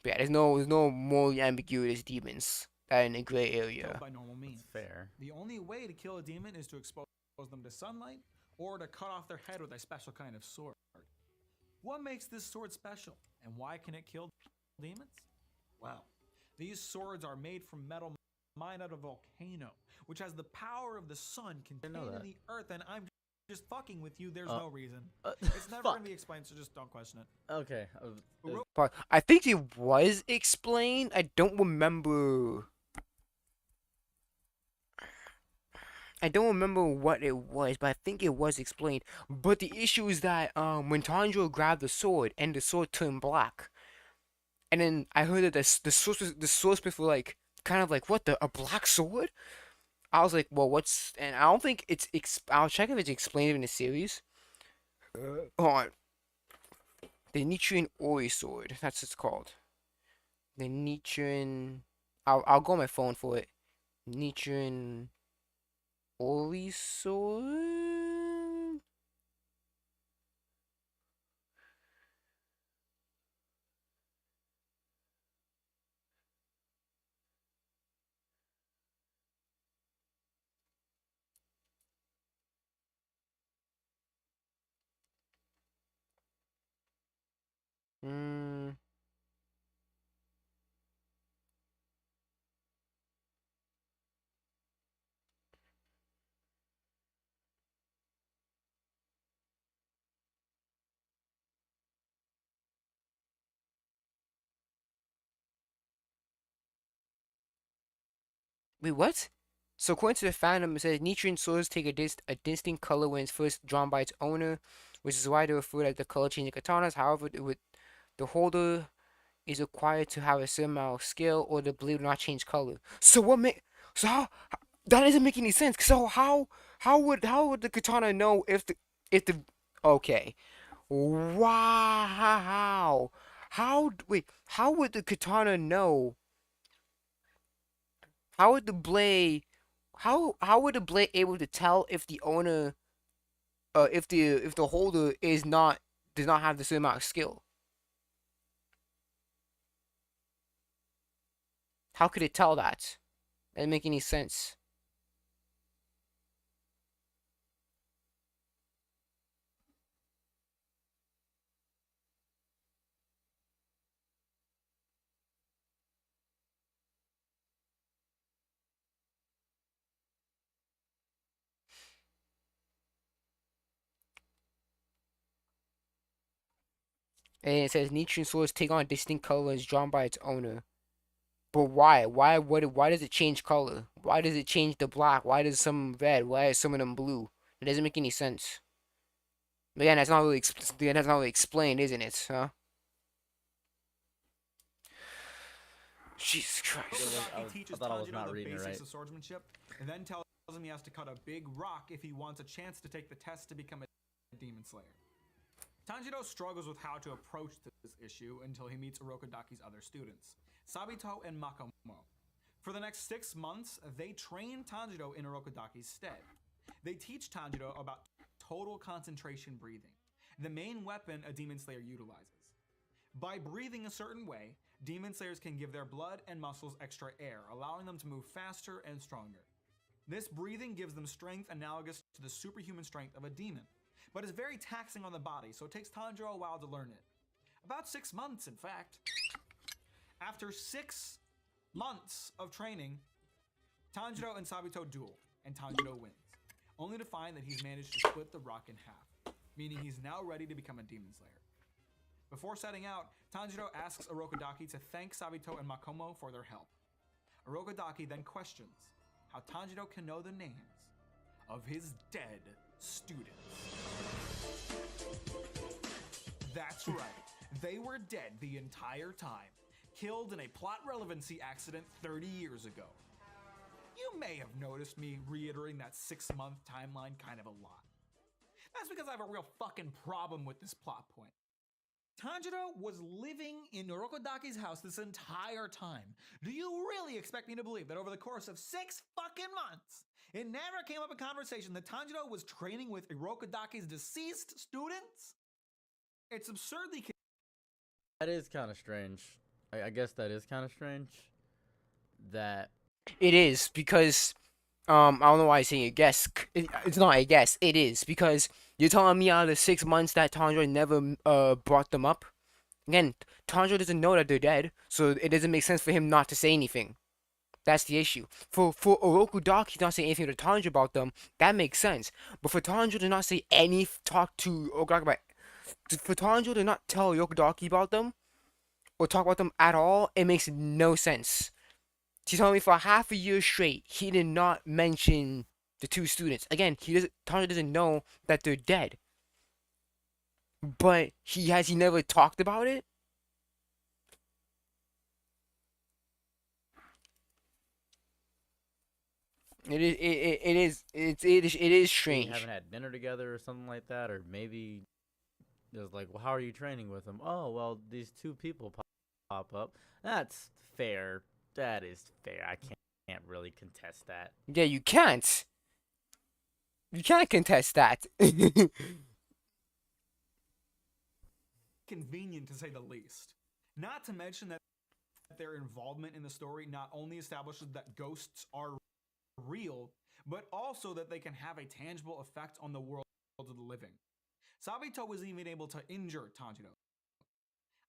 but yeah, there's no more ambiguous demons that are in a gray area. By normal means. Fair. The only way to kill a demon is to expose them to sunlight or to cut off their head with a special kind of sword. What makes this sword special, and why can it kill demons? Well, these swords are made from metal mined out of a volcano, which has the power of the sun contained in the earth, and I'm just fucking with you. There's no reason. It's never going to be explained, so just don't question it. Okay. I think it was explained. I don't remember. I don't remember what it was, but I think it was explained. But the issue is that when Tanjiro grabbed the sword and the sword turned black, and then I heard that the swordsmith were like kind of like, what, a black sword? I was like, well, what's, and I don't think it's I'll check if it's explained in the series. Hold on. The Nichiren Ori sword, that's what it's called. The Nichiren, I'll go on my phone for it. Nichiren Ori sword. Wait, what? So according to the fandom, it says Nichiren swords take a distinct color when it's first drawn by its owner, which is why they refer to the color changing katanas. However, the holder is required to have a certain amount of skill, or the blade will not change color. So what make? So that doesn't make any sense. So how would the katana know if the okay. Wow. Wait, how would the katana know? How would the blade how would the blade able to tell if the owner if the holder does not have the same amount of skill? How could it tell that? That doesn't make any sense. And it says Nichiren swords take on distinct colors drawn by its owner. But why? Why does it change color? Why does it change the black? Why does some red? Why is some of them blue? It doesn't make any sense. But yeah, that's not really explained, isn't it? Huh? Jesus Christ. Rokodaki teaches Tanjiro the basics of swordsmanship, and then tells him he has to cut a big rock if he wants a chance to take the test to become a demon slayer. Tanjiro struggles with how to approach this issue until he meets Urokodaki's other students, Sabito and Makomo. For the next 6 months, they train Tanjiro in Urokodaki's stead. They teach Tanjiro about total concentration breathing, the main weapon a demon slayer utilizes. By breathing a certain way, demon slayers can give their blood and muscles extra air, allowing them to move faster and stronger. This breathing gives them strength analogous to the superhuman strength of a demon, but is very taxing on the body, so it takes Tanjiro a while to learn it. About 6 months, in fact. After 6 months of training, Tanjiro and Sabito duel, and Tanjiro wins, only to find that he's managed to split the rock in half, meaning he's now ready to become a demon slayer. Before setting out, Tanjiro asks Urokodaki to thank Sabito and Makomo for their help. Urokodaki then questions how Tanjiro can know the names of his dead students. That's right, they were dead the entire time, killed in a plot relevancy accident 30 years ago. You may have noticed me reiterating that 6-month timeline kind of a lot. That's because I have a real fucking problem with this plot point. Tanjiro was living in Urokodaki's house this entire time. Do you really expect me to believe that over the course of 6 fucking months, it never came up in conversation that Tanjiro was training with Urokodaki's deceased students? It's absurdly... That is kind of strange. I guess that is kind of strange. That... It is, because... I don't know why I'm saying a guess. It's not a guess. It is, because you're telling me out of the 6 months that Tanjiro never brought them up? Again, Tanjiro doesn't know that they're dead, so it doesn't make sense for him not to say anything. That's the issue. For Urokodaki not say anything to Tanjiro about them, that makes sense. But for Tanjiro to not say talk to Urokodaki about... For Tanjiro to not tell Urokodaki about them, or talk about them at all, it makes no sense. She's telling me for half a year straight, he did not mention the 2 students. Again, Tanjiro doesn't know that they're dead. But he never talked about it? It is strange. They haven't had dinner together or something like that, or maybe there's like, well, how are you training with them? Oh, well, these 2 people pop up. That's fair. That is fair. I can't really contest that. Yeah, you can't. You can't contest that. Convenient to say the least. Not to mention that their involvement in the story not only establishes that ghosts are real, but also that they can have a tangible effect on the world of the living. Sabito was even able to injure Tanjiro.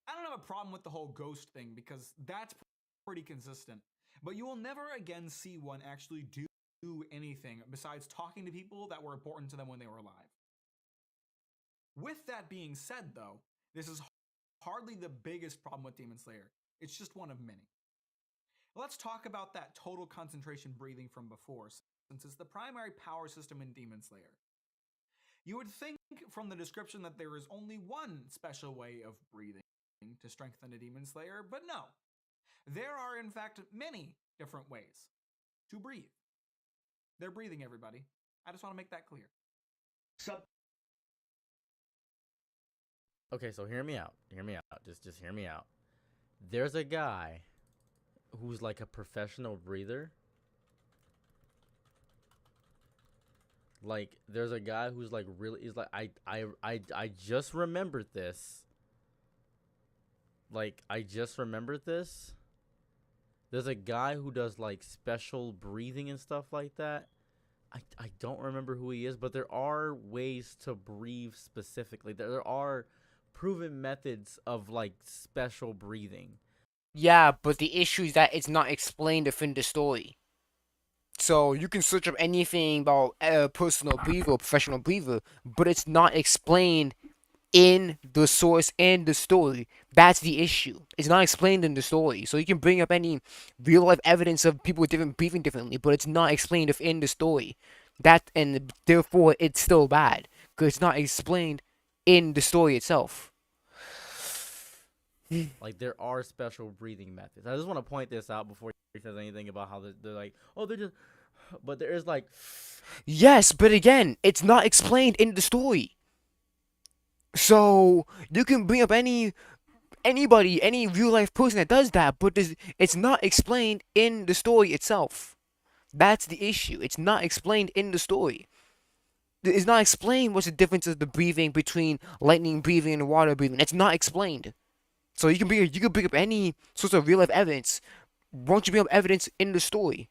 I don't have a problem with the whole ghost thing because that's pretty consistent, but you will never again see one actually do anything besides talking to people that were important to them when they were alive. With that being said, though, this is hardly the biggest problem with Demon Slayer. It's just one of many. Let's talk about that total concentration breathing from before, since it's the primary power system in Demon Slayer. You would think from the description that there is only one special way of breathing to strengthen a Demon Slayer, but no. There are in fact many different ways. to breathe. They're breathing, everybody. I just want to make that clear. Okay, so hear me out. Hear me out. Just hear me out. There's a guy who's like a professional breather. Like there's a guy who's like really is like I just remembered this. Like I just remembered this. There's a guy who does like special breathing and stuff like that. I don't remember who he is, but there are ways to breathe specifically. There are proven methods of like special breathing. Yeah, but the issue is that it's not explained within the story. So you can search up anything about a personal breather or professional breather, but it's not explained in the source and the story. That's the issue. It's not explained in the story. So you can bring up any real life evidence of people different breathing differently, but it's not explained within the story. That and therefore it's still bad because it's not explained in the story itself. Like there are special breathing methods. I just want to point this out before he says anything about how they're like, oh, they're just. But there is like. Yes, but again, it's not explained in the story. So you can bring up anybody, any real life person that does that, but it's not explained in the story itself. That's the issue. It's not explained in the story. It's not explained what's the difference of the breathing between lightning breathing and water breathing. It's not explained. So you can bring up any source of real life evidence. Won't you bring up evidence in the story?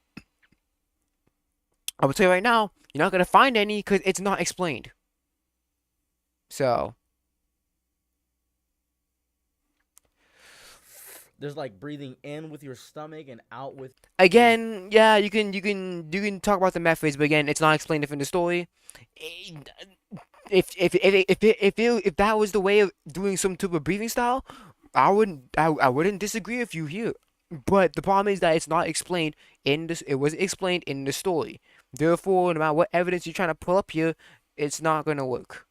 I will tell you right now, you're not gonna find any because it's not explained. So There's like breathing in with your stomach and out with. again, yeah, you can talk about the methods, but again, it's not explained in the story. If that was the way of doing some type of breathing style, I wouldn't disagree with you here. But the problem is that it's not explained in this. It wasn't explained in the story. Therefore, no matter what evidence you're trying to pull up here, it's not gonna work.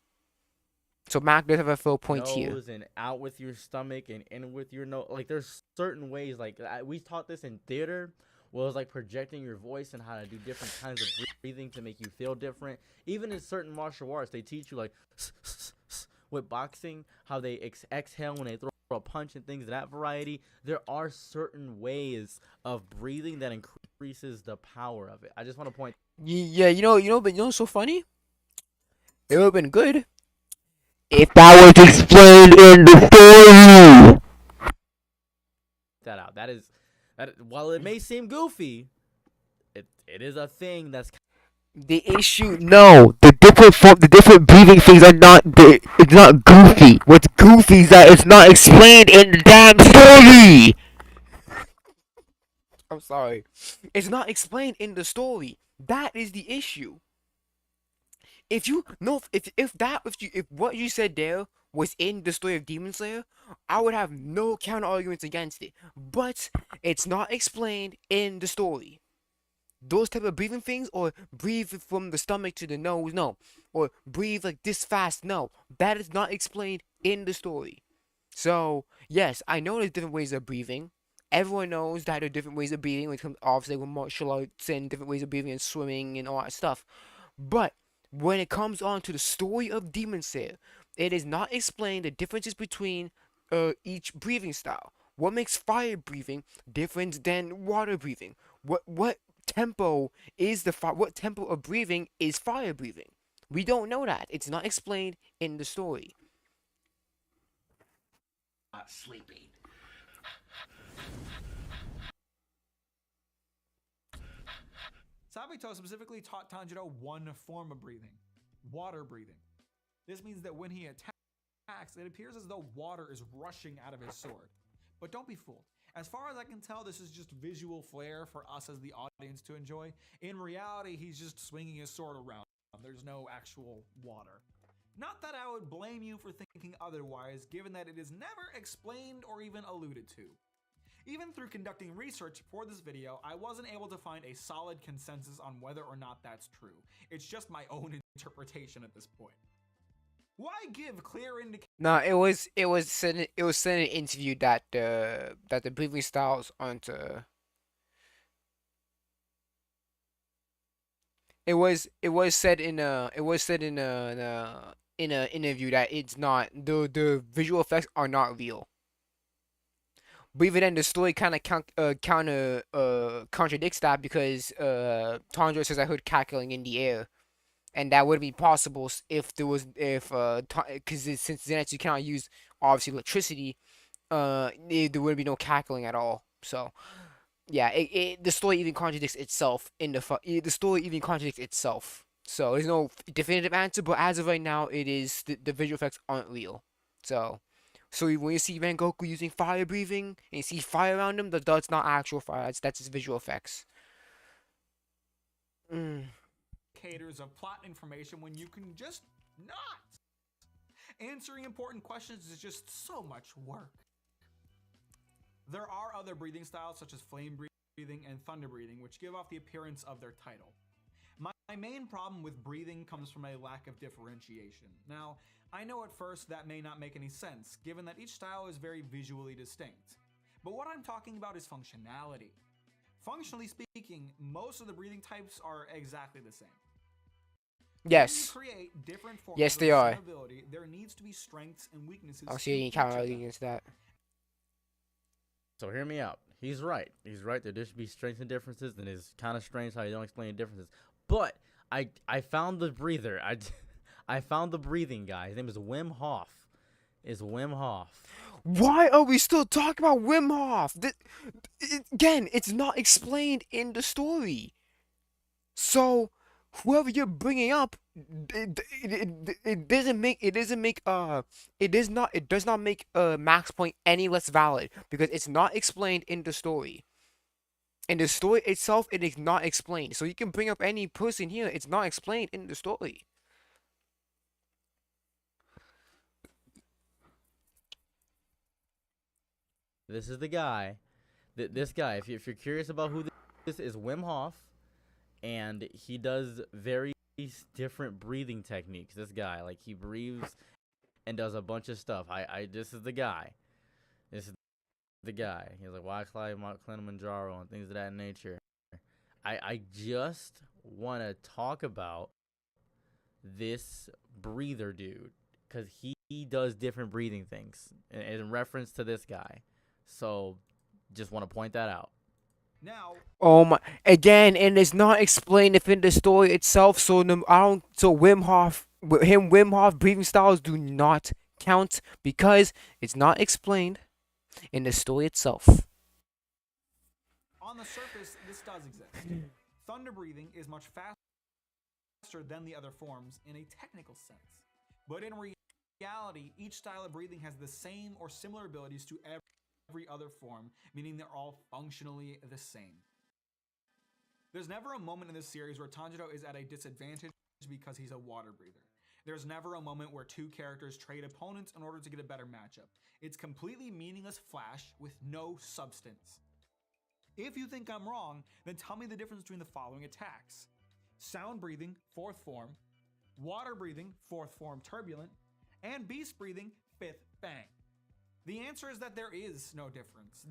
So Mac does have a full point here. Nose and out with your stomach and in with your nose. Like there's certain ways. Like we taught this in theater. Well, it's like projecting your voice and how to do different kinds of breathing to make you feel different. Even in certain martial arts, they teach you like with boxing how they exhale when they throw a punch and things of that variety. There are certain ways of breathing that increases the power of it. I just want to point. Yeah, but what's so funny? It would have been good if that was explained in the story. That out. That while it may seem goofy, it is a thing that's. The issue, no, the different breathing things are not. It's not goofy. What's goofy is that it's not explained in the damn story. I'm sorry, it's not explained in the story. That is the issue. If you no, if what you said there was in the story of Demon Slayer, I would have no counter arguments against it. But it's not explained in the story. Those type of breathing things, or breathe from the stomach to the nose, no, or breathe like this fast, no, that is not explained in the story. So yes, I know there's different ways of breathing. Everyone knows that there are different ways of breathing when it comes, obviously, with martial arts and different ways of breathing and swimming and all that stuff. But when it comes on to the story of Demon Slayer, it is not explained the differences between each breathing style. What makes fire breathing different than water breathing? What tempo is what tempo of breathing is fire breathing? We don't know that. It's not explained in the story. Not sleeping. Sabito specifically taught Tanjiro one form of breathing, water breathing. This means that when he attacks, it appears as though water is rushing out of his sword. But don't be fooled. As far as I can tell, this is just visual flair for us as the audience to enjoy. In reality, he's just swinging his sword around. There's no actual water. Not that I would blame you for thinking otherwise, given that it is never explained or even alluded to. Even through conducting research for this video, I wasn't able to find a solid consensus on whether or not that's true. It's just my own interpretation at this point. Why give clear indication? No, it was said in an interview that the breathing styles aren't It was said in a interview that it's not the visual effects are not real. But even then, the story kind of contradicts that because Tandra says I heard cackling in the air, and that wouldn't be possible if there was if because since Zenitsu cannot use obviously electricity, there would be no cackling at all. So yeah, the story even contradicts itself the story even contradicts itself. So there's no definitive answer, but as of right now, it is the visual effects aren't real. So. So when you see Rengoku using fire breathing and you see fire around him, that's not actual fire. That's his visual effects. Mm. Indicators of plot information when you can just not. Answering important questions is just so much work. There are other breathing styles such as flame breathing and thunder breathing, which give off the appearance of their title. My main problem with breathing comes from a lack of differentiation. Now, I know at first that may not make any sense, given that each style is very visually distinct. But what I'm talking about is functionality. Functionally speaking, most of the breathing types are exactly the same. Yes. When you create different forms Yes, of they the are. same ability, there needs to be strengths and weaknesses. I'll to see you each counter of them. against that. So hear me out. He's right. He's right that there should be strengths and differences, and it's kind of strange how you don't explain the differences. But I found the breather. I found the breathing guy. His name is Wim Hof. Wim Hof. Why are we still talking about Wim Hof? Again, it's not explained in the story. So, whoever you're bringing up, it does not make Max Point any less valid because it's not explained in the story. In the story itself, it is not explained. So you can bring up any person here, it's not explained in the story. This is the guy. This guy. If you're curious about who this is, Wim Hof, and he does very different breathing techniques. This guy, like he breathes and does a bunch of stuff. This is the guy. This is the guy. He's like, why climb Mount Kilimanjaro and things of that nature. I just want to talk about this breather dude because he does different breathing things in reference to this guy. So, just want to point that out. Now, oh my! Again, and it's not explained if in the story itself. So I don't. So Wim Hof breathing styles do not count because it's not explained in the story itself. on the surface, this does exist. Thunder breathing is much faster than the other forms in a technical sense. But in reality, each style of breathing has the same or similar abilities to every other form, meaning they're all functionally the same. There's never a moment in this series where Tanjiro is at a disadvantage because he's a water breather. There's never a moment where two characters trade opponents in order to get a better matchup. It's completely meaningless flash with no substance. If you think I'm wrong, then tell me the difference between the following attacks. Sound breathing, 4th form, water breathing, 4th form turbulent, and beast breathing, 5th bang. The answer is that there is no difference.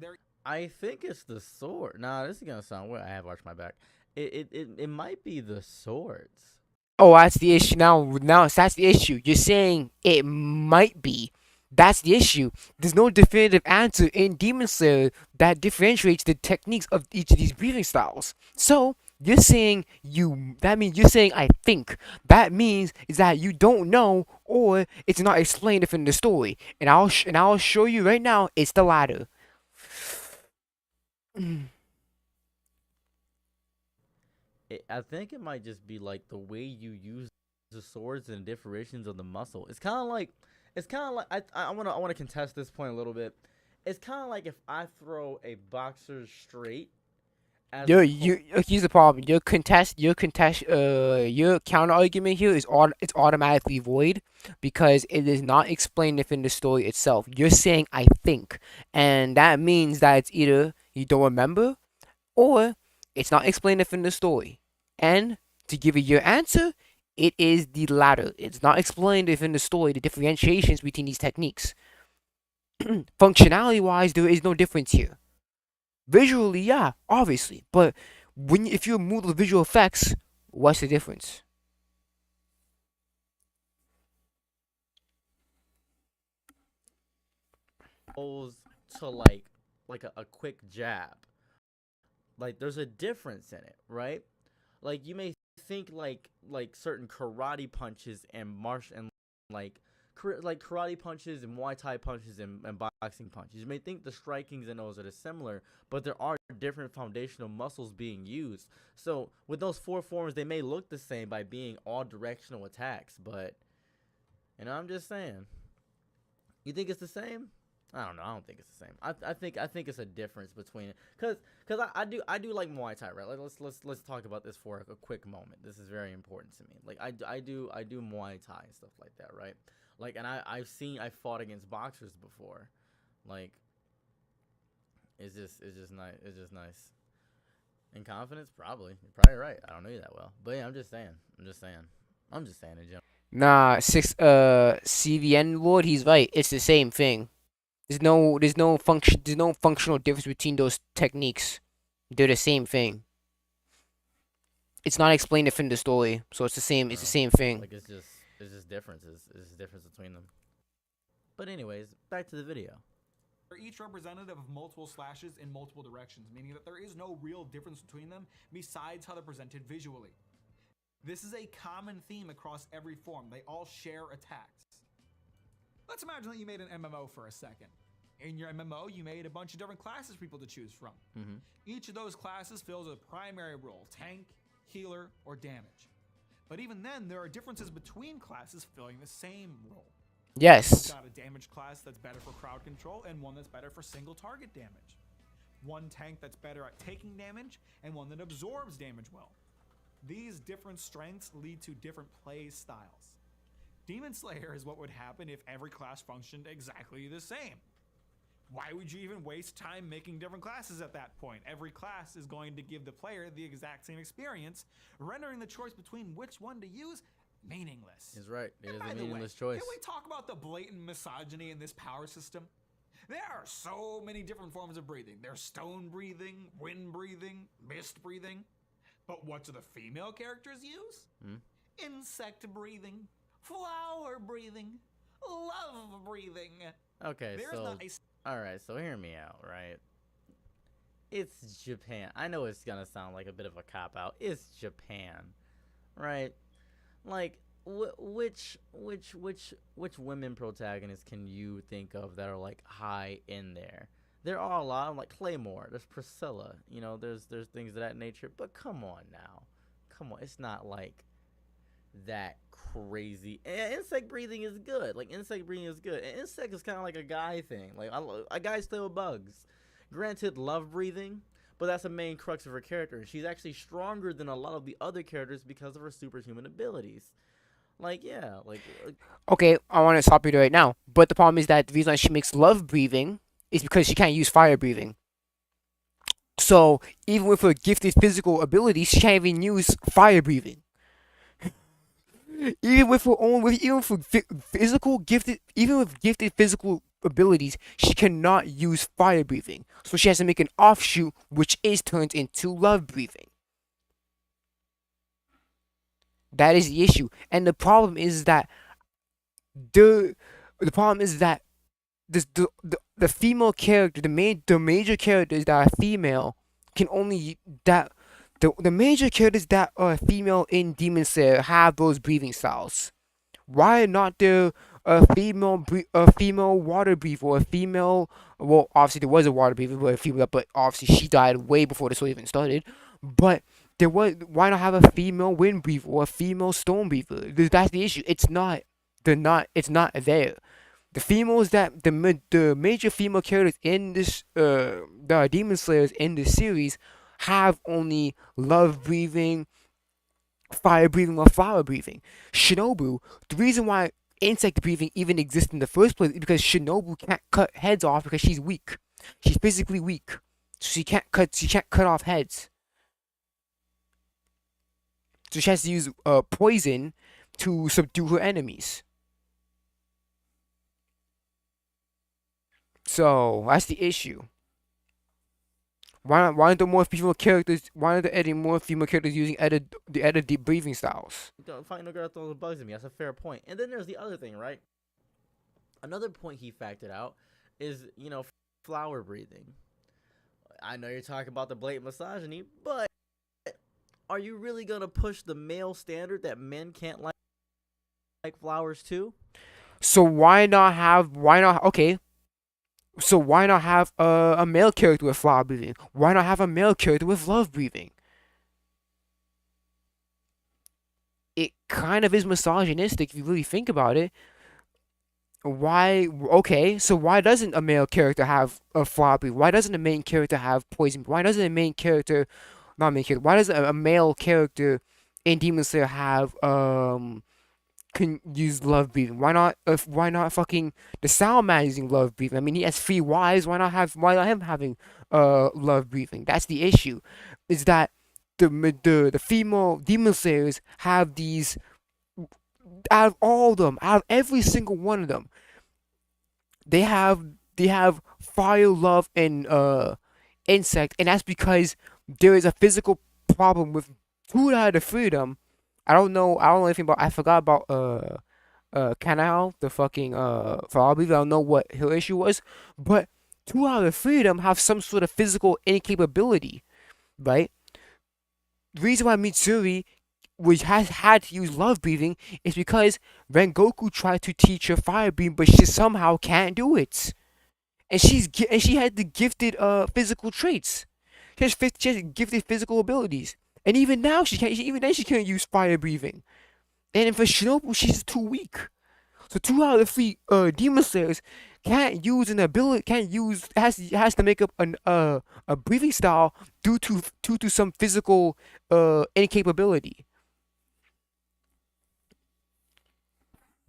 I think it's the sword. Nah, this is gonna sound weird. I have arched my back. It might be the swords. Oh, that's the issue. Now that's the issue. You're saying it might be. That's the issue. There's no definitive answer in Demon Slayer that differentiates the techniques of each of these breathing styles. So you're saying that means you're saying I think. That means is that you don't know or it's not explained in the story. And I'll show you right now. It's the latter. I think it might just be like the way you use the swords and different variations of the muscle. It's kind of like I want to contest this point a little bit. It's kind of like if I throw a boxer straight. Here's the problem. Your counter argument here is it's automatically void because it is not explained within the story itself. You're saying I think, and that means that it's either you don't remember, or it's not explained within the story. And to give you your answer, it is the latter. It's not explained within the story the differentiations between these techniques. Functionality wise, there is no difference here. Visually, yeah, obviously, but if you remove the visual effects, What's the difference? Opposed to like a quick jab. Like there's a difference in it, right? Like you may think like certain karate punches and like like karate punches and Muay Thai punches and boxing punches. You may think the strikings in those are similar, but there are different foundational muscles being used. So with those four forms, they may look the same by being all directional attacks, but I'm just saying. You think it's the same? I don't know. I don't think it's the same. I think it's a difference between it, cause I do like Muay Thai, right? Like let's talk about this for a quick moment. This is very important to me. Like I do Muay Thai and stuff like that, right? Like and I've fought against boxers before, like it's just nice. It's just nice. In confidence, probably. You're probably right. I don't know you that well, but yeah, I'm just saying in general. Nah, CVN Lord, he's right. It's the same thing. There's no functional difference between those techniques. They're the same thing. It's not explained in the story, so it's the same. It's the same thing. Like it's just differences. It's just difference between them. But anyways, back to the video. They're each representative of multiple slashes in multiple directions, meaning that there is no real difference between them besides how they're presented visually. This is a common theme across every form. They all share attacks. Let's imagine that you made an MMO for a second. In your MMO, you made a bunch of different classes for people to choose from. Mm-hmm. Each of those classes fills a primary role: tank, healer, or damage. But even then, there are differences between classes filling the same role. Yes. You've got a damage class that's better for crowd control and one that's better for single target damage. One tank that's better at taking damage and one that absorbs damage well. These different strengths lead to different play styles. Demon Slayer is what would happen if every class functioned exactly the same. Why would you even waste time making different classes at that point? Every class is going to give the player the exact same experience, rendering the choice between which one to use meaningless. He's right. It is a By the meaningless way, choice. Can we talk about the blatant misogyny in this power system? There are so many different forms of breathing. There's stone breathing, wind breathing, mist breathing. But what do the female characters use? Insect breathing, flower breathing, love breathing. Okay, There's so not a alright, so hear me out, right? It's Japan. I know it's gonna sound like a bit of a cop-out. It's Japan, right? Like, which women protagonists can you think of that are like high in there? There are a lot. Like Claymore. There's Priscilla. You know, there's things of that nature. But come on now, come on. It's not like that crazy. And insect breathing is good. Like insect breathing is good. And insect is kind of like a guy thing. Like a guys play with bugs. Granted, love breathing, but that's the main crux of her character. She's actually stronger than a lot of the other characters because of her superhuman abilities. Like yeah, like Okay, I want to stop you right now. But the problem is that the reason why she makes love breathing is because she can't use fire breathing. So even with her gifted physical abilities, she can't even use fire breathing. Even with her own, physical gifted, even with gifted physical abilities, she cannot use fire breathing. So she has to make an offshoot, which is turned into love breathing. That is the issue, and the problem is that the problem is that the female character, the major characters that are female can only that the major characters that are female in Demon Slayer have those breathing styles. Why not there a female water breather or a female? Well, obviously there was a water breather, but a female, but obviously she died way before the story even started. But there was why not have a female wind breather or a female stone breather? That's the issue. It's not. They're not. It's not there. The females that the major female characters in this the Demon Slayers in this series have only love breathing, fire breathing, or flower breathing. Shinobu, the reason why insect breathing even exists in the first place is because Shinobu can't cut heads off because she's weak. She's physically weak, so she can't cut off heads. So she has to use poison to subdue her enemies. So that's the issue. Why aren't there more female characters? Why aren't they adding more female characters using the edit deep breathing styles? Don't find no girl that throws bugs at me. That's a fair point. And then there's the other thing, right? Another point he factored out is, flower breathing. I know you're talking about the blatant misogyny, but are you really gonna push the male standard that men can't like flowers too? So why not have? Why not? Okay. So why not have a male character with flower breathing? Why not have a male character with love breathing? It kind of is misogynistic if you really think about it. Why? Okay, so why doesn't a male character have a flower breathing? Why doesn't the main character have poison? Why doesn't the main character, not main character? Why doesn't a male character in Demon Slayer have can use love breathing? Why not? Why not fucking the Sound Man using love breathing? I mean, he has 3 wives. Why not him having love breathing? That's the issue. Is that the female Demon Slayers have these out of all of them, out of every single one of them, they have fire, love, and insect, and that's because there is a physical problem with 2 out of 3 of them. I don't know anything about. I forgot about Kanao, the fucking flower breather. I don't know what her issue was, but 2 out of 3 of them have some sort of physical incapability, right? The reason why Mitsuri which has had to use love breathing is because Rengoku tried to teach her fire breathing, but she somehow can't do it. And she had the gifted physical traits. She has gifted physical abilities. And even now even then she can't use fire breathing. And for Shinobu, she's too weak. So 2 out of 3 Demon Slayers can't use an ability, has to make up a breathing style due to some physical incapability.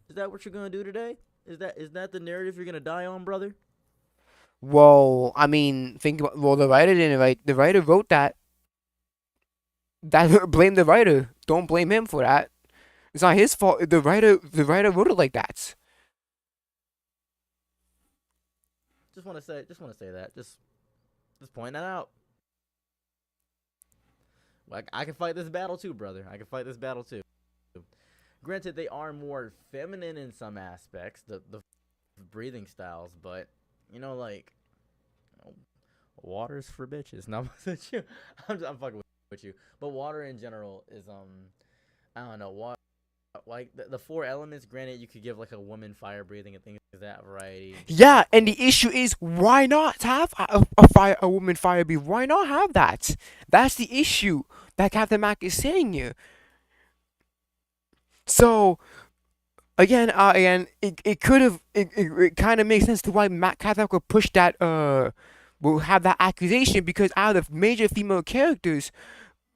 Is that what you're gonna do today? Is that the narrative you're gonna die on, brother? Well, I mean, think about. Well, the writer didn't write. The writer wrote that. Blame the writer. Don't blame him for that. It's not his fault. The writer wrote it like that. Just want to say that. Just point that out. Like, I can fight this battle too, brother. I can fight this battle too. Granted, they are more feminine in some aspects, the breathing styles, but like, water's for bitches. No, I'm fucking with you. But water in general is I don't know, water, like the 4 elements. Granted, you could give like a woman fire breathing and things of that variety. Yeah, and the issue is why not have a woman fire breathe? Why not have that? That's the issue that Captain Mac is saying here. So again, it could have it kind of makes sense to why Matt Captain could push that will have that accusation, because out of major female characters,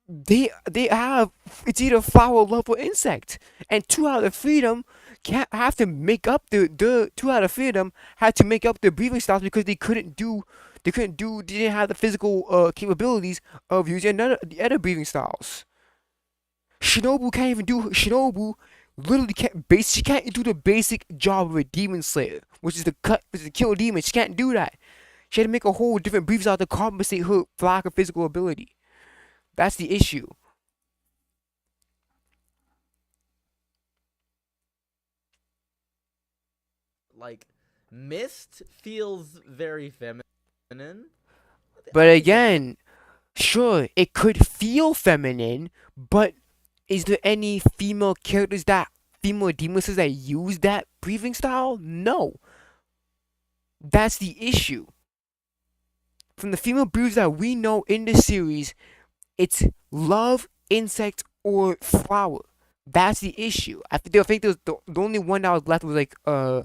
they have, it's either flower, love, or insect, and 2 out of 3 of them can't have to make up the 2 out of 3 of them had to make up their breathing styles because they didn't have the physical capabilities of using the other breathing styles. Shinobu literally she can't do the basic job of a demon slayer, which is to kill demons. She can't do that. She had to make a whole different breathing style to compensate her lack of physical ability. That's the issue. Like, Mist feels very feminine. But again, sure, it could feel feminine, but is there any female demon slayers that use that breathing style? No. That's the issue. From the female breeds that we know in the series, it's love, insect, or flower. That's the issue. I think there was the only one that was left was like I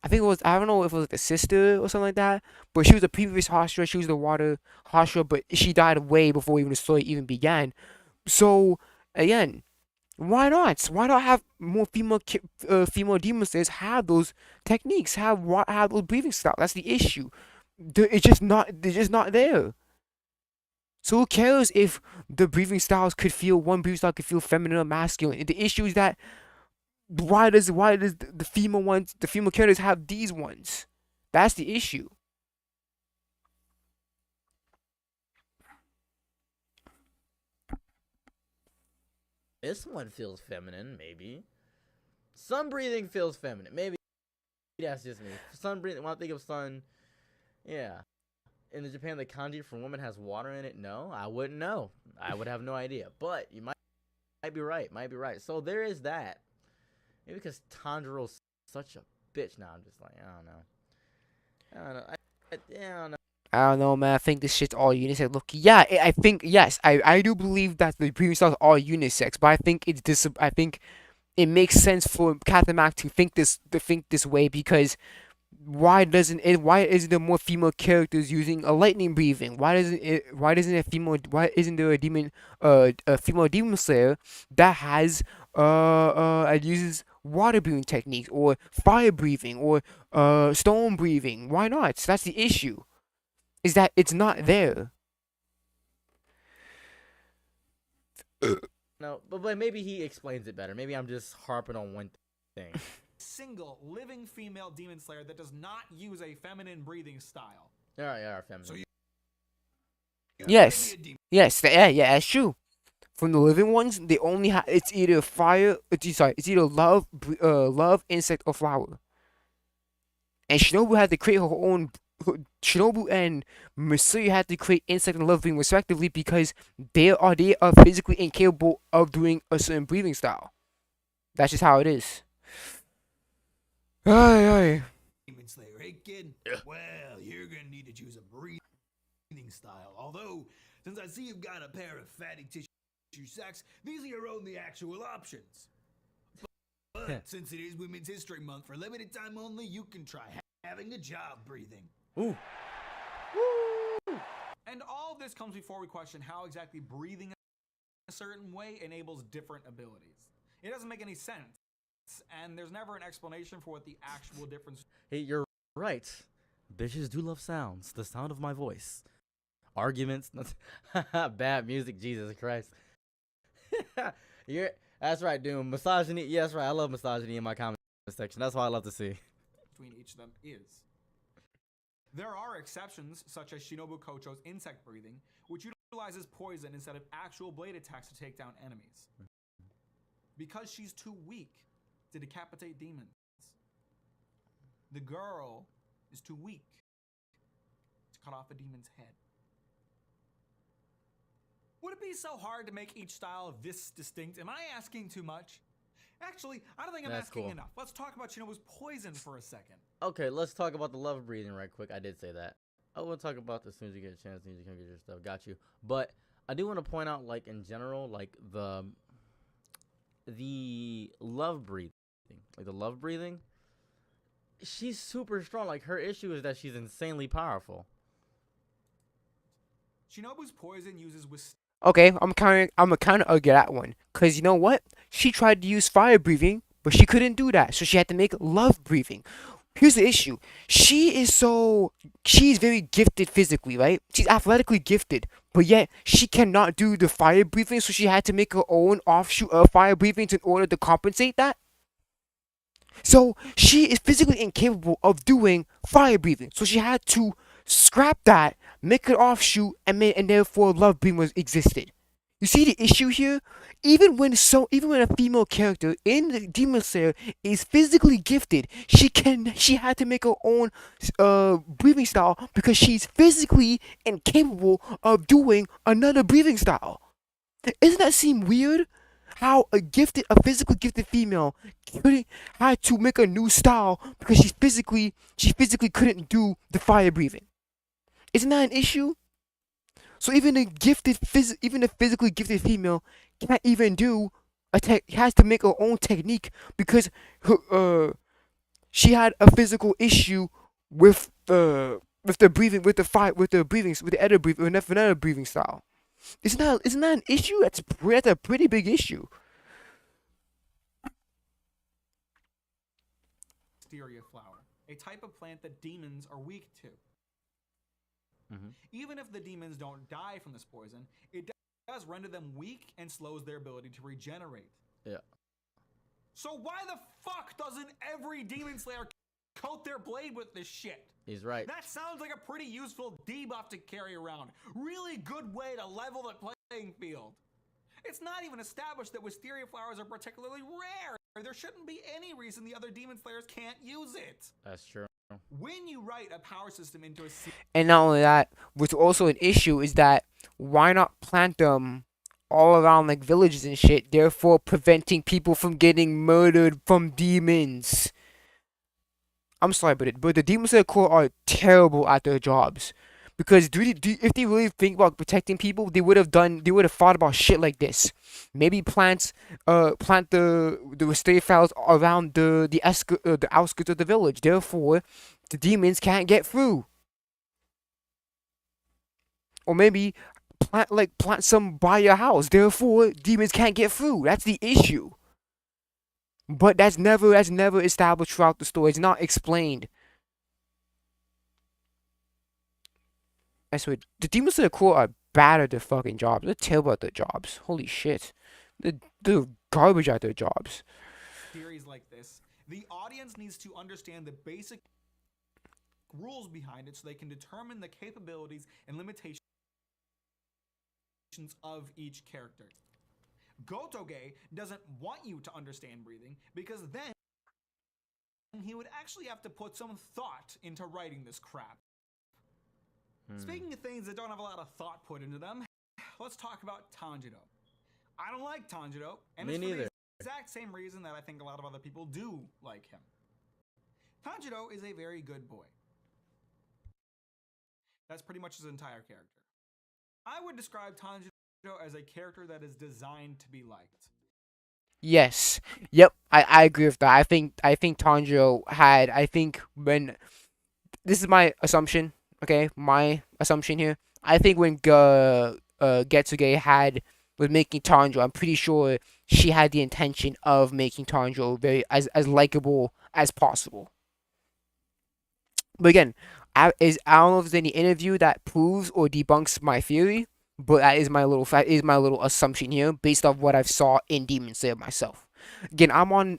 think it was, I don't know if it was like a sister or something like that, but she was a previous Hashira. She was the water Hashira, but she died way before even the story even began. So again, why not? Why not have more female demon slayers have those techniques, have those breathing styles? That's the issue. They're just not there. So who cares if the breathing styles one breathing style could feel feminine or masculine? The issue is that why does the female characters have these ones? That's the issue. This one feels feminine, maybe. Sun breathing feels feminine. Maybe that's just me. Sun breathing, when I think of sun, yeah. In Japan, the kanji for woman has water in it. No, I wouldn't know. I would have no idea. But you might be right. Might be right. So there is that. Maybe because Tanjiro's such a bitch now. I'm just like, I don't know. I don't know. I don't know. I don't know, man. I think this shit's all unisex. Look, yeah, I think yes, I do believe that the breathing styles are all unisex, but I think I think it makes sense for Captain Mac to think this way because why isn't there more female characters using a lightning breathing? Why isn't there a female demon slayer that has uses water breathing techniques or fire breathing or stone breathing? Why not? So that's the issue. Is that it's not there. No, but maybe he explains it better. Maybe I'm just harping on one thing. Single living female demon slayer that does not use a feminine breathing style. Yeah, feminine. So Yes, yeah, that's true. From the living ones, they only have it's either fire. It's either love, insect, or flower. And Shinobu had to create her own. Shinobu and Masuya had to create insect and love breathing respectively because they are physically incapable of doing a certain breathing style. That's just how it is. Aye. Demon Slayer, hey kid. Well, you're gonna need to choose a breathing style. Although, since I see you've got a pair of fatty tissue sacks, these are your only actual options. But since it is Women's History Month, for limited time only, you can try having a job breathing. Ooh. And all of this comes before we question how exactly breathing a certain way enables different abilities. It doesn't make any sense, and there's never an explanation for what the actual difference. Hey, you're right. Bitches do love sounds. The sound of my voice. Arguments. Bad music. Jesus Christ. That's right, Doom. Misogyny. Yeah, that's right. I love misogyny in my comment section. That's what I love to see. Between each of them is. There are exceptions, such as Shinobu Kocho's insect breathing, which utilizes poison instead of actual blade attacks to take down enemies. Because she's too weak to decapitate demons. The girl is too weak to cut off a demon's head. Would it be so hard to make each style this distinct? Am I asking too much? Actually, I don't think I'm asking enough. Let's talk about Shinobu's poison for a second. Okay, let's talk about the love breathing right quick. I did say that. I will talk about this as soon as you get a chance. You can get your stuff. Got you. But I do want to point out, like, in general, like, the love breathing. Like, the love breathing, she's super strong. Like, her issue is that she's insanely powerful. Shinobu's poison uses Okay, I'm kind of argue that one, cause you know what? She tried to use fire breathing, but she couldn't do that, so she had to make love breathing. Here's the issue: she's very gifted physically, right? She's athletically gifted, but yet she cannot do the fire breathing, so she had to make her own offshoot of fire breathing in order to compensate that. So she is physically incapable of doing fire breathing, so she had to scrap that, make an offshoot, and therefore love breathing existed. You see the issue here? Even when a female character in the Demon Slayer is physically gifted, she had to make her own breathing style because she's physically incapable of doing another breathing style. Doesn't that seem weird? How a physically gifted female had to make a new style because she physically couldn't do the fire breathing. Isn't that an issue? So even a physically gifted female can't even do has to make her own technique because she had a physical issue with the breathing, with the other breathing style. Isn't that an issue? That's a pretty big issue. Wisteria flower, a type of plant that demons are weak to. Even if the demons don't die from this poison, it does render them weak and slows their ability to regenerate. Yeah. So why the fuck doesn't every Demon Slayer coat their blade with this shit? He's right. That sounds like a pretty useful debuff to carry around. Really good way to level the playing field. It's not even established that wisteria flowers are particularly rare. There shouldn't be any reason the other Demon Slayers can't use it. That's true. When you write a power system into a And not only that, what's also an issue is that why not plant them all around like villages and shit, therefore preventing people from getting murdered from demons. I'm sorry, but the Demon Slayer Corps are terrible at their jobs. Because if they really think about protecting people, they would have thought about shit like this. Maybe plant the stray flowers around the outskirts of the village. Therefore, the demons can't get through. Or maybe plant some by your house. Therefore, demons can't get through. That's the issue. But that's never established throughout the story. It's not explained. I swear, the Demon Slayer Corps are bad at their fucking jobs. They're terrible at their jobs. Holy shit. They're garbage at their jobs. Series like this, the audience needs to understand the basic rules behind it so they can determine the capabilities and limitations of each character. Gotoge doesn't want you to understand breathing because then he would actually have to put some thought into writing this crap. Speaking of things that don't have a lot of thought put into them, let's talk about Tanjiro. I don't like Tanjiro, and Me it's for neither. the exact same reason that I think a lot of other people do like him. Tanjiro is a very good boy. That's pretty much his entire character. I would describe Tanjiro as a character that is designed to be liked. Yes. Yep. I agree with that. I think Tanjiro had. I think when this is my assumption. Okay, my assumption here. I think when Getsuge was making Tanjiro, I'm pretty sure she had the intention of making Tanjiro very as likable as possible. But again, I don't know if there's any interview that proves or debunks my theory, but that is my little assumption here based off what I've saw in Demon Slayer myself. Again, I'm watching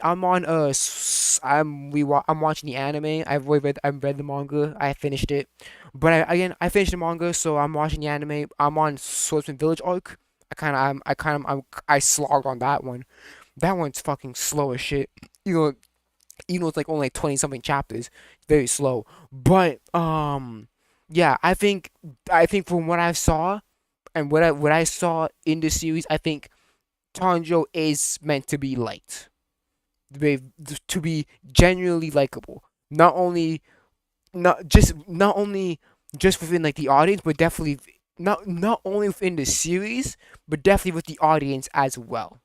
the anime. I've read the manga. I finished it, but I finished the manga, so I'm watching the anime. I'm on Swordsman Village arc. I slogged on that one. That one's fucking slow as shit. Even though it's like only 20 something chapters, very slow. But yeah, I think from what I saw and what I saw in the series, I think Tanjiro is meant to be liked, to be genuinely likable. Not only just within like the audience, but definitely not only within the series, but definitely with the audience as well.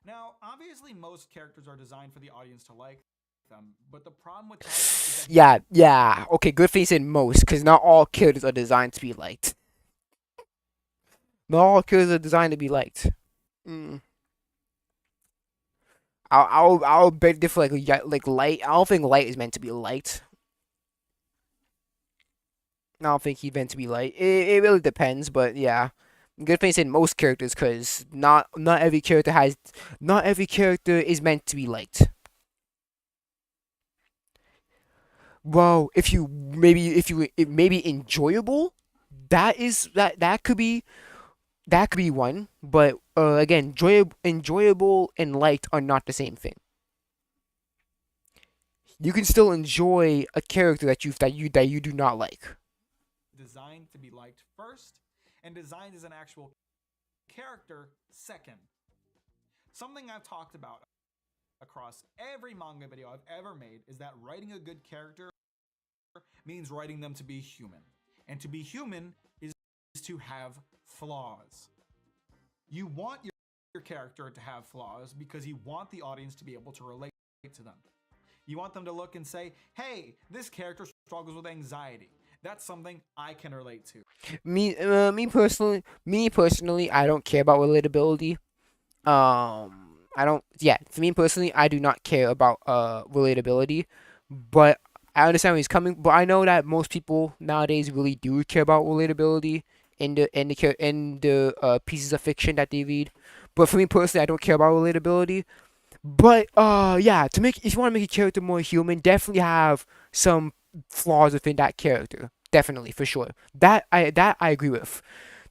Now, obviously, most characters are designed for the audience to like them, but the problem with Tanjiro is that Yeah. Okay, good thing you said most, because not all characters are designed to be liked. Not all characters are designed to be liked. I'll bet differ like Light. I don't think Light is meant to be liked. I don't think he's meant to be liked. It really depends, but yeah. Good thing you said most characters, because not every character is meant to be liked. Well, if maybe enjoyable, that could be one. But again, enjoyable and liked are not the same thing. You can still enjoy a character that you do not like. designed to be liked first, and designed as an actual character second. Something I've talked about across every manga video I've ever made is that writing a good character means writing them to be human. And to be human is to have flaws. You want your character to have flaws because you want the audience to be able to relate to them. You want them to look and say, hey, this character struggles with anxiety. That's something I can relate to. Me personally, I don't care about relatability. I don't. Yeah, for me personally, I do not care about relatability. But I understand where he's coming. But I know that most people nowadays really do care about relatability in the pieces of fiction that they read. But for me personally, I don't care about relatability. But yeah, if you want to make a character more human, definitely have some flaws within that character. Definitely, for sure. That I agree with.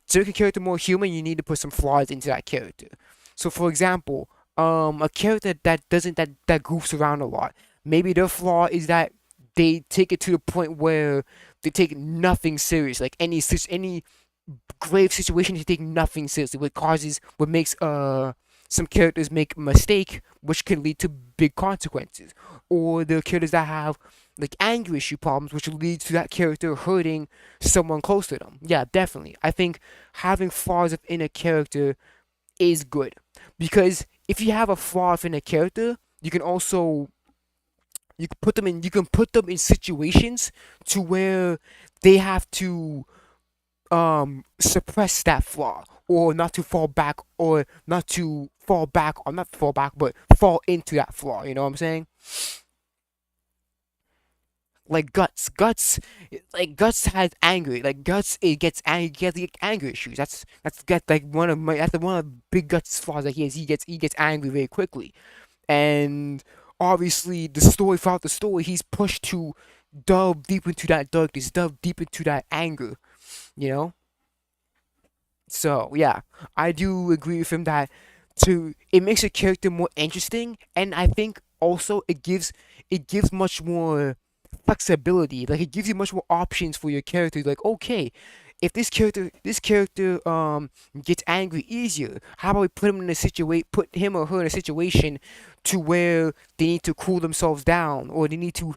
To make a character more human, you need to put some flaws into that character. So, for example, a character that goofs around a lot. Maybe their flaw is that they take it to the point where they take nothing serious. Like any grave situation, they take nothing seriously. What makes some characters make a mistake, which can lead to big consequences. Or the characters that have like anger issue problems, which leads to that character hurting someone close to them. Yeah, definitely. I think having flaws within a character is good, because if you have a flaw within a character, you can put them in situations to where they have to suppress that flaw, or not to fall back, or not to fall back, or not fall back, but fall into that flaw. You know what I'm saying? Like guts has anger. Like guts, it gets angry, gets like anger issues. Like one of big guts flaws that he has. He gets angry very quickly, and obviously the story throughout the story, he's pushed to delve deep into that darkness, delve deep into that anger. You know. So yeah, I do agree with him that it makes a character more interesting, and I think also it gives much more flexibility. Like it gives you much more options for your character. Like, okay, if this character gets angry easier, how about we put him or her in a situation to where they need to cool themselves down, or they need to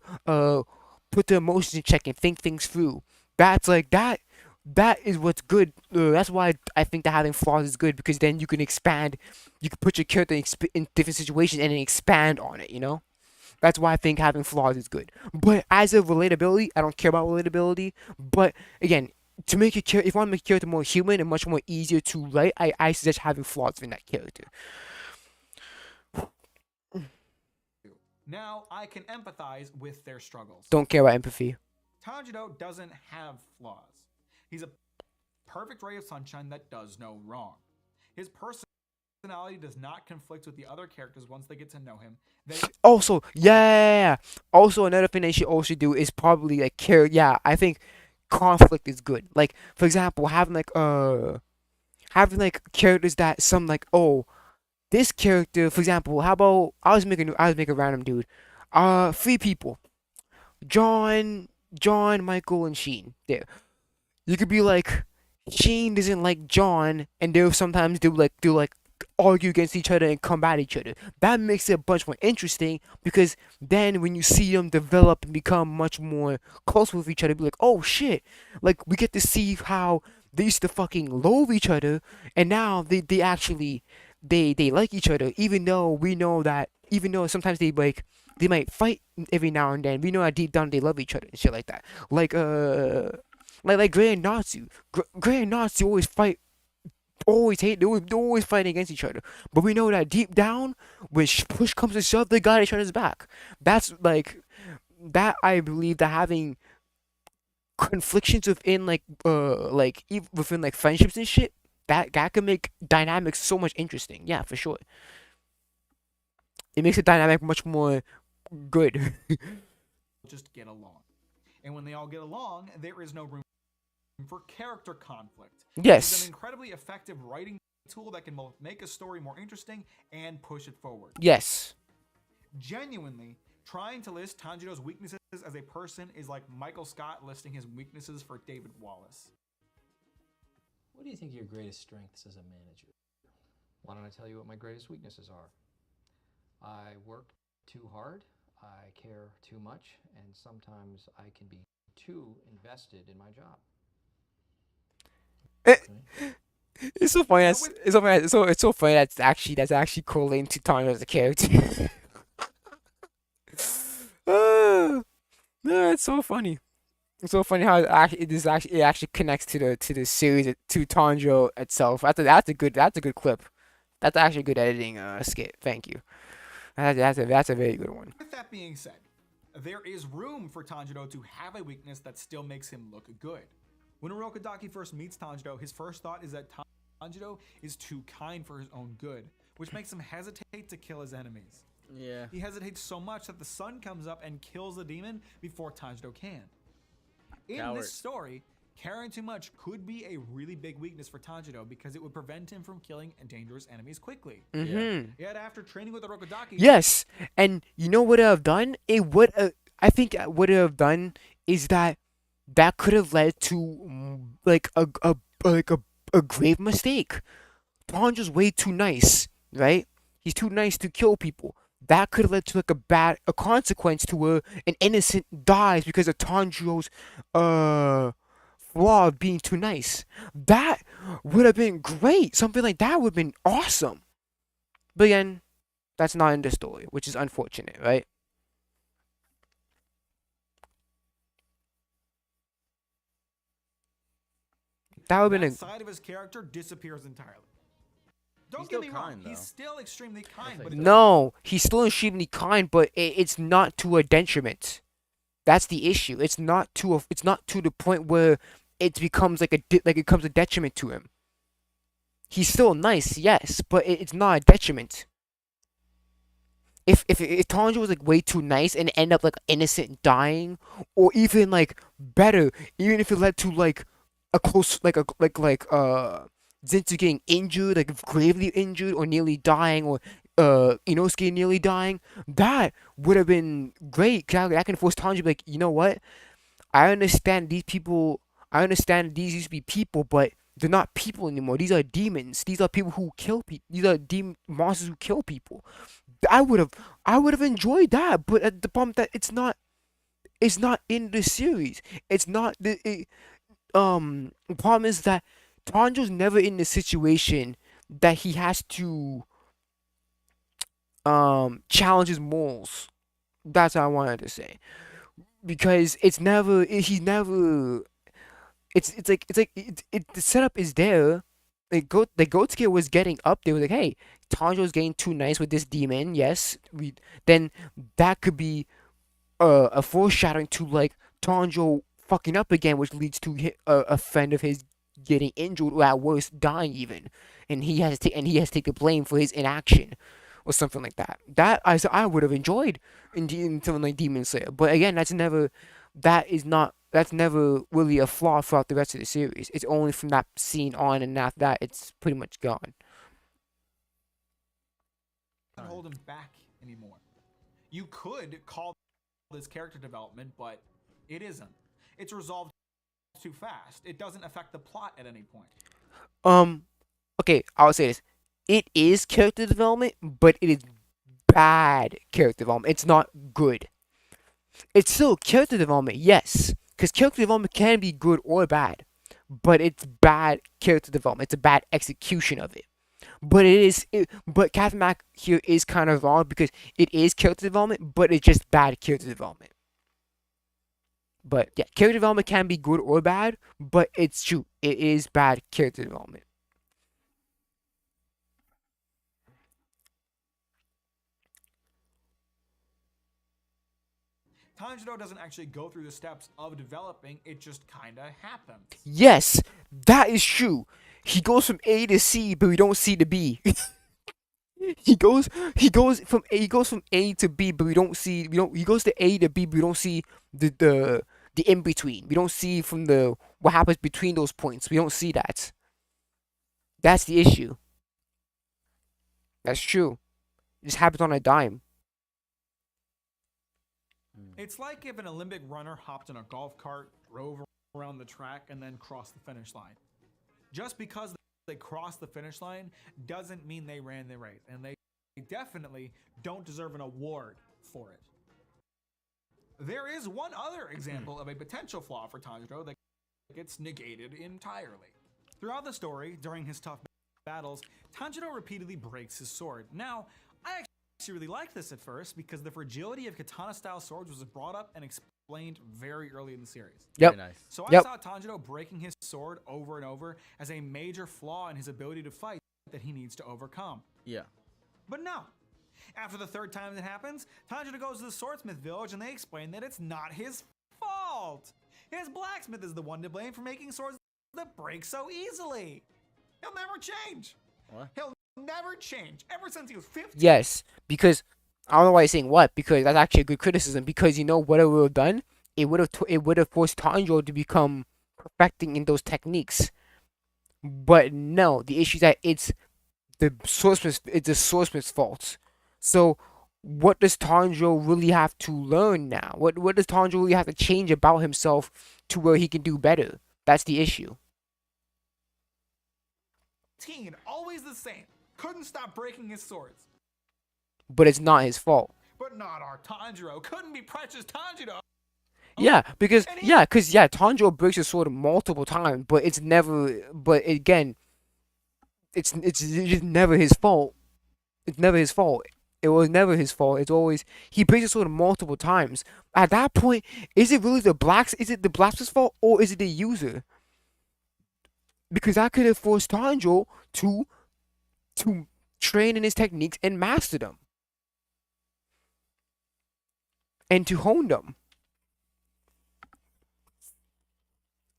put their emotions in check and think things through. That's like that. That is what's good. That's why I think that having flaws is good, because then you can expand. You can put your character in different situations and then expand on it. You know. That's why I think having flaws is good. But as of relatability, I don't care about relatability. But again, to make a character, if I want to make a character more human and much more easier to write, I suggest having flaws in that character. Now I can empathize with their struggles. Don't care about empathy. Tanjiro doesn't have flaws. He's a perfect ray of sunshine that does no wrong. His personality does not conflict with the other characters once they get to know him. Also, yeah. Also, another thing they should also do is probably like care. Yeah, I think conflict is good. Like, for example, having like characters that some like, oh, this character, for example, how about I was making a random dude. Three people. John, Michael, and Sheen. There. You could be like, Sheen doesn't like John, and they'll argue against each other and combat each other. That makes it a bunch more interesting, because then when you see them develop and become much more close with each other, be like, oh shit, like we get to see how they used to fucking loathe each other, and now they actually they like each other, even though we know that, even though sometimes they might fight every now and then, we know that deep down they love each other and shit like that. Like Gray and Natsu. Gray and Natsu they're always fighting against each other. But we know that deep down, when push comes to shove, they got each other's back. That's like that. I believe that having conflictions within within like friendships and shit, that can make dynamics so much interesting. Yeah, for sure. It makes the dynamic much more good. Just get along. And when they all get along, there is no room for character conflict. Yes. It's an incredibly effective writing tool that can both make a story more interesting and push it forward. Yes. Genuinely, trying to list Tanjiro's weaknesses as a person is like Michael Scott listing his weaknesses for David Wallace. What do you think are your greatest strengths as a manager? Why don't I tell you what my greatest weaknesses are? I work too hard, I care too much, and sometimes I can be too invested in my job. It's so funny. It's so funny. That's actually correlating to Tanya as a character. It's so funny. It's so funny how it actually connects to the series, to Tanjiro itself. That's a good clip. That's actually good editing skit. Thank you. That's a very good one. With that being said, there is room for Tanjiro to have a weakness that still makes him look good. When Urokodaki first meets Tanjiro, his first thought is that Tanjiro is too kind for his own good, which makes him hesitate to kill his enemies. Yeah. He hesitates so much that the sun comes up and kills the demon before Tanjiro can. In Coward. this story, caring too much could be a really big weakness for Tanjiro because it would prevent him from killing dangerous enemies quickly. Yet after training with the Rokodaki, Yes, and you know what I've done? It would. I think what I've done is that could have led to like a grave mistake. Tanjiro's way too nice, right? He's too nice to kill people. That could have led to like a consequence to where an innocent dies because of Tanjiro's flaw of being too nice. That would have been great. Something like that would have been awesome. But again, that's not in the story, which is unfortunate, right? That would have been that side of his character disappears entirely. Don't He's get still me wrong, kind, he's though. still extremely kind, but No, he's still extremely kind, but it's not to a detriment. That's the issue. It's not to the point where it becomes like it becomes a detriment to him. He's still nice, yes, but it's not a detriment. If Tanjiro was like way too nice and end up like innocent dying, or even like better, even if it led to like a close Zenitsu getting injured, like gravely injured or nearly dying, or Inosuke nearly dying, that would have been great. That can force Tanjiro to be like, you know what? I understand these people. I understand these used to be people, but they're not people anymore. These are demons. These are people who kill people. These are demon monsters who kill people. I would have enjoyed that, but the problem that it's not in the series. It's not the problem is that Tanjiro's never in the situation that he has to challenge his morals. That's what I wanted to say. Because he's never it's like the setup is there. The Goatsuke was getting up there. Was like, hey, Tanjiro's getting too nice with this demon. Yes, then that could be a foreshadowing to like Tanjiro fucking up again, which leads to a friend of his getting injured or at worst dying even, and he has to take the blame for his inaction or something like that. That I would have enjoyed in something like Demon Slayer, but again, that's never really a flaw throughout the rest of the series. It's only from that scene on, and after that, it's pretty much gone. Doesn't hold him back anymore. You could call this character development, but it isn't. It's resolved too fast. It doesn't affect the plot at any point. Okay, I'll say this. It is character development, but it is bad character development. It's not good. It's still character development, yes. Because character development can be good or bad. But it's bad character development. It's a bad execution of it. But Captain Mac here is kind of wrong because it is character development, but it's just bad character development. But yeah, character development can be good or bad, but it's true. It is bad character development. Tanjiro doesn't actually go through the steps of developing, it just kinda happens. Yes, that is true. He goes from A to C, but we don't see the B. he goes from A to B, but he goes to A to B, but we don't see the in between. We don't see from what happens between those points. We don't see that. That's the issue. That's true. It just happens on a dime. It's like if an Olympic runner hopped in a golf cart, drove around the track, and then crossed the finish line. Just because they crossed the finish line doesn't mean they ran the race, and they definitely don't deserve an award for it. There is one other example of a potential flaw for Tanjiro that gets negated entirely. Throughout the story, during his tough battles, Tanjiro repeatedly breaks his sword. Now, I actually really liked this at first because the fragility of katana-style swords was brought up and explained very early in the series. Yep. Very nice. So I saw Tanjiro breaking his sword over and over as a major flaw in his ability to fight that he needs to overcome. Yeah. But no. After the third time that happens, Tanjiro goes to the swordsmith village and they explain that it's not his fault. His blacksmith is the one to blame for making swords that break so easily. He'll never change. What? He'll never change ever since he was 15. Yes, because I don't know why he's saying what, because that's actually a good criticism. Because you know what it would have done? It would have forced Tanjiro to become perfecting in those techniques. But no, the issue is that it's the swordsman's fault. So what does Tanjiro really have to learn now? What does Tanjiro really have to change about himself to where he can do better? That's the issue. Always the same. Couldn't stop breaking his swords. But it's not his fault. But not our Tanjiro. Couldn't be precious Tanjiro. Because Tanjiro breaks his sword multiple times, but it's never. But again, it's just never his fault. It's never his fault. It was never his fault. It's always he breaks his sword multiple times. At that point, is it really the blacks? Is it the blacksmith's fault or is it the user? Because that could have forced Tanjiro to train in his techniques and master them, and to hone them.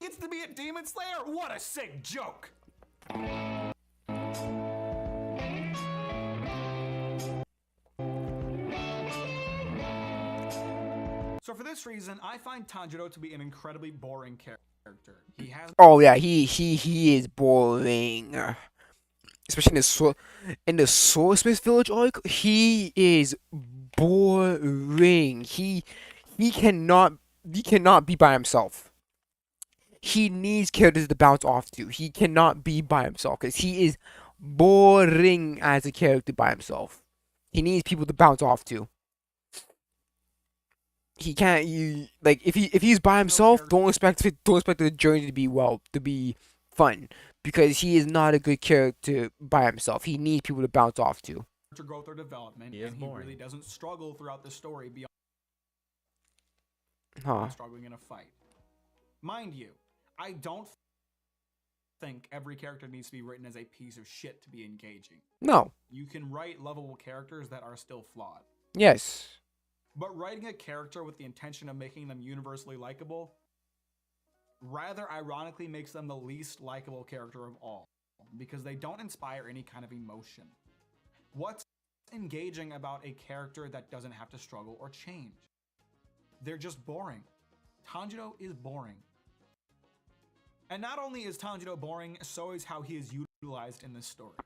Gets to be a demon slayer? What a sick joke! So for this reason, I find Tanjiro to be an incredibly boring character. He has Oh yeah, he is boring. Especially in the Swordsmith Village arc, he is boring. He cannot be by himself. He needs characters to bounce off to. He cannot be by himself because he is boring as a character by himself. He needs people to bounce off to. He can't. If he's by himself, don't expect the journey to be fun, because he is not a good character by himself. He needs people to bounce off to. Growth or development, He is and boring. he really doesn't struggle throughout the story beyond Huh. struggling in a fight. Mind you, I don't think every character needs to be written as a piece of shit to be engaging. No. You can write lovable characters that are still flawed. Yes. But writing a character with the intention of making them universally likable rather ironically makes them the least likable character of all, because they don't inspire any kind of emotion. What's engaging about a character that doesn't have to struggle or change? They're just boring. Tanjiro is boring. And not only is Tanjiro boring, so is how he is utilized in this story.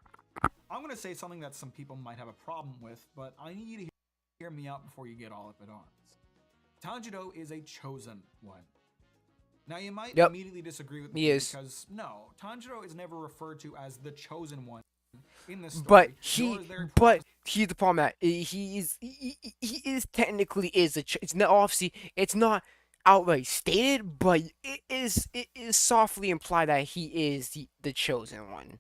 I'm going to say something that some people might have a problem with, but I need you to hear me out before you get all up in arms. Tanjiro is a chosen one. Now you might immediately disagree with me because no, Tanjiro is never referred to as the chosen one in this story. But he's the problem that he is technically is it's not obviously it's not outright stated, but it is softly implied that he is the chosen one.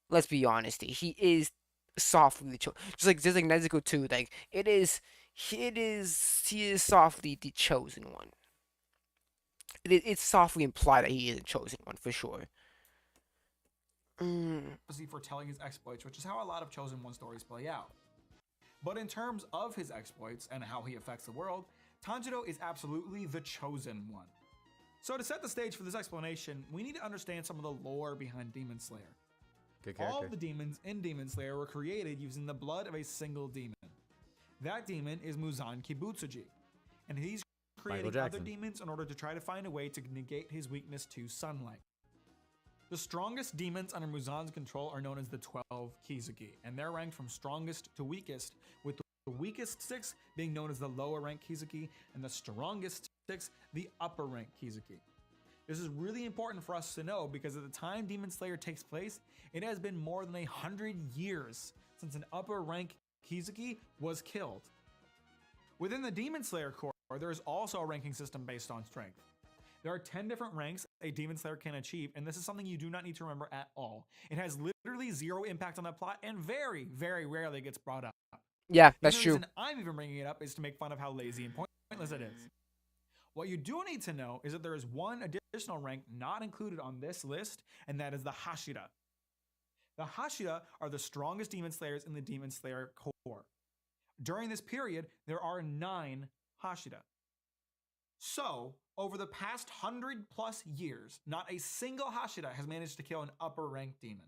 Let's be honest, he is softly the chosen, just like Nezuko too. Like he is softly the chosen one. It's softly implied that he is a chosen one for sure. For telling his exploits, which is how a lot of chosen one stories play out. But in terms of his exploits and how he affects the world, Tanjiro is absolutely the chosen one. So to set the stage for this explanation, we need to understand some of the lore behind Demon Slayer. All of the demons in Demon Slayer were created using the blood of a single demon. That demon is Muzan Kibutsuji, and he's creating other demons in order to try to find a way to negate his weakness to sunlight. The strongest demons under Muzan's control are known as the 12 Kizuki, and they're ranked from strongest to weakest, with the weakest 6 being known as the lower rank Kizuki, and the strongest 6 the upper rank Kizuki. This is really important for us to know because at the time Demon Slayer takes place, it has been more than 100 years since an upper rank Kizuki was killed. Within the Demon Slayer Corps, there is also a ranking system based on strength. There are 10 different ranks a Demon Slayer can achieve, and this is something you do not need to remember at all. It has literally zero impact on the plot and very, very rarely gets brought up. Yeah, that's true. The reason I'm even bringing it up is to make fun of how lazy and pointless it is. What you do need to know is that there is one additional rank not included on this list, and that is the Hashira. The Hashira are the strongest Demon Slayers in the Demon Slayer Corps. During this period, there are 9 Hashira. So, over the past 100+ years, not a single Hashira has managed to kill an upper ranked demon.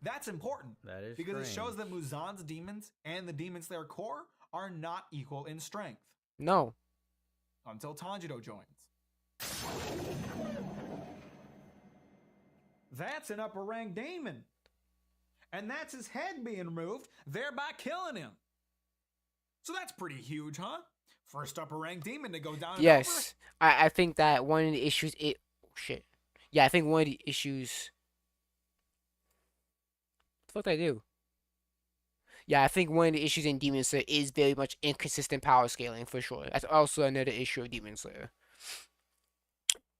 That's important That is because it strange. shows that Muzan's demons and the Demon Slayer Corps are not equal in strength. No. Until Tanjiro joins. That's an upper rank demon. And that's his head being removed, thereby killing him. So that's pretty huge, huh? First upper rank demon to go down. Yes. I think that one of the issues shit. Yeah, I think one of the issues. What the fuck did I do? Yeah, I think one of the issues in Demon Slayer is very much inconsistent power scaling for sure. That's also another issue of Demon Slayer.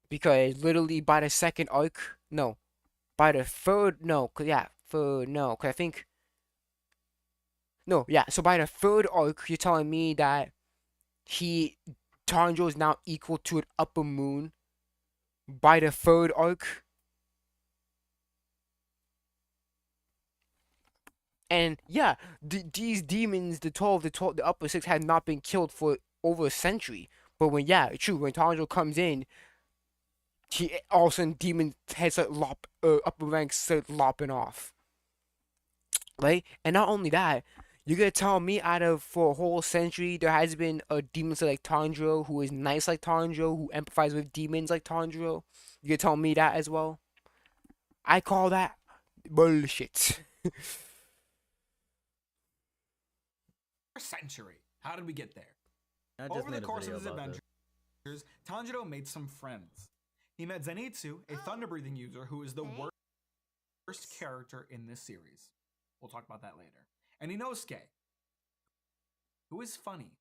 Because literally by the second arc, no, by the third, no, cause I think, no, yeah. So by the third arc, you're telling me that Tanjiro is now equal to an upper moon. By the third arc. And yeah, these demons, the upper six, had not been killed for over a century. But when Tanjiro comes in, all of a sudden demon heads start upper ranks start lopping off. Right? And not only that, you're gonna tell me for a whole century there has been a demon like Tanjiro who is nice like Tanjiro, who empathizes with demons like Tanjiro? You gonna tell me that as well? I call that bullshit. Century. How did we get there? I just Over the made a course of video his about adventures, Tanjiro made some friends. He met Zenitsu, a thunder-breathing user who is the worst character in this series. We'll talk about that later. And Inosuke, who is funny.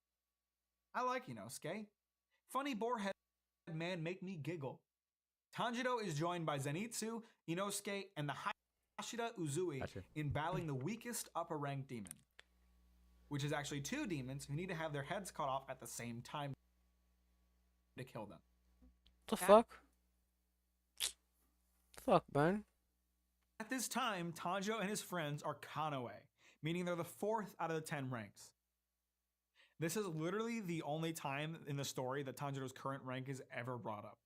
I like Inosuke. Funny boarhead man make me giggle. Tanjiro is joined by Zenitsu, Inosuke, and the Hashira Uzui in battling the weakest upper rank demon. Which is actually two demons who need to have their heads cut off at the same time to kill them. The fuck? Fuck, man. At this time, Tanjiro and his friends are Kanoe, meaning they're the 4th out of the 10 ranks. This is literally the only time in the story that Tanjiro's current rank is ever brought up.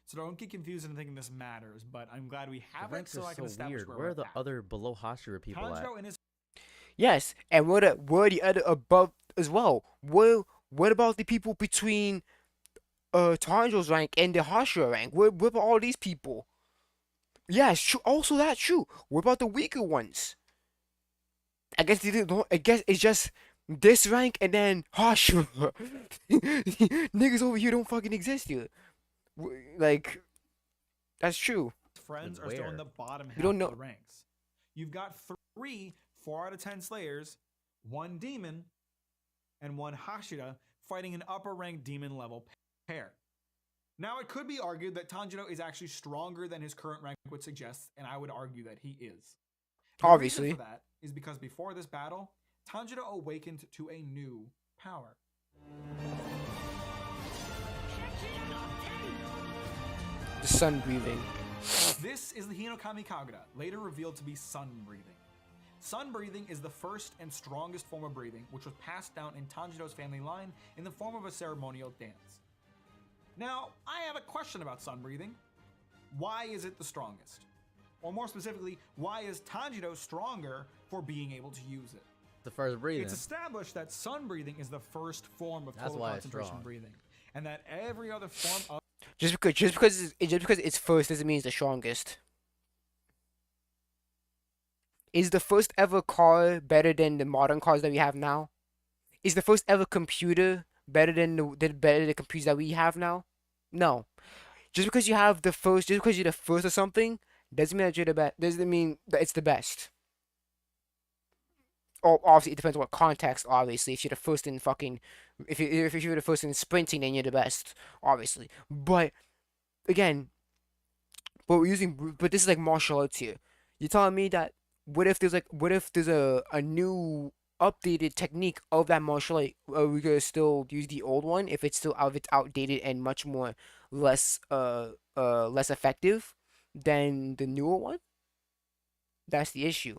So don't get confused and thinking this matters, but I'm glad we have it so I can establish where are the other below Hashira people at? Tanjiro and his Yes, and what are the other above as well? What about the people between Tanjiro's rank and the Hashira rank? What about all these people? Yes, true. Also, that's true. What about the weaker ones? I guess it's just this rank and then Hashira. Niggas over here don't fucking exist here. Like, that's true. Friends are still in the bottom half don't know. of the ranks. You've got 3 4 out of 10 Slayers, 1 demon, and 1 Hashira fighting an upper rank demon level pair. Now, it could be argued that Tanjiro is actually stronger than his current rank would suggest, and I would argue that he is. The Obviously. reason for that is because before this battle, Tanjiro awakened to a new power. The sun breathing. This is the Hinokami Kagura, later revealed to be sun breathing. Sun breathing is the first and strongest form of breathing, which was passed down in Tanjiro's family line in the form of a ceremonial dance. Now, I have a question about sun breathing. Why is it the strongest? Or more specifically, why is Tanjiro stronger for being able to use it? The first breathing. It's established that sun breathing is the first form of That's total why it's concentration strong. breathing, and that every other form of Just because it's first doesn't mean it's the strongest. Is the first ever car better than the modern cars that we have now? Is the first ever computer better than the computers that we have now? No. Just because you're the first or something, doesn't mean that you're the best. Doesn't mean that it's the best. Or obviously it depends on what context. Obviously, if you're the first in if you're the first in sprinting, then you're the best. Obviously, but again, but this is like martial arts here. You're telling me that what if there's a new updated technique of that martial art? Are we gonna still use the old one if it's outdated and much more less effective than the newer one? That's the issue.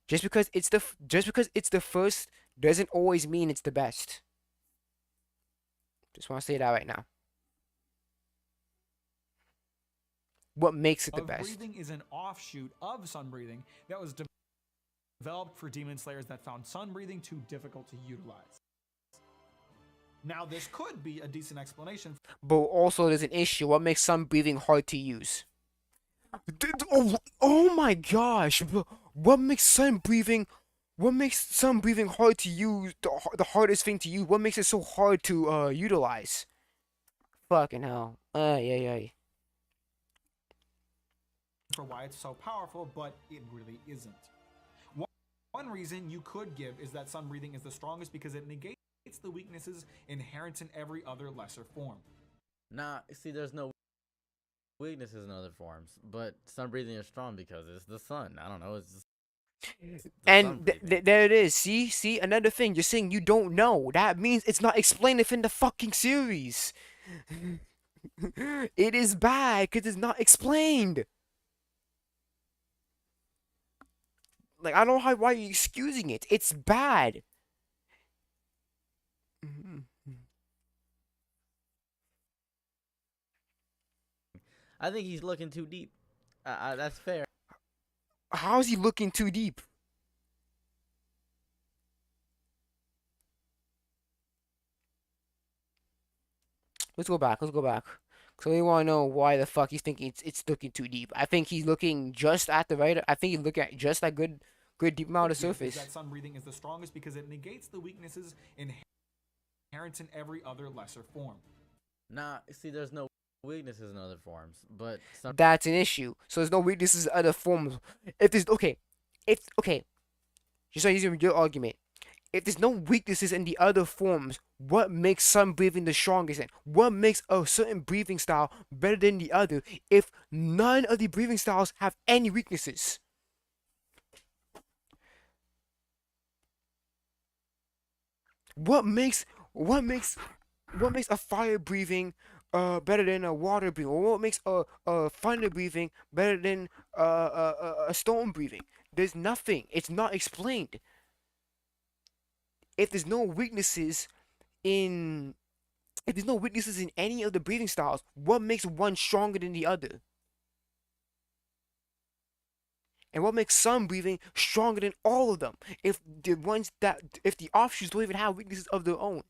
Just because it's the first doesn't always mean it's the best. Just want to say that right now. what makes it the of best. breathing is an offshoot of sun breathing that was developed for demon slayers that found sun breathing too difficult to utilize. Now, this could be a decent explanation. But also, there's an issue. What makes sun breathing hard to use? Oh my gosh! What makes sun breathing? What makes sun breathing hard to use? The hardest thing to use. What makes it so hard to utilize? Fucking hell! Yeah. For why it's so powerful, but it really isn't. One reason you could give is that sun breathing is the strongest because it negates the weaknesses inherent in every other lesser form. Nah, see, there's no weaknesses in other forms, but sun breathing is strong because it's the sun. I don't know. It's just And there it is. See, another thing. You're saying you don't know. That means it's not explained within the fucking series. It is bad because it's not explained. Like, I don't know why you're excusing it. It's bad. I think he's looking too deep. That's fair. How's he looking too deep? Let's go back. So we want to know why the fuck he's thinking it's looking too deep. I think he's looking just at the right. I think he's looking at just that good deep amount of surface. That sun breathing is the strongest because it negates the weaknesses inherent in every other lesser form. Nah, see, there's no weaknesses in other forms, but That's an issue. So there's no weaknesses in other forms. If there's just using your argument. If there's no weaknesses in the other forms, what makes sun breathing the strongest? And what makes a certain breathing style better than the other if none of the breathing styles have any weaknesses? What makes a fire breathing better than a water breathing? Or what makes a thunder breathing better than a storm breathing? There's nothing. It's not explained. If there's no weaknesses in any of the breathing styles, what makes one stronger than the other? And what makes sun breathing stronger than all of them? If the offshoots don't even have weaknesses of their own.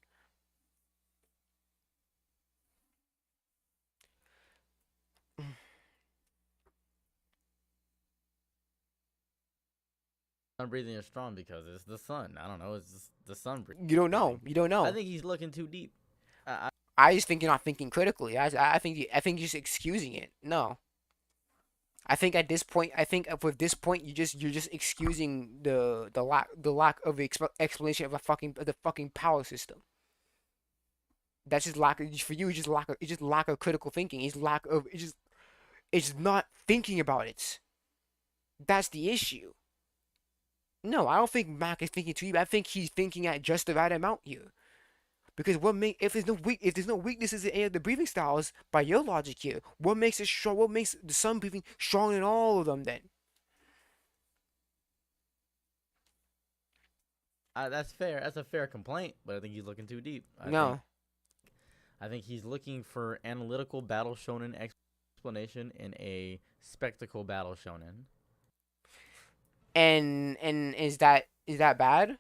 sun breathing is strong because it's the sun. I don't know. It's just the sun breathing. You don't know. I think he's looking too deep. I just think you're not thinking critically. I think you're just excusing it. No. I think at this point, with this point, you're just excusing the lack of explanation of the fucking power system. That's just for you. It's just lack of critical thinking. It's not thinking about it. That's the issue. No, I don't think Mac is thinking too deep. I think he's thinking at just the right amount here. Because if there's no weaknesses in any of the breathing styles, by your logic here, what makes it strong? What makes the sun breathing stronger than all of them? Then that's fair. That's a fair complaint, but I think he's looking too deep. I think he's looking for analytical battle shonen explanation in a spectacle battle shonen. And is that bad?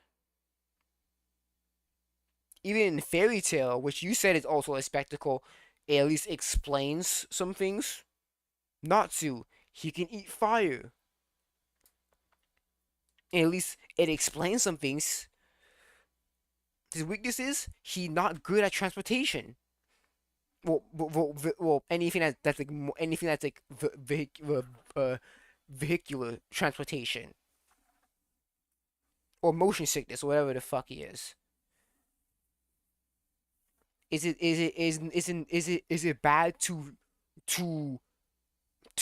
Even in Fairy Tail, which you said is also a spectacle, it at least explains some things. Natsu, he can eat fire. And at least it explains some things. His weaknesses, he's not good at transportation. Well, anything that's like vehicular transportation or motion sickness or whatever the fuck he is. Is it bad to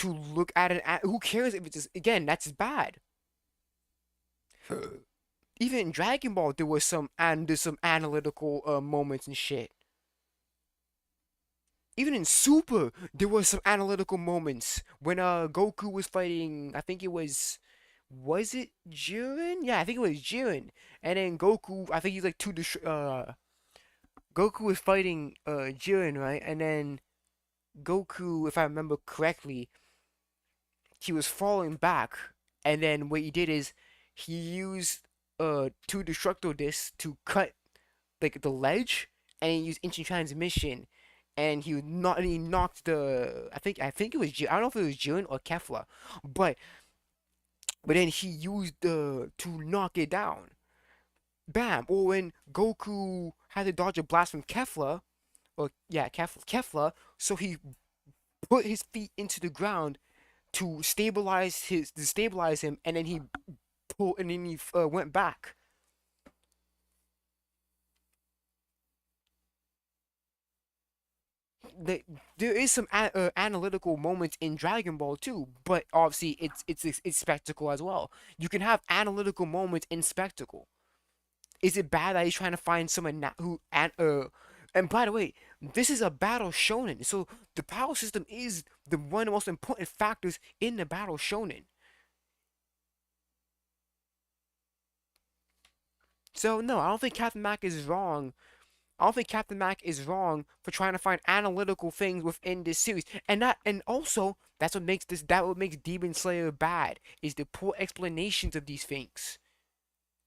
look at it? Who cares if it's just, again, that's bad. Even in Dragon Ball, there's some analytical moments and shit. Even in Super, there was some analytical moments when Goku was fighting. I think it was it Jiren? Yeah, I think it was Jiren. And then Goku, I think he's like Goku was fighting Jiren, right? And then Goku, if I remember correctly, he was falling back, and then what he did is he used two destructo discs to cut like the ledge, and he used instant transmission, and he knocked the I think it was I don't know if it was Jun or Kefla, but then he used the to knock it down. Bam! Or when Goku had to dodge a blast from Kefla, or yeah, Kefla, so he put his feet into the ground to stabilize him, and then he went back. There is some analytical moments in Dragon Ball too, but obviously it's spectacle as well. You can have analytical moments in spectacle. Is it bad that he's trying to find someone and by the way, this is a battle shonen, so the power system is one of the most important factors in the battle shonen. So no, I don't think Captain Mac is wrong. I don't think Captain Mac is wrong for trying to find analytical things within this series, and also that what makes Demon Slayer bad is the poor explanations of these things.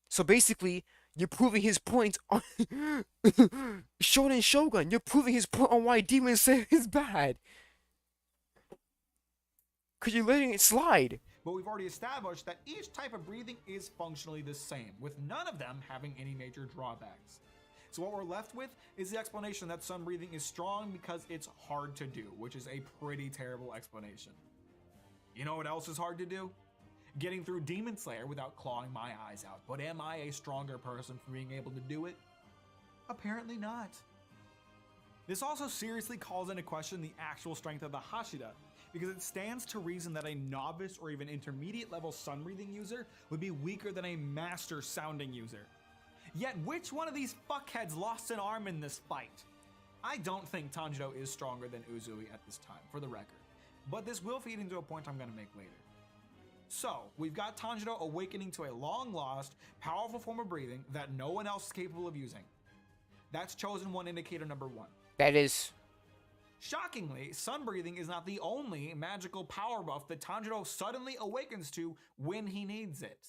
So basically, you're proving his point on Shonen Shogun. You're proving his point on why Demon Slayer is bad. Because you're letting it slide. But we've already established that each type of breathing is functionally the same, with none of them having any major drawbacks. So what we're left with is the explanation that sun breathing is strong because it's hard to do, which is a pretty terrible explanation. You know what else is hard to do? Getting through Demon Slayer without clawing my eyes out. But am I a stronger person for being able to do it? Apparently not. This also seriously calls into question the actual strength of the Hashira, because it stands to reason that a novice or even intermediate level sun breathing user would be weaker than a master sounding user. Yet which one of these fuckheads lost an arm in this fight? I don't think Tanjiro is stronger than Uzui at this time, for the record, but this will feed into a point I'm going to make later. So, we've got Tanjiro awakening to a long-lost, powerful form of breathing that no one else is capable of using. That's Chosen One indicator number 1. That is. Shockingly, sun breathing is not the only magical power buff that Tanjiro suddenly awakens to when he needs it.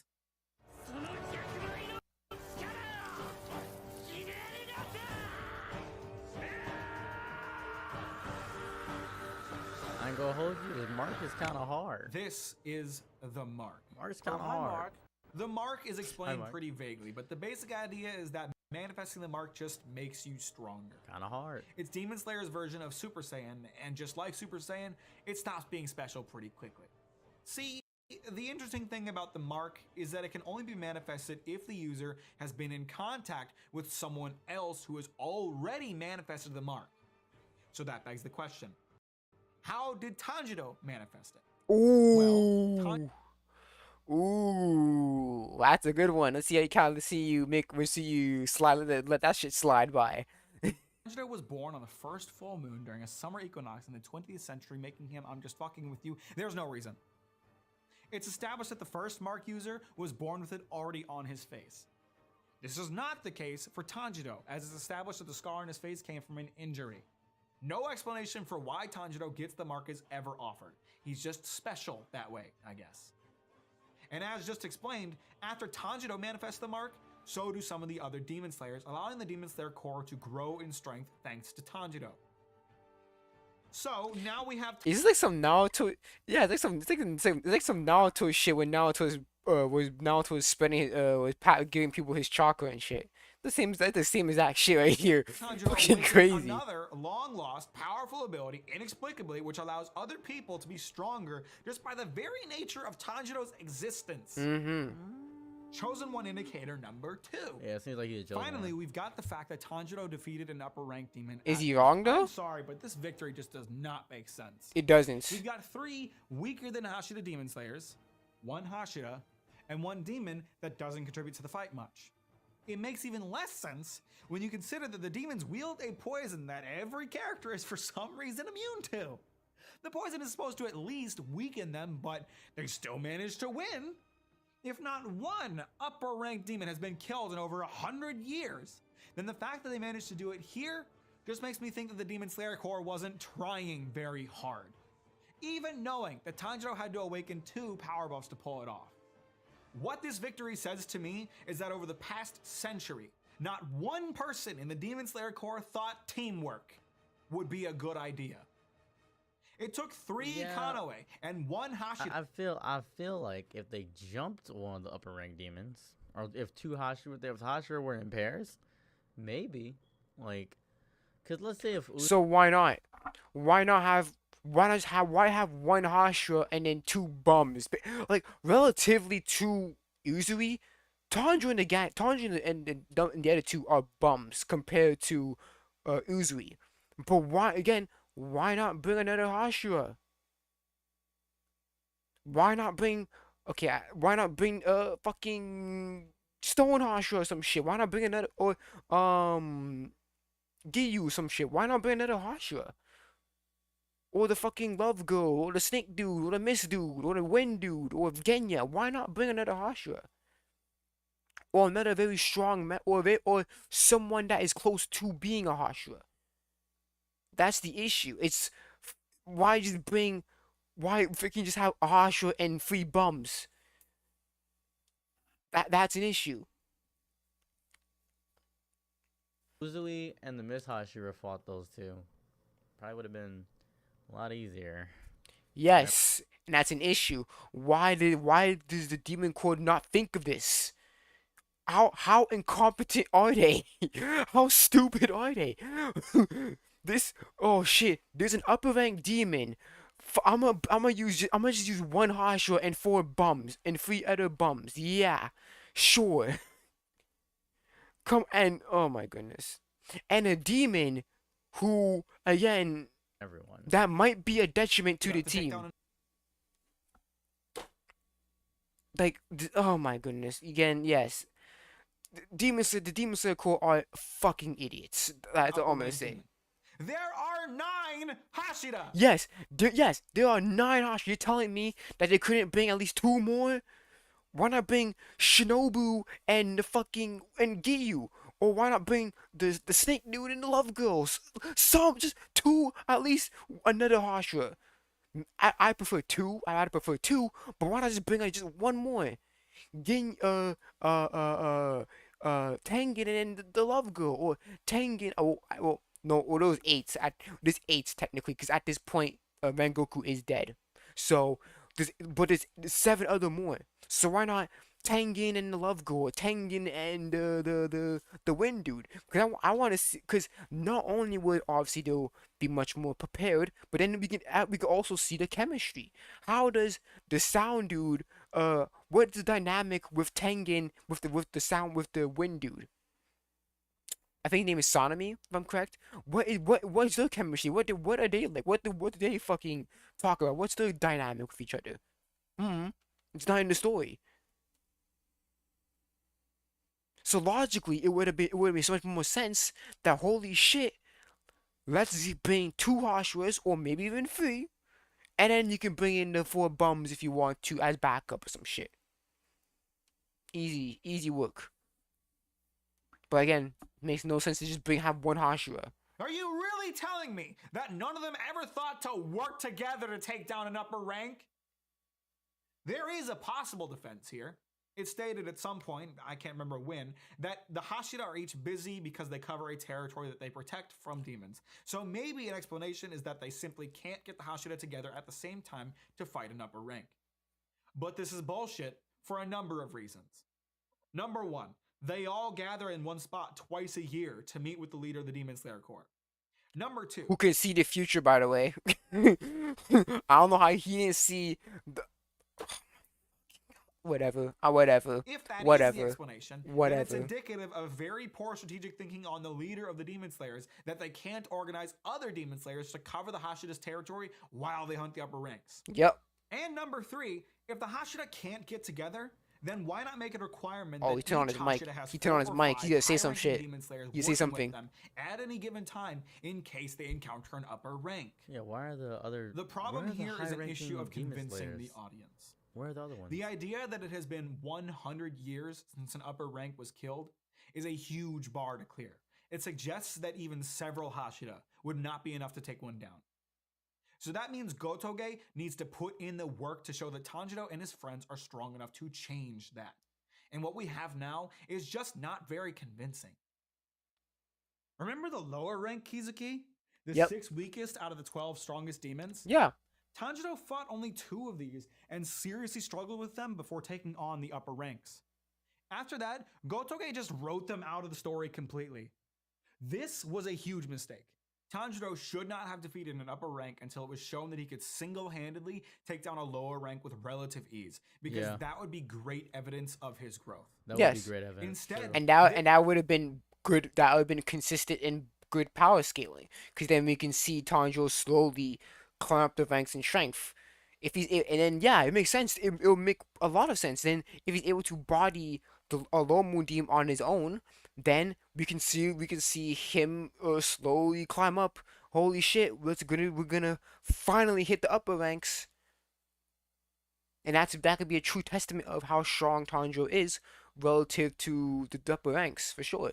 I ain't gonna hold you, the mark is kind of hard. This is the mark. Mark's kind of hard. The mark is explained Mark. pretty vaguely, but the basic idea is that manifesting the mark just makes you stronger. Kind of hard. It's Demon Slayer's version of Super Saiyan, and just like Super Saiyan, it stops being special pretty quickly. See, the interesting thing about the mark is that it can only be manifested if the user has been in contact with someone else who has already manifested the mark. So that begs the question, how did Tanjiro manifest it? Ooh. Well, Ooh, that's a good one. Let's see we'll see you slide, let that shit slide by. Tanjiro was born on the first full moon during a summer equinox in the 20th century, making him, I'm just fucking with you, there's no reason. It's established that the first mark user was born with it already on his face. This is not the case for Tanjiro, as it's established that the scar on his face came from an injury. No explanation for why Tanjiro gets the mark is ever offered. He's just special that way, I guess. And as just explained, after Tanjiro manifests the mark, so do some of the other Demon Slayers, allowing the Demon Slayer core to grow in strength thanks to Tanjiro. So now we have. Is this like some Naruto? Yeah, it's like some Naruto shit when Naruto was spending giving people his chakra and shit. The same as that shit right here. Fucking crazy. Another long-lost, powerful ability, inexplicably, which allows other people to be stronger just by the very nature of Tanjiro's existence. Chosen One indicator number 2. Yeah, it seems like he's chosen. Finally, we've got the fact that Tanjiro defeated an upper-ranked demon. Is he wrong though? I'm sorry, but this victory just does not make sense. It doesn't. We've got 3 weaker than Hashira Demon Slayers, 1 Hashira, and 1 demon that doesn't contribute to the fight much. It makes even less sense when you consider that the demons wield a poison that every character is for some reason immune to. The poison is supposed to at least weaken them, but they still manage to win. If not one upper-ranked demon has been killed in over 100 years, then the fact that they managed to do it here just makes me think that the Demon Slayer Corps wasn't trying very hard. even knowing that Tanjiro had to awaken 2 power buffs to pull it off. What this victory says to me is that over the past century, not one person in the Demon Slayer Corps thought teamwork would be a good idea. It took 3 Kanoe and 1 Hashira. I feel like if they jumped one of the upper rank demons, or if Hashira were in pairs, maybe, like, cause let's say if So why not? Why have one Hashira and then 2 bums? Like relatively to Uzui, Tanjiro and the other 2 are bums compared to Uzui. But why not bring another Hashira? Why not bring fucking Stone Hashira or some shit? Why not bring another or Giyu some shit? Why not bring another Hashira? Or the fucking Love Girl, or the Snake Dude, or the Mist Dude, or the Wind Dude, or Genya. Why not bring another Hashira? Or another very strong or someone that is close to being a Hashira. That's the issue. It's why freaking just have a Hashira and 3 bums? That's an issue. Uzui and the Miss Hashira fought those 2, probably would have been a lot easier. Yes, and that's an issue. Why does the Demon Corps not think of this? How incompetent are they? How stupid are they? Oh shit, there's an upper rank demon. I'm gonna just use 1 Hashira and 4 bums and 3 other bums. Yeah, sure. Oh my goodness. And a demon who, again, that might be a detriment to the team. Like, oh my goodness. Again, yes. The Demon Slayer Corps are fucking idiots. That's all I'm gonna say. There are 9 Hashira! Yes, there are 9 Hashira. You're telling me that they couldn't bring at least 2 more? Why not bring Shinobu and and Giyu? Or why not bring the Snake Dude and the Love Girls? Just 2, at least another Hashira. I prefer 2. I'd prefer 2, but why not just bring just 1 more? Tengen and the Love Girl, or Tengen. Or those 8s. There's 8s technically, because at this point, Rengoku is dead. So there's 7 other more. So why not Tengen and the Love Girl, Tengen and the Wind Dude? Because I want to see. Because not only would obviously they'll be much more prepared, but then we can also see the chemistry. How does the Sound Dude? What's the dynamic with Tengen with the Wind Dude? I think his name is Sonami, if I'm correct. What's their chemistry? What are they like? What do they fucking talk about? What's their dynamic with each other? It's not in the story. So logically, it would have made so much more sense that holy shit, let's bring 2 Hashiras or maybe even 3, and then you can bring in the 4 bums if you want to as backup or some shit. Easy work. But again, makes no sense to just have 1 Hashira. Are you really telling me that none of them ever thought to work together to take down an upper rank? There is a possible defense here. It's stated at some point, I can't remember when, that the Hashira are each busy because they cover a territory that they protect from demons. So maybe an explanation is that they simply can't get the Hashira together at the same time to fight an upper rank. But this is bullshit for a number of reasons. Number 1, they all gather in one spot twice a year to meet with the leader of the Demon Slayer Corps. Number 2. Who can see the future, by the way. I don't know how he didn't see the... Whatever. If that is the explanation, then it's indicative of very poor strategic thinking on the leader of the Demon Slayers that they can't organize other Demon Slayers to cover the Hashira's territory while they hunt the upper ranks. Yep. And number 3, if the Hashira can't get together, then why not make a requirement that he turned on his mic. He turned on his mic. He's gonna say some shit. You say something. At any given time in case they encounter an upper rank. Yeah, why are the other... The problem here is an issue of convincing the audience. Where are the other ones? The idea that it has been 100 years since an upper rank was killed is a huge bar to clear. It suggests that even several Hashira would not be enough to take one down. So that means Gotoge needs to put in the work to show that Tanjiro and his friends are strong enough to change that. And what we have now is just not very convincing. Remember the lower rank Kizuki? The Yep. 6 weakest out of the 12 strongest demons? Yeah. Tanjiro fought only 2 of these and seriously struggled with them before taking on the upper ranks. After that, Gotoge just wrote them out of the story completely. This was a huge mistake. Tanjiro should not have defeated an upper rank until it was shown that he could single-handedly take down a lower rank with relative ease, because that would be great evidence of his growth. That would be great evidence. Instead, and that would have been good. That would have been consistent in good power scaling, because then we can see Tanjiro slowly climb up the ranks in strength. If he's and then it makes sense. It'll make a lot of sense. Then if he's able to body a low moon demon on his own, then we can see him slowly climb up. Holy shit, we're gonna finally hit the upper ranks. And that could be a true testament of how strong Tanjiro is relative to the upper ranks, for sure.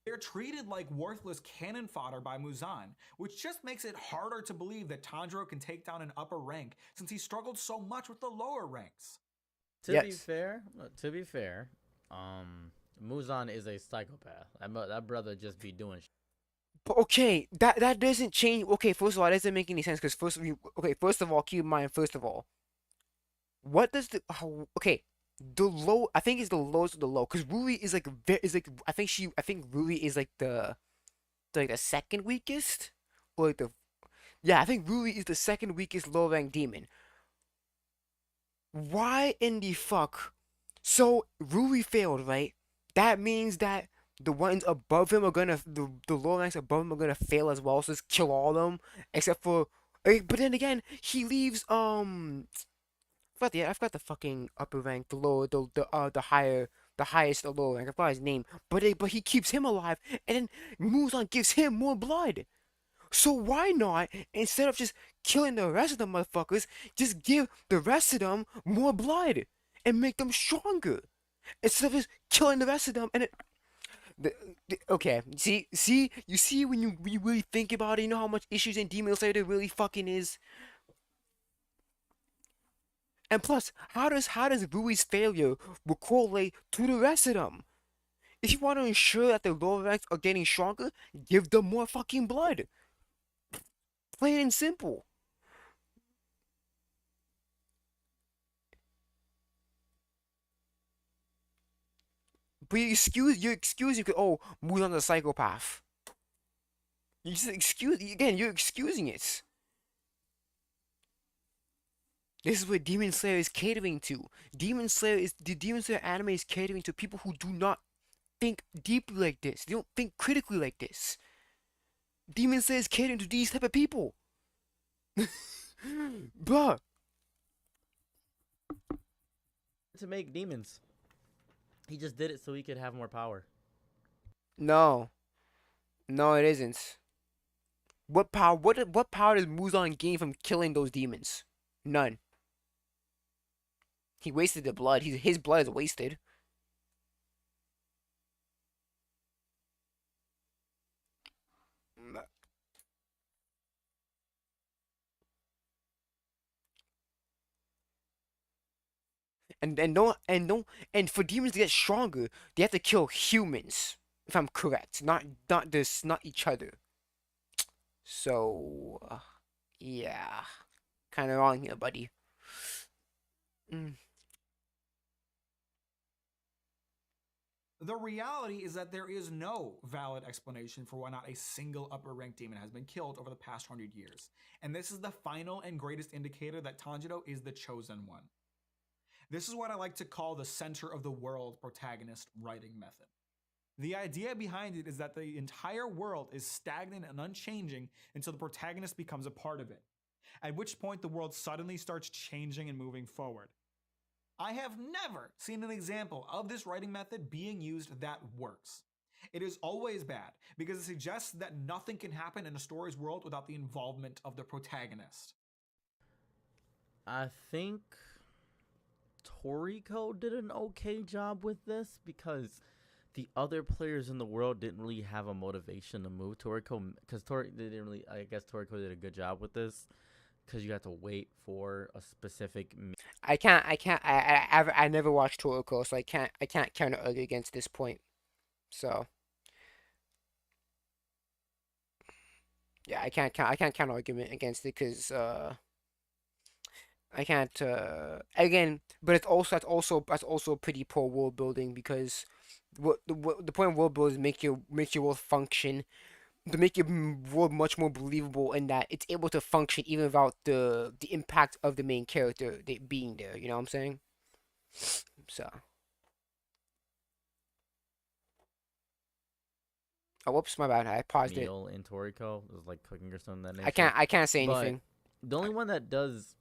They're treated like worthless cannon fodder by Muzan, which just makes it harder to believe that Tanjiro can take down an upper rank since he struggled so much with the lower ranks. To be fair, Muzan is a psychopath. That brother just be doing shit. But okay, that doesn't change. Okay, first of all, that doesn't make any sense, because first of all, keep in mind, what does I think it's the lowest of the low, because Rui is like I think Rui is like the second weakest, or I think Rui is the second weakest low rank demon. Why in the fuck? So Rui failed, right? That means that the ones above him are gonna the low ranks above him are gonna fail as well. So just kill all of them except for. But then again, he leaves I forgot the fucking upper rank, the highest the lower rank. I forgot his name, but he keeps him alive, and then Muzan gives him more blood. So why not, instead of just killing the rest of the motherfuckers, just give the rest of them more blood and make them stronger, instead of just killing the rest of them and okay, you see when you really think about it, you know how much issues in Demon Slayer there really fucking is. And plus, how does Rui's failure correlate to the rest of them? If you want to ensure that the lower ranks are getting stronger, give them more fucking blood. Plain and simple. But you're excusing Muzan's a psychopath. You're excusing it. This is what Demon Slayer is catering to. The Demon Slayer anime is catering to people who do not think deeply like this. They don't think critically like this. Demon Slayer is catering to these type of people. Bruh. To make demons. He just did it so he could have more power. No, it isn't. What power does Muzan gain from killing those demons? None. He wasted the blood. His blood is wasted. And for demons to get stronger, they have to kill humans. If I'm correct, not each other. So, yeah, kind of wrong here, buddy. The reality is that there is no valid explanation for why not a single upper rank demon has been killed over the past 100 years. And this is the final and greatest indicator that Tanjiro is the chosen one. This is what I like to call the center of the world protagonist writing method. The idea behind it is that the entire world is stagnant and unchanging until the protagonist becomes a part of it, at which point the world suddenly starts changing and moving forward. I have never seen an example of this writing method being used that works. It is always bad because it suggests that nothing can happen in a story's world without the involvement of the protagonist. I think Toriko did an okay job with this, because the other players in the world didn't really have a motivation to move Toriko, because they didn't really. I guess Toriko did a good job with this, because you have to wait for a specific. I never watched Toriko, so I can't counter argue against this point. So yeah, I can't counter argument against it because I can't again, but that's also pretty poor world building because what the point of world building is make your world function to make your world much more believable in that it's able to function even without the impact of the main character being there. You know what I'm saying? So. Oh, whoops, my bad. I paused it. Meal in Toriko. It was like cooking or something of that nature. I can't say But anything. the only one that does,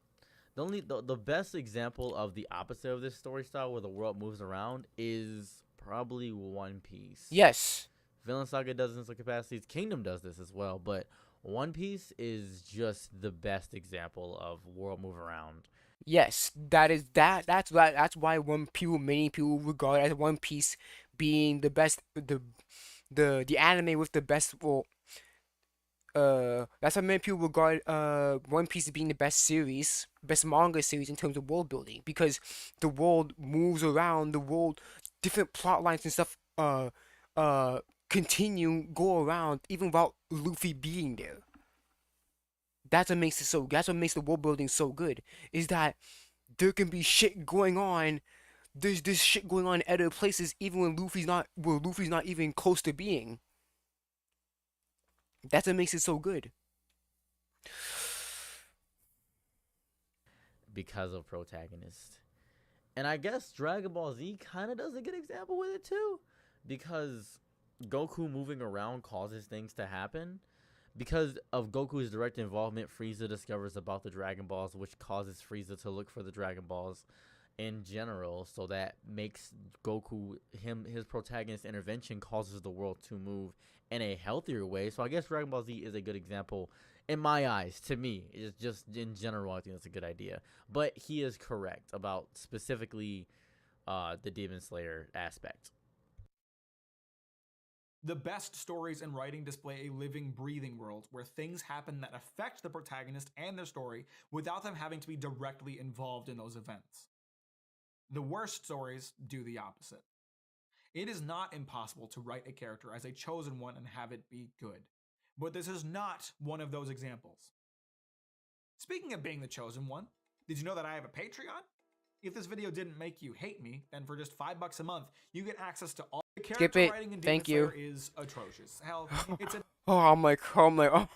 the best example of the opposite of this story style where the world moves around is probably One Piece. Yes. Villain Saga does this in some capacities. Kingdom does this as well, but One Piece is just the best example of world move around. Yes, that's why many people regard as One Piece being the best the anime with the best that's why many people regard One Piece as being the best manga series in terms of world building because the world moves around, the world different plot lines and stuff go around even without Luffy being there. That's what makes the world building so good is that there can be shit going on. There's this shit going on in other places even when Luffy's not even close to being. That's what makes it so good. Because of protagonist. And I guess Dragon Ball Z kind of does a good example with it too. Because Goku moving around causes things to happen. Because of Goku's direct involvement, Frieza discovers about the Dragon Balls, which causes Frieza to look for the Dragon Balls in general. So that makes his protagonist intervention causes the world to move in a healthier way. So I guess Dragon Ball Z is a good example in my eyes. To me, it's just in general, I think that's a good idea. But he is correct about specifically the Demon Slayer aspect. The best stories and writing display a living, breathing world where things happen that affect the protagonist and their story without them having to be directly involved in those events. The worst stories do the opposite. It is not impossible to write a character as a chosen one and have it be good, but this is not one of those examples. Speaking of being the chosen one, did you know that I have a Patreon? If this video didn't make you hate me, then for just $5 a month, you get access to all the character writing in Demon Slayer is atrocious. Hell, it's a I'm like, I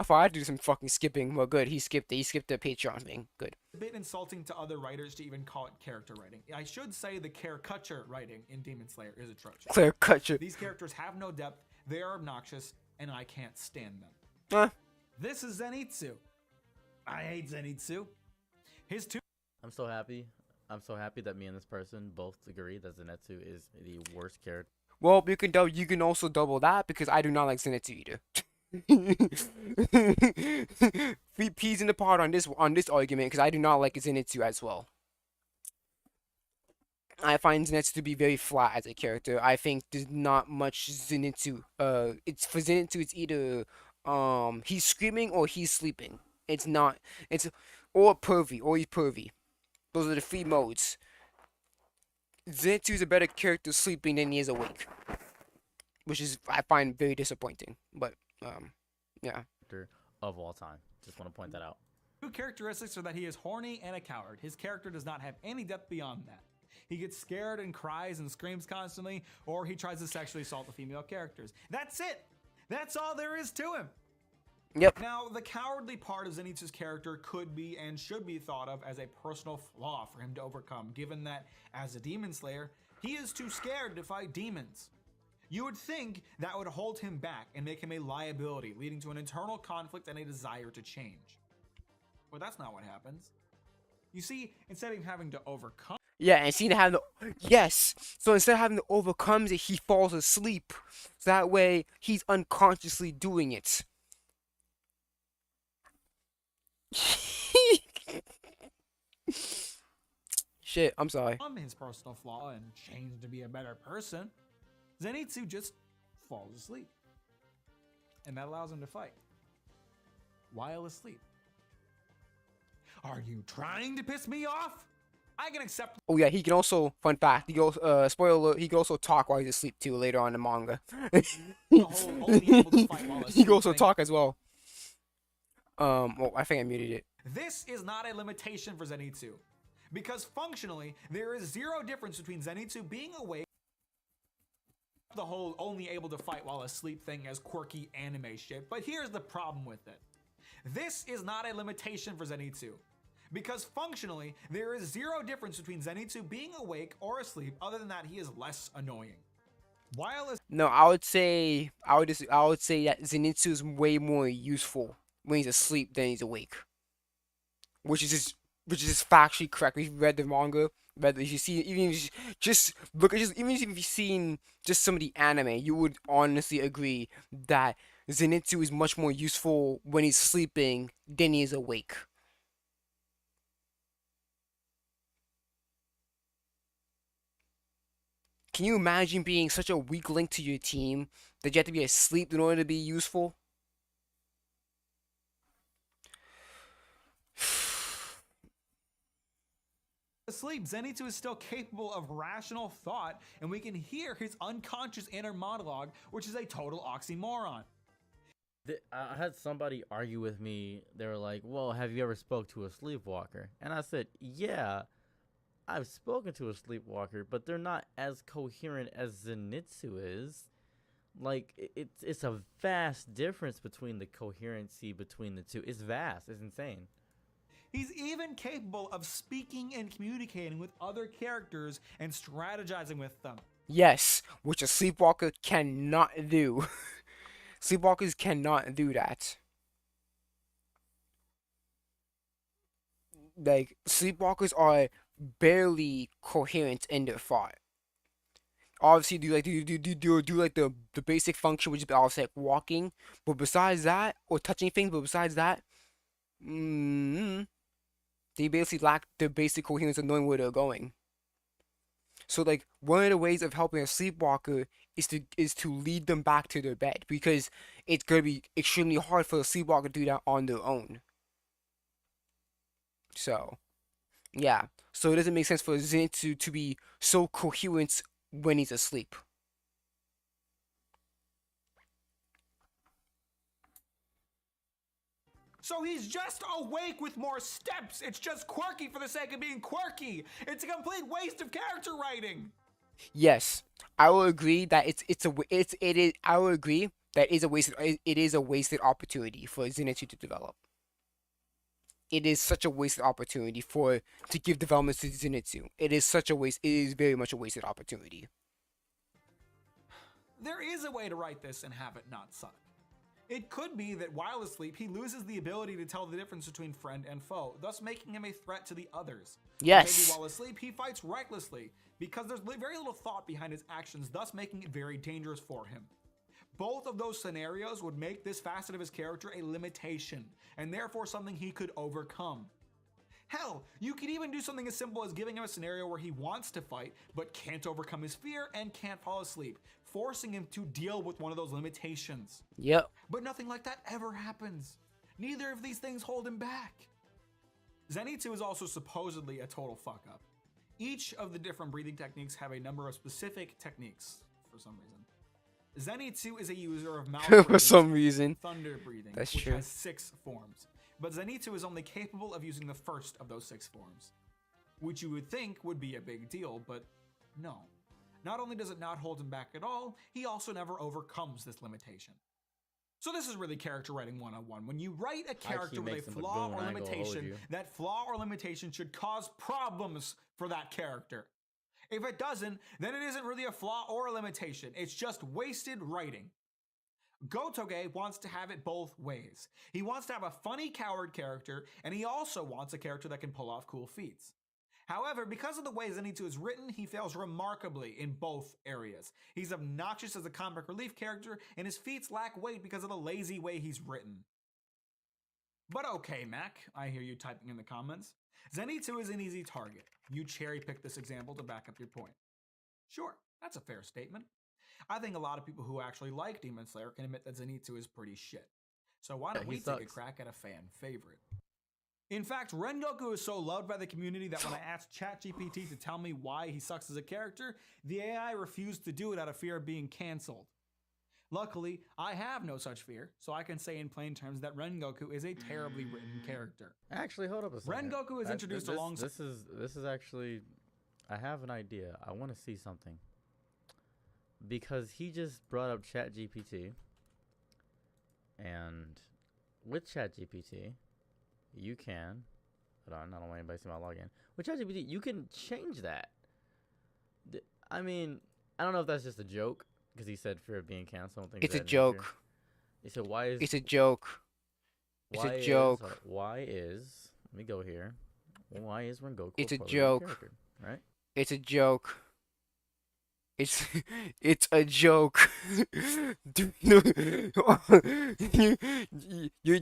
thought I'd do some fucking skipping. Well, good, he skipped the Patreon thing. Good. a bit insulting to other writers to even call it character writing. I should say the caricature writing in Demon Slayer is atrocious. Caricature. These characters have no depth, they are obnoxious, and I can't stand them. This is Zenitsu. I hate Zenitsu. I'm so happy that me and this person both agree that Zenitsu is the worst character. Well, you can also double that because I do not like Zenitsu either. Three peas in the pod on this argument because I do not like Zenitsu as well. I find Zenitsu to be very flat as a character. I think there's not much Zenitsu. It's for Zenitsu. It's either he's screaming or he's sleeping. It's or pervy or he's pervy. Those are the three modes. Zenitsu is a better character sleeping than he is awake, which is I find very disappointing. But yeah. Of all time, just want to point that out. Two characteristics are that he is horny and a coward. His character does not have any depth beyond that. He gets scared and cries and screams constantly, or he tries to sexually assault the female characters. That's it. That's all there is to him. Yep. Now, the cowardly part of Zenitsu's character could be and should be thought of as a personal flaw for him to overcome, given that, as a demon slayer, he is too scared to fight demons. You would think that would hold him back and make him a liability, leading to an internal conflict and a desire to change. But that's not what happens. You see, instead of having to overcome... Yeah, yes. So instead of having to overcome it, he falls asleep. So that way, he's unconsciously doing it. Shit, I'm sorry. His personal flaw and change to be a better person. Zenitsu just falls asleep. And that allows him to fight while asleep. Are you trying to piss me off? I can accept. Oh yeah, he can also, fun fact, he goes, spoiler alert, he can also talk while he's asleep too later on in the manga. Only able to fight while He asleep can also thing. talk as well. Well, I think I muted it. This is not a limitation for Zenitsu, because functionally, there is zero difference between Zenitsu being awake, the whole only able to fight while asleep thing as quirky anime shit, but here's the problem with it. This is not a limitation for Zenitsu, because functionally, there is zero difference between Zenitsu being awake or asleep, other than that he is less annoying. While No, I would say that Zenitsu is way more useful when he's asleep than he's awake, which is just factually correct. If you've read the manga, if you see, even if you just look at even if you've seen just some of the anime, you would honestly agree that Zenitsu is much more useful when he's sleeping than he is awake. Can you imagine being such a weak link to your team that you have to be asleep in order to be useful? asleep, Zenitsu is still capable of rational thought, and we can hear his unconscious inner monologue, which is a total oxymoron. I had somebody argue with me. They were like, well, have you ever spoke to a sleepwalker? And I said, yeah, I've spoken to a sleepwalker, but they're not as coherent as Zenitsu is. Like, it's a vast difference between the coherency between the two. It's vast. It's insane. He's even capable of speaking and communicating with other characters and strategizing with them. Yes, which a sleepwalker cannot do. Sleepwalkers cannot do that. Like, sleepwalkers are barely coherent in their thought. Obviously, do like the basic function, which is obviously like walking, but besides that, or touching things, but besides that, they basically lack the basic coherence of knowing where they're going. So like one of the ways of helping a sleepwalker is to lead them back to their bed, because it's gonna be extremely hard for a sleepwalker to do that on their own. So yeah. So it doesn't make sense for Zenitsu to be so coherent when he's asleep. So he's just awake with more steps. It's just quirky for the sake of being quirky. It's a complete waste of character writing. Yes, I will agree that I will agree that it is a wasted opportunity for Zenitsu to develop. It is such a wasted opportunity to give developments to Zenitsu. It is such a waste. It is very much a wasted opportunity. There is a way to write this and have it not suck. It could be that while asleep, he loses the ability to tell the difference between friend and foe, thus making him a threat to the others. Yes. Or maybe while asleep, he fights recklessly, because there's very little thought behind his actions, thus making it very dangerous for him. Both of those scenarios would make this facet of his character a limitation, and therefore something he could overcome. Hell, you could even do something as simple as giving him a scenario where he wants to fight, but can't overcome his fear and can't fall asleep, forcing him to deal with one of those limitations. Yep. But nothing like that ever happens. Neither of these things hold him back. Zenitsu is also supposedly a total fuck up. Each of the different breathing techniques have a number of specific techniques for some reason. Zenitsu is a user of mouth breathing, for some reason. thunder breathing, That's which true. has 6 forms. But Zenitsu is only capable of using the first of those 6 forms, which you would think would be a big deal, but no. Not only does it not hold him back at all, he also never overcomes this limitation. So this is really character writing 101. When you write a character with a flaw or limitation, that flaw or limitation should cause problems for that character. If it doesn't, then it isn't really a flaw or a limitation. It's just wasted writing. Gotoge wants to have it both ways. He wants to have a funny coward character, and he also wants a character that can pull off cool feats. However, because of the way Zenitsu is written, he fails remarkably in both areas. He's obnoxious as a comic relief character, and his feats lack weight because of the lazy way he's written. But okay, Mac, I hear you typing in the comments. Zenitsu is an easy target. You cherry-picked this example to back up your point. Sure, that's a fair statement. I think a lot of people who actually like Demon Slayer can admit that Zenitsu is pretty shit. So why don't Yeah, we he take a sucks. crack at a fan favorite? In fact, Rengoku is so loved by the community that when I asked ChatGPT to tell me why he sucks as a character, the AI refused to do it out of fear of being cancelled. Luckily, I have no such fear, so I can say in plain terms that Rengoku is a terribly written character. Actually, hold up a second. Rengoku is introduced alongside. This is actually. I have an idea. I want to see something. Because he just brought up ChatGPT, and with ChatGPT, you can. Hold on, I don't want anybody to see my login. With ChatGPT, you can change that. I mean, I don't know if that's just a joke because he said fear of being canceled. I don't think It's a that joke. nature. He said, "Why is?" It's a joke. It's a joke. Why is? Let me go here. Why is Rengoku It's a a poorly written joke. character? Right? It's a joke. It's a joke. You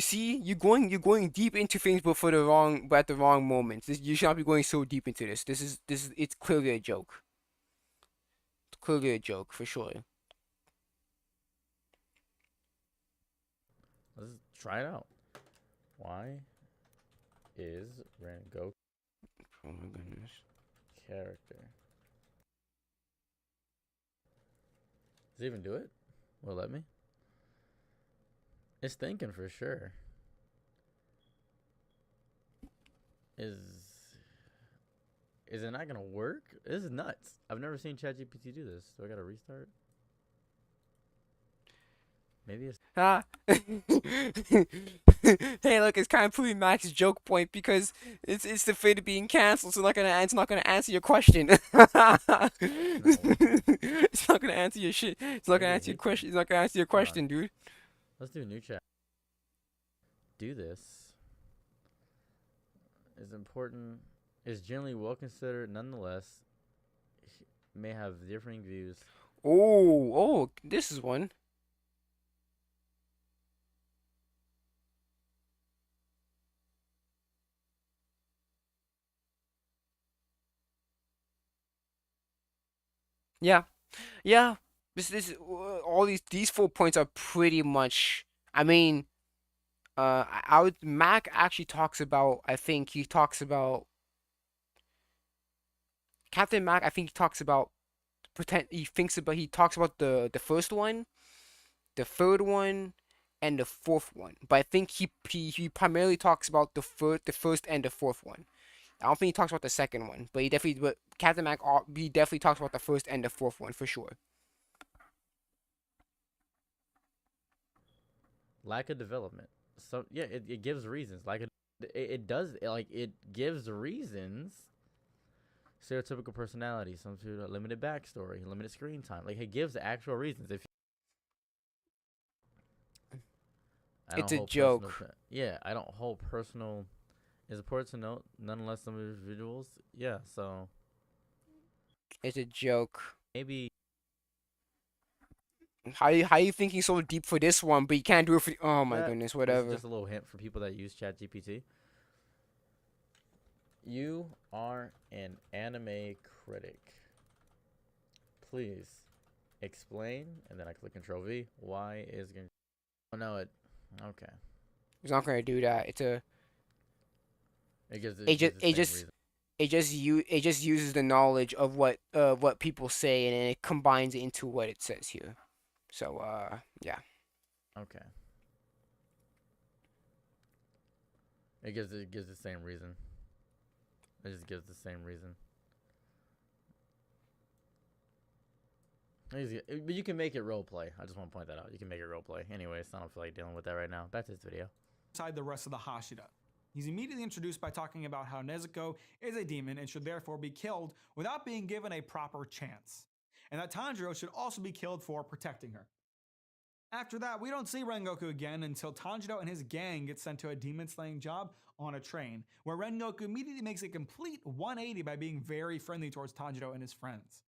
see you're going deep into things but at the wrong moments. You should not be going so deep into this. This is it's clearly a joke. It's clearly a joke for sure. Let's try it out. Why is Rengoku Oh my goodness. character? Does it even do it? Will it let me? It's thinking for sure. Is it not gonna work? This is nuts. I've never seen ChatGPT do this. Do I gotta restart? Maybe it's Hey, look, it's kind of proving Max's joke point because it's the fear of being canceled, so it's not gonna answer your question. It's not gonna answer your shit. It's not gonna answer your question. It's not gonna answer your question, dude. Let's do a new chat. Do this. Is important. Is generally well considered. Nonetheless, may have differing views. Oh, this is one. Yeah, yeah. This all these 4 points are pretty much. I mean, I would Mac actually talks about. I think he talks about Captain Mac. I think he talks about pretend. He talks about the first one, the third one, and the fourth one. But I think he primarily talks about the first and the fourth one. I don't think he talks about the second one, but Captain Mac, he definitely talks about the first and the fourth one for sure. Lack of development. So yeah, it gives reasons. It does like it gives reasons. Stereotypical personality, some sort of limited backstory, limited screen time. Like it gives actual reasons. If It's a joke. Yeah, I don't hold personal. It's important to note, nonetheless, some individuals. Yeah, so It's a joke. maybe. How you thinking so deep for this one, but you can't do it for? Oh my goodness, whatever. Just a little hint for people that use ChatGPT. You are an anime critic. Please explain, and then I click Control V. Why is going? Oh no, it. Okay. It's not gonna do that. It's a. It just uses the knowledge of what people say and it combines it into what it says here. So yeah. Okay. It gives the same reason. It just gives the same reason. But you can make it role play. I just want to point that out. You can make it role play. Anyways, I don't feel like dealing with that right now. Back to this video. Inside the rest of the Hashira. He's immediately introduced by talking about how Nezuko is a demon and should therefore be killed without being given a proper chance, and that Tanjiro should also be killed for protecting her. After that, we don't see Rengoku again until Tanjiro and his gang get sent to a demon-slaying job on a train, where Rengoku immediately makes a complete 180 by being very friendly towards Tanjiro and his friends.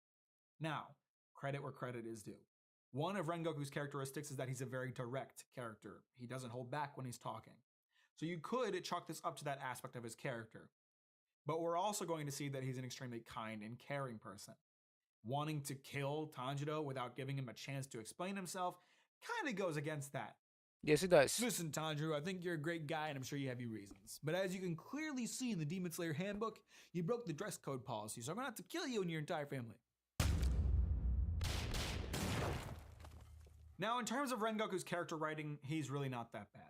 Now, credit where credit is due. One of Rengoku's characteristics is that he's a very direct character. He doesn't hold back when he's talking. So you could chalk this up to that aspect of his character. But we're also going to see that he's an extremely kind and caring person. Wanting to kill Tanjiro without giving him a chance to explain himself kind of goes against that. Yes, it does. Listen, Tanjiro, I think you're a great guy and I'm sure you have your reasons. But as you can clearly see in the Demon Slayer handbook, you broke the dress code policy, so I'm gonna have to kill you and your entire family. Now, in terms of Rengoku's character writing, he's really not that bad.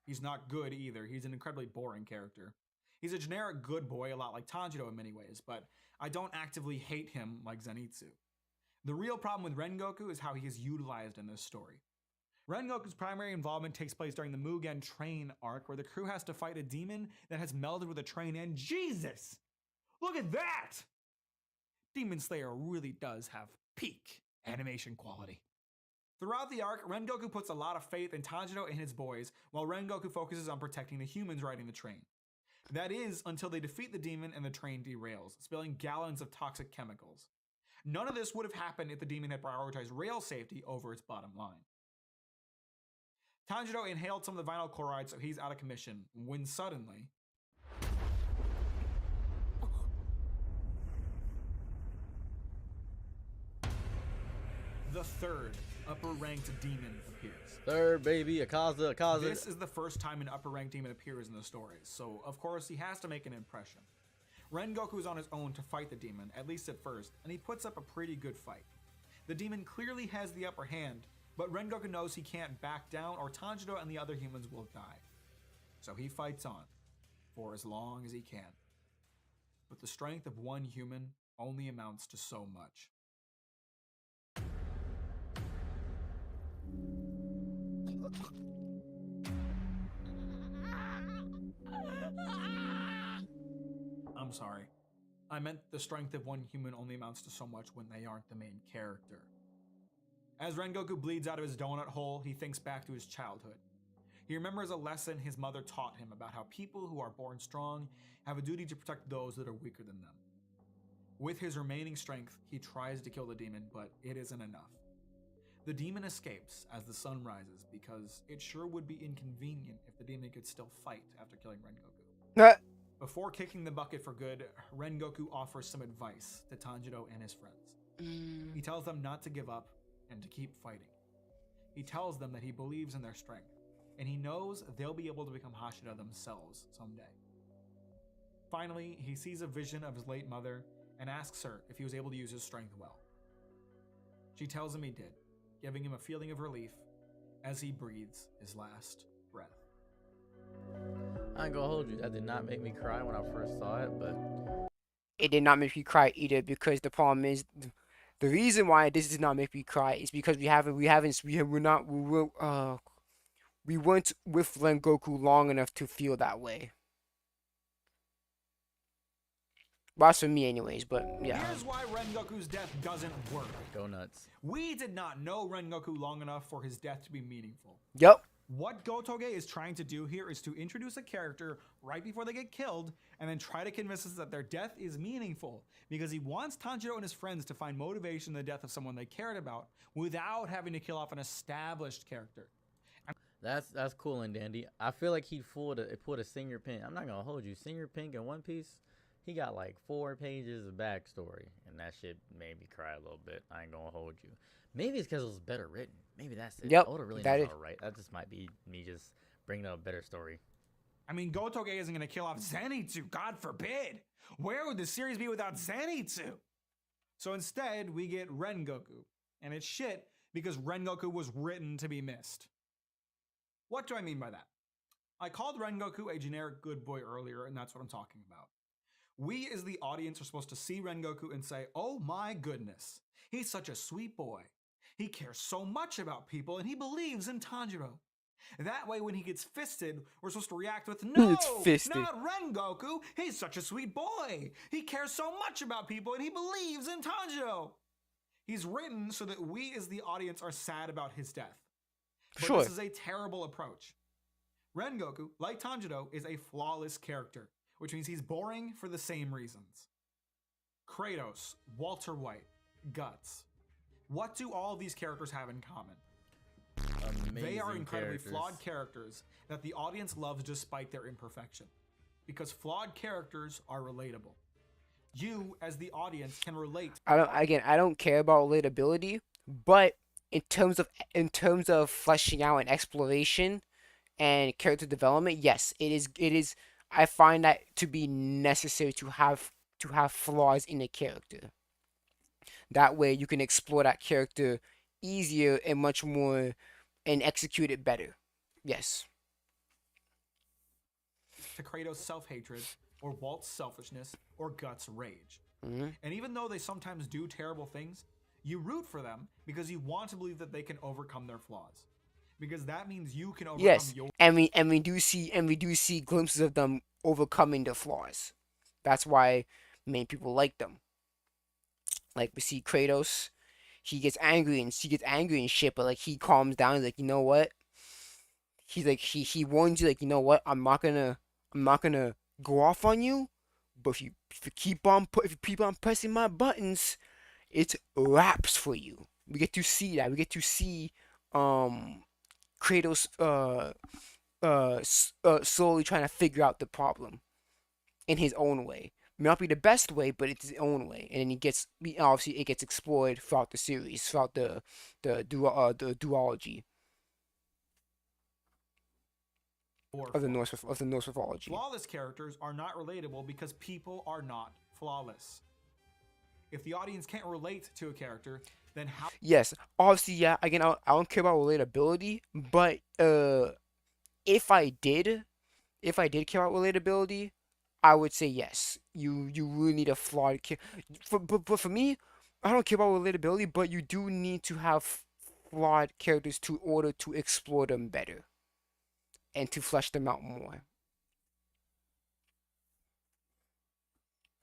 He's not good either. He's an incredibly boring character. He's a generic good boy, a lot like Tanjiro in many ways, but I don't actively hate him like Zenitsu. The real problem with Rengoku is how he is utilized in this story. Rengoku's primary involvement takes place during the Mugen train arc, where the crew has to fight a demon that has melded with a train, and Jesus! Look at that! Demon Slayer really does have peak animation quality. Throughout the arc, Rengoku puts a lot of faith in Tanjiro and his boys, while Rengoku focuses on protecting the humans riding the train. That is, until they defeat the demon and the train derails, spilling gallons of toxic chemicals. None of this would have happened if the demon had prioritized rail safety over its bottom line. Tanjiro inhaled some of the vinyl chloride, so he's out of commission, when suddenly... the third upper-ranked demon appears. Third, baby, Akaza. This is the first time an upper-ranked demon appears in the story, so of course he has to make an impression. Rengoku is on his own to fight the demon, at least at first, and he puts up a pretty good fight. The demon clearly has the upper hand, but Rengoku knows he can't back down or Tanjiro and the other humans will die. So he fights on, for as long as he can. But the strength of one human only amounts to so much. I'm sorry. I meant the strength of one human only amounts to so much when they aren't the main character. As Rengoku bleeds out of his donut hole, he thinks back to his childhood. He remembers a lesson his mother taught him about how people who are born strong have a duty to protect those that are weaker than them. With his remaining strength, he tries to kill the demon, but it isn't enough. The demon escapes as the sun rises because it sure would be inconvenient if the demon could still fight after killing Rengoku. Before kicking the bucket for good, Rengoku offers some advice to Tanjiro and his friends. He tells them not to give up and to keep fighting. He tells them that he believes in their strength, and he knows they'll be able to become Hashira themselves someday. Finally, he sees a vision of his late mother and asks her if he was able to use his strength well. She tells him he did, giving him a feeling of relief as he breathes his last breath. I ain't gonna hold you. That did not make me cry when I first saw it, but It did not make me cry either, because the problem is, the reason why this did not make me cry is because we weren't with Rengoku long enough to feel that way. That's for me anyways, but yeah. Here's why Rengoku's death doesn't work. Go nuts. We did not know Rengoku long enough for his death to be meaningful. Yep. What Gotoge is trying to do here is to introduce a character right before they get killed and then try to convince us that their death is meaningful, because he wants Tanjiro and his friends to find motivation in the death of someone they cared about without having to kill off an established character. That's cool and dandy. I feel like he pulled a Senior Pink. I'm not gonna hold you. Senior Pink in One Piece, he got like 4 pages of backstory, and that shit made me cry a little bit. I ain't gonna hold you. Maybe it's because it was better written. Maybe that's it. Yep, Oda really that knows is. how to write. That just might be me just bringing up a better story. I mean, Gotoge isn't going to kill off Zenitsu, God forbid. Where would the series be without Zenitsu? So instead, we get Rengoku. And it's shit because Rengoku was written to be missed. What do I mean by that? I called Rengoku a generic good boy earlier, and that's what I'm talking about. We as the audience are supposed to see Rengoku and say, oh my goodness, he's such a sweet boy. He cares so much about people, and he believes in Tanjiro. That way, when he gets fisted, we're supposed to react with, no, not Rengoku. He's such a sweet boy. He cares so much about people, and he believes in Tanjiro. He's written so that we as the audience are sad about his death. But Sure. This is a terrible approach. Rengoku, like Tanjiro, is a flawless character, which means he's boring for the same reasons. Kratos, Walter White, Guts. What do all these characters have in common? They are incredibly flawed characters that the audience loves despite their imperfection. Because flawed characters are relatable. you as the audience can relate. I don't care about relatability, but in terms of fleshing out and exploration and character development, yes, it is I find that to be necessary to have flaws in a character. That way you can explore that character easier and much more and execute it better. Yes. To Kratos' self-hatred, or Walt's selfishness, or Guts' rage. Hmm. And even though they sometimes do terrible things, you root for them because you want to believe that they can overcome their flaws. Because that means you can overcome Yes, your. and we do see glimpses of them overcoming their flaws. That's why many people like them. Like we see Kratos, he gets angry and shit, but like he calms down. He's like, you know what? He's like he warns you like, you know what? I'm not gonna go off on you, but if you if you keep on pressing my buttons, it's wraps for you. We get to see that. We get to see Kratos slowly trying to figure out the problem in his own way. May not be the best way, but it's his own way. And then obviously it gets explored throughout the series, throughout the duology of the Norse mythology. Flawless characters are not relatable because people are not flawless. If the audience can't relate to a character, then how? Yes, obviously, yeah. Again, I don't care about relatability, but if I did care about relatability, I would say yes. You really need a flawed but for me, I don't care about relatability, but you do need to have flawed characters to order to explore them better and to flesh them out more.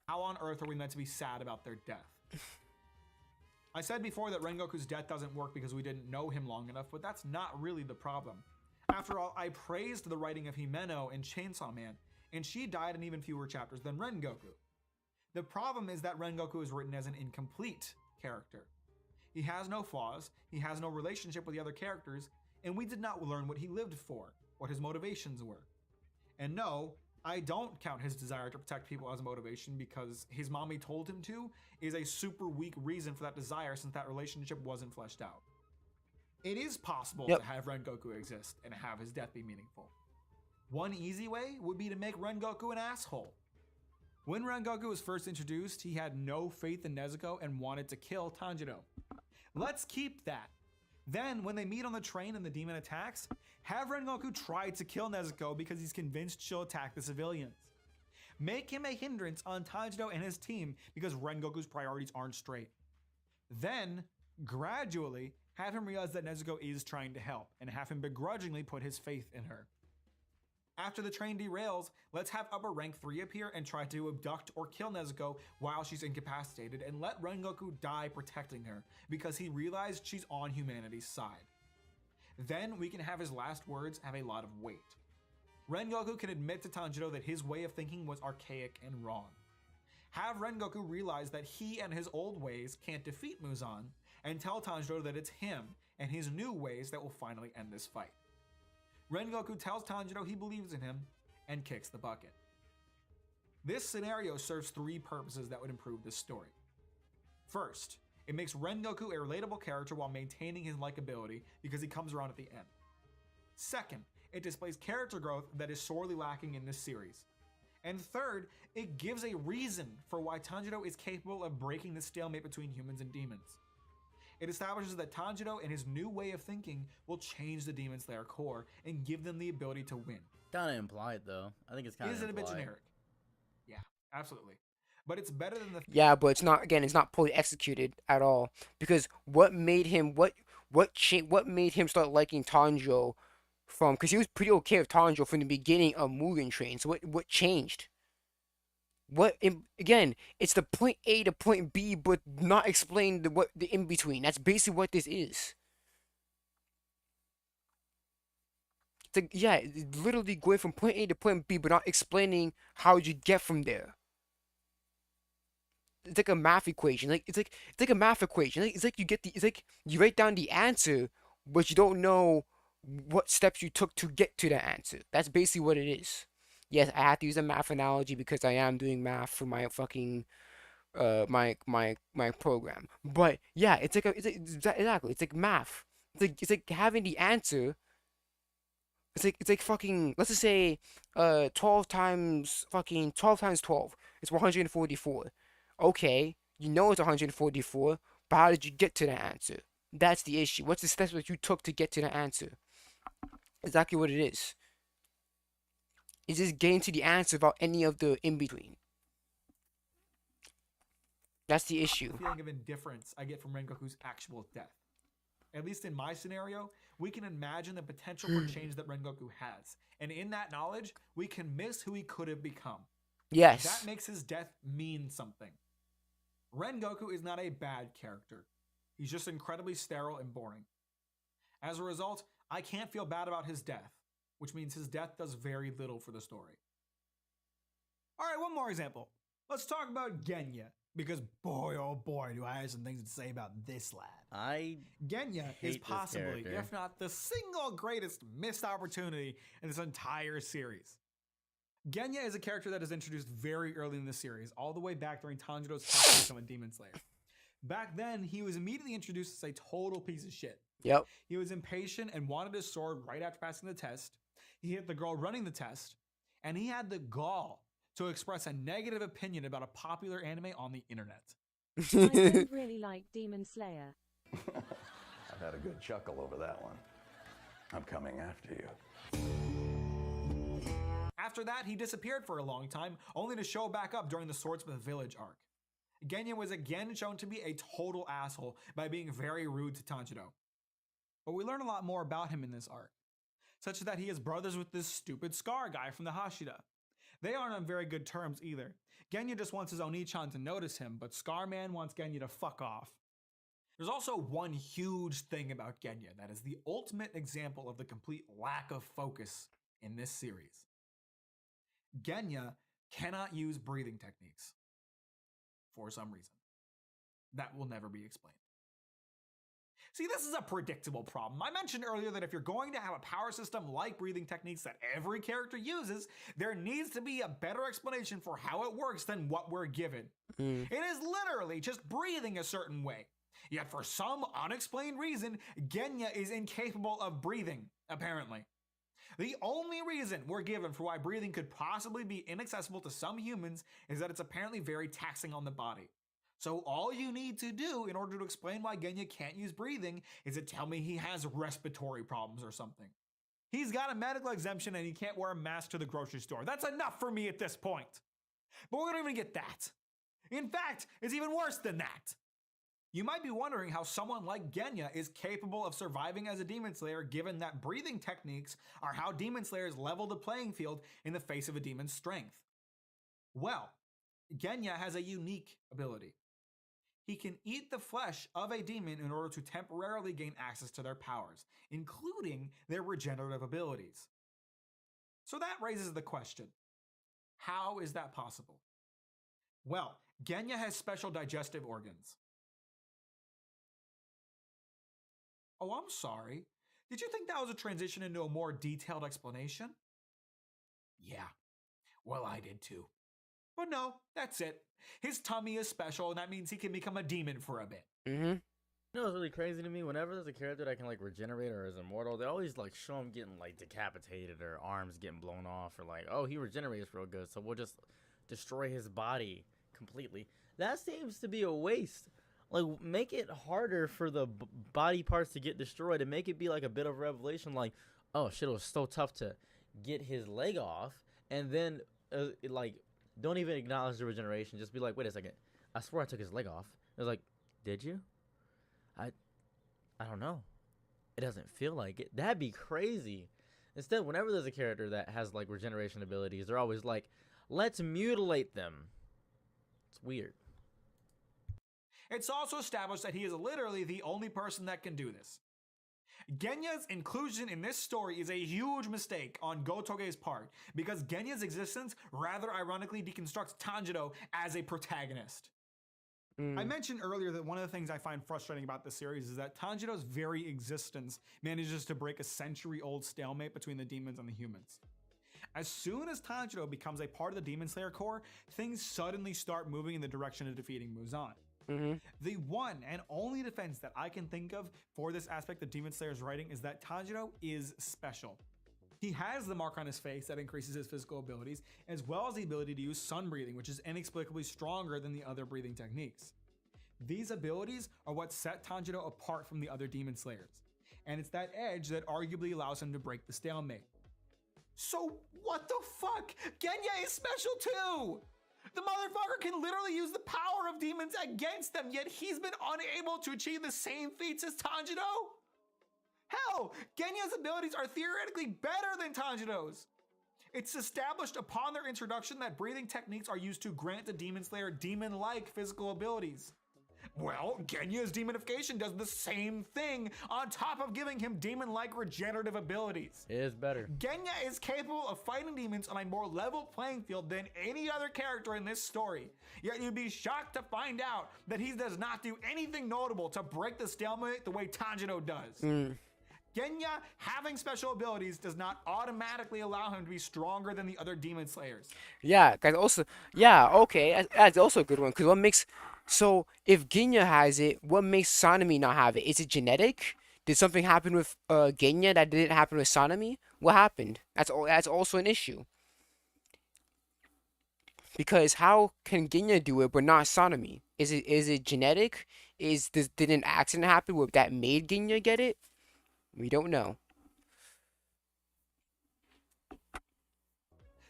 How on earth are we meant to be sad about their death? I said before that Rengoku's death doesn't work because we didn't know him long enough, but that's not really the problem. After all, I praised the writing of Himeno in Chainsaw Man, and she died in even fewer chapters than Rengoku. The problem is that Rengoku is written as an incomplete character. He has no flaws, he has no relationship with the other characters, and we did not learn what he lived for, what his motivations were. And no, I don't count his desire to protect people as a motivation because his mommy told him to is a super weak reason for that desire since that relationship wasn't fleshed out. It is possible to have Rengoku exist and have his death be meaningful. One easy way would be to make Rengoku an asshole. When Rengoku was first introduced, he had no faith in Nezuko and wanted to kill Tanjiro. Let's keep that. Then, when they meet on the train and the demon attacks, have Rengoku try to kill Nezuko because he's convinced she'll attack the civilians. Make him a hindrance on Tanjiro and his team because Rengoku's priorities aren't straight. Then, gradually, have him realize that Nezuko is trying to help and have him begrudgingly put his faith in her. After the train derails, let's have Upper Rank 3 appear and try to abduct or kill Nezuko while she's incapacitated and let Rengoku die protecting her because he realized she's on humanity's side. Then we can have his last words have a lot of weight. Rengoku can admit to Tanjiro that his way of thinking was archaic and wrong. Have Rengoku realize that he and his old ways can't defeat Muzan and tell Tanjiro that it's him and his new ways that will finally end this fight. Rengoku tells Tanjiro he believes in him and kicks the bucket. This scenario serves three purposes that would improve this story. First, it makes Rengoku a relatable character while maintaining his likability because he comes around at the end. Second, it displays character growth that is sorely lacking in this series. And third, it gives a reason for why Tanjiro is capable of breaking the stalemate between humans and demons. It establishes that Tanjiro and his new way of thinking will change the Demon Slayer core and give them the ability to win. Kind of implied, though. I think it's kind of Is it implied. a bit generic? Yeah, absolutely. But it's better than the... Yeah, but it's not. Again, it's not fully executed at all. Because what made him what made him start liking Tanjiro from? Because he was pretty okay with Tanjiro from the beginning of Mugen Train. So what changed? Again, it's the point A to point B, but not explain the in between. That's basically what this is. It's like, yeah, it's literally going from point A to point B, but not explaining how you get from there. It's like a math equation. It's like a math equation. It's like you write down the answer, but you don't know what steps you took to get to the answer. That's basically what it is. Yes, I have to use a math analogy because I am doing math for my fucking my program. But yeah, exactly, it's like math. It's like having the answer. It's like fucking, let's just say 12 times 12 it's 144. Okay, you know it's 144, but how did you get to that answer? That's the issue. What's the steps that you took to get to the answer? Exactly what it is. It's just getting to the answer without any of the in between. That's the issue. Feeling of indifference I get from Rengoku's actual death. At least in my scenario, we can imagine the potential for change that Rengoku has. And in that knowledge, we can miss who he could have become. Yes. That makes his death mean something. Rengoku is not a bad character. He's just incredibly sterile and boring. As a result, I can't feel bad about his death, which means his death does very little for the story. All right, one more example. Let's talk about Genya, because boy, oh boy, do I have some things to say about this lad. Genya is possibly, if not the single greatest missed opportunity in this entire series. Genya is a character that is introduced very early in the series, all the way back during Tanjiro's quest to become a demon slayer. Back then, he was immediately introduced as a total piece of shit. Yep. He was impatient and wanted his sword right after passing the test. He hit the girl running the test, and he had the gall to express a negative opinion about a popular anime on the internet. I don't really like Demon Slayer. I've had a good chuckle over that one. I'm coming after you. After that, he disappeared for a long time, only to show back up during the Swordsmith Village arc. Genya was again shown to be a total asshole by being very rude to Tanjiro. But we learn a lot more about him in this arc, such that he is brothers with this stupid Scar guy from the Hashira. They aren't on very good terms either. Genya just wants his Oni-chan to notice him, but Scarman wants Genya to fuck off. There's also one huge thing about Genya that is the ultimate example of the complete lack of focus in this series. Genya cannot use breathing techniques. For some reason. That will never be explained. See, this is a predictable problem. I mentioned earlier that if you're going to have a power system like breathing techniques that every character uses, there needs to be a better explanation for how it works than what we're given. It is literally just breathing a certain way. Yet for some unexplained reason, Genya is incapable of breathing, apparently. The only reason we're given for why breathing could possibly be inaccessible to some humans is that it's apparently very taxing on the body. So all you need to do in order to explain why Genya can't use breathing is to tell me he has respiratory problems or something. He's got a medical exemption and he can't wear a mask to the grocery store. That's enough for me at this point. But we don't even get that. In fact, it's even worse than that. You might be wondering how someone like Genya is capable of surviving as a Demon Slayer given that breathing techniques are how Demon Slayers level the playing field in the face of a demon's strength. Well, Genya has a unique ability. He can eat the flesh of a demon in order to temporarily gain access to their powers, including their regenerative abilities. So that raises the question, how is that possible? Well, Genya has special digestive organs. Oh, I'm sorry. Did you think that was a transition into a more detailed explanation? Yeah. Well, I did too. But no, that's it. His tummy is special, and that means he can become a demon for a bit. Mm-hmm. You know what's really crazy to me? Whenever there's a character that can like regenerate or is immortal, they always like show him getting like decapitated or arms getting blown off or like, oh, he regenerates real good, so we'll just destroy his body completely. That seems to be a waste. Like, make it harder for the body parts to get destroyed and make it be like a bit of revelation. Like, oh shit, it was so tough to get his leg off, and then like don't even acknowledge the regeneration. Just be like, wait a second, I swear I took his leg off. It was like, did you? I don't know. It doesn't feel like it. That'd be crazy. Instead, whenever there's a character that has like regeneration abilities, they're always like, let's mutilate them. It's weird. It's also established that he is literally the only person that can do this. Genya's inclusion in this story is a huge mistake on Gotoge's part, because Genya's existence rather ironically deconstructs Tanjiro as a protagonist. I mentioned earlier that one of the things I find frustrating about this series is that Tanjiro's very existence manages to break a century-old stalemate between the demons and the humans. As soon as Tanjiro becomes a part of the Demon Slayer Corps, things suddenly start moving in the direction of defeating Muzan. The one and only defense that I can think of for this aspect of Demon Slayer's writing is that Tanjiro is special. He has the mark on his face that increases his physical abilities, as well as the ability to use sun breathing, which is inexplicably stronger than the other breathing techniques. These abilities are what set Tanjiro apart from the other Demon Slayers, and it's that edge that arguably allows him to break the stalemate. So what the fuck? Genya is special too! The motherfucker can literally use the power of demons against them, yet he's been unable to achieve the same feats as Tanjiro? Hell, Genya's abilities are theoretically better than Tanjiro's. It's established upon their introduction that breathing techniques are used to grant the Demon Slayer demon-like physical abilities. Well, Genya's demonification does the same thing on top of giving him demon-like regenerative abilities. It is better. Genya is capable of fighting demons on a more level playing field than any other character in this story. Yet you'd be shocked to find out that he does not do anything notable to break the stalemate the way Tanjiro does. Genya having special abilities does not automatically allow him to be stronger than the other Demon Slayers. Yeah, guys. Also, yeah, okay, that's also a good one. Cause what makes so if Genya has it, what makes Sanemi not have it? Is it genetic? Did something happen with Genya that didn't happen with Sanemi? What happened? That's also an issue. Because how can Genya do it but not Sanemi? Is it genetic? Did an accident happen that made Genya get it? We don't know.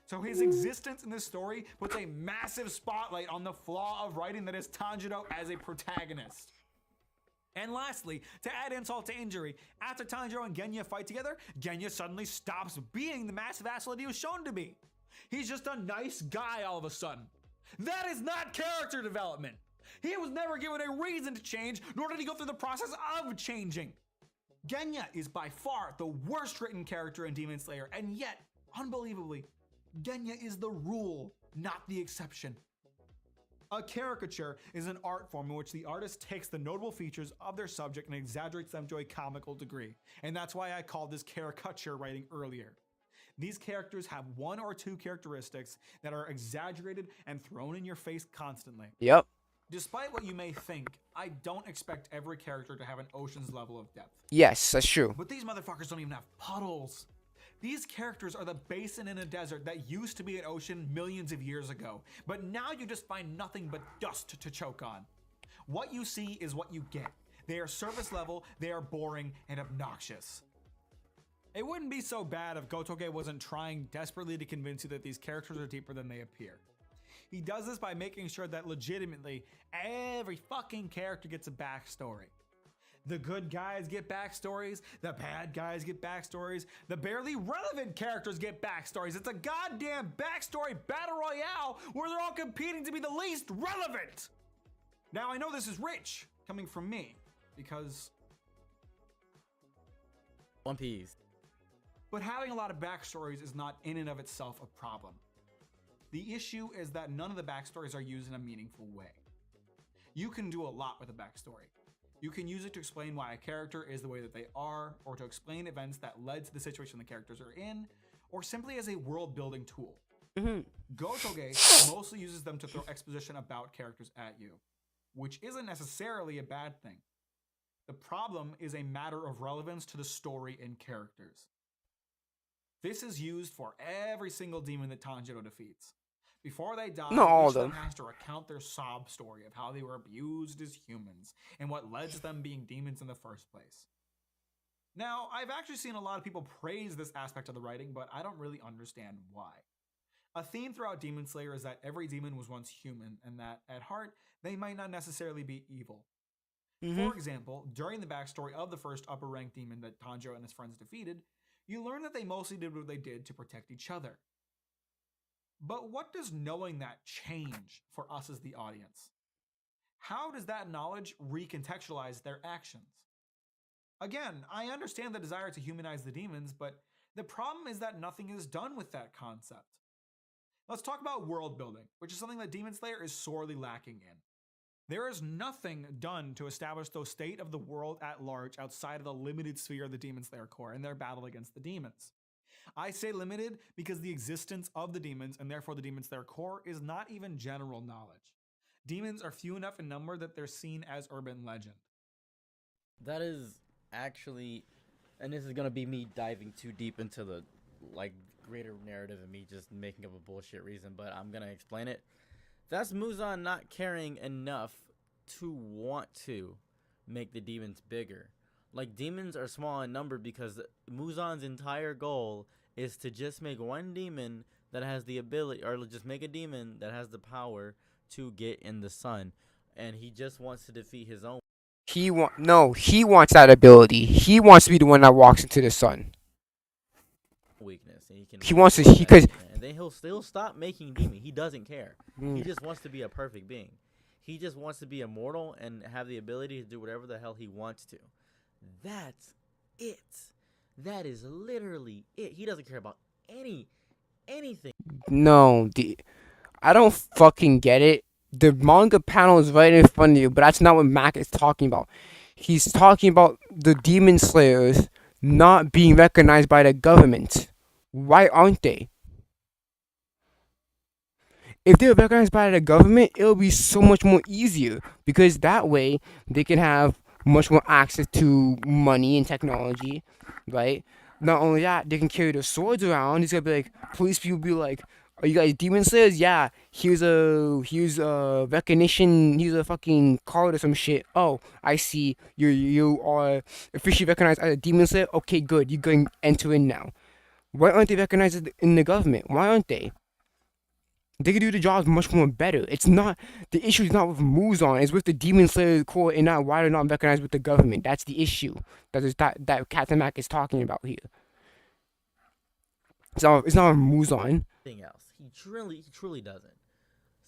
So his existence in this story puts a massive spotlight on the flaw of writing that is Tanjiro as a protagonist. And lastly, to add insult to injury, after Tanjiro and Genya fight together, Genya suddenly stops being the massive asshole that he was shown to be. He's just a nice guy all of a sudden. That is not character development. He was never given a reason to change, nor did he go through the process of changing. Genya is by far the worst written character in Demon Slayer, and yet, unbelievably, Genya is the rule, not the exception. A caricature is an art form in which the artist takes the notable features of their subject and exaggerates them to a comical degree, and that's why I called this caricature writing earlier. These characters have one or two characteristics that are exaggerated and thrown in your face constantly. Yep. Despite what you may think, I don't expect every character to have an ocean's level of depth. Yes, that's true. But these motherfuckers don't even have puddles. These characters are the basin in a desert that used to be an ocean millions of years ago, but now you just find nothing but dust to choke on. What you see is what you get. They are surface level, they are boring and obnoxious. It wouldn't be so bad if Gotoge wasn't trying desperately to convince you that these characters are deeper than they appear. He does this by making sure that legitimately every fucking character gets a backstory. The good guys get backstories, the bad guys get backstories, the barely relevant characters get backstories. It's a goddamn backstory battle royale where they're all competing to be the least relevant. Now I know this is rich coming from me because One Piece. But having a lot of backstories is not in and of itself a problem. The issue is that none of the backstories are used in a meaningful way. You can do a lot with a backstory. You can use it to explain why a character is the way that they are, or to explain events that led to the situation the characters are in, or simply as a world building tool. Gotoge mostly uses them to throw exposition about characters at you, which isn't necessarily a bad thing. The problem is a matter of relevance to the story and characters. This is used for every single demon that Tanjiro defeats. Before they die, Not each of them them. has to recount their sob story of how they were abused as humans and what led to them being demons in the first place. Now, I've actually seen a lot of people praise this aspect of the writing, but I don't really understand why. A theme throughout Demon Slayer is that every demon was once human, and that, at heart, they might not necessarily be evil. For example, during the backstory of the first upper-ranked demon that Tanjiro and his friends defeated, you learn that they mostly did what they did to protect each other. But what does knowing that change for us as the audience? How does that knowledge recontextualize their actions? Again, I understand the desire to humanize the demons, but the problem is that nothing is done with that concept. Let's talk about world building, which is something that Demon Slayer is sorely lacking in. There is nothing done to establish the state of the world at large outside of the limited sphere of the Demon Slayer Corps and their battle against the demons. I say limited because the existence of the demons, and therefore the demons' their core, is not even general knowledge. Demons are few enough in number that they're seen as urban legend. That is actually, and this is gonna be me diving too deep into the like greater narrative and me just making up a bullshit reason, but I'm gonna explain it. That's Muzan not caring enough to want to make the demons bigger. Like, demons are small in number because Muzan's entire goal is to just make one demon that has the ability, or just make a demon that has the power to get in the sun, and he just wants to defeat his own He wants that ability. He wants to be the one that walks into the sun. weakness, and he can. He wants to, control that because demon, and then he'll stop making demon. He doesn't care. He just wants to be a perfect being. He just wants to be immortal and have the ability to do whatever the hell he wants to. That's it. That is literally it. He doesn't care about anything. no, I don't fucking get it. The manga panel is right in front of you, but that's not what Mac is talking about. He's talking about the demon slayers not being recognized by the government. Why aren't they? If they're recognized by the government, it'll be so much more easier because that way they can have much more access to money and technology, right? Not only that, they can carry their swords around. It's gonna be like police people be like, "Are you guys demon slayers? Yeah, here's a recognition. Here's a fucking card or some shit. Oh, I see. You are officially recognized as a demon slayer. Okay, good. You can enter in now. Why aren't they recognized in the government? Why aren't they? They could do the job much more better. It's not the issue is not with Muzan, it's with the Demon Slayer Corps and not why they're not recognized with the government. That's the issue that Captain Mac is talking about here. It's not with Muzan. Anything else. He truly doesn't.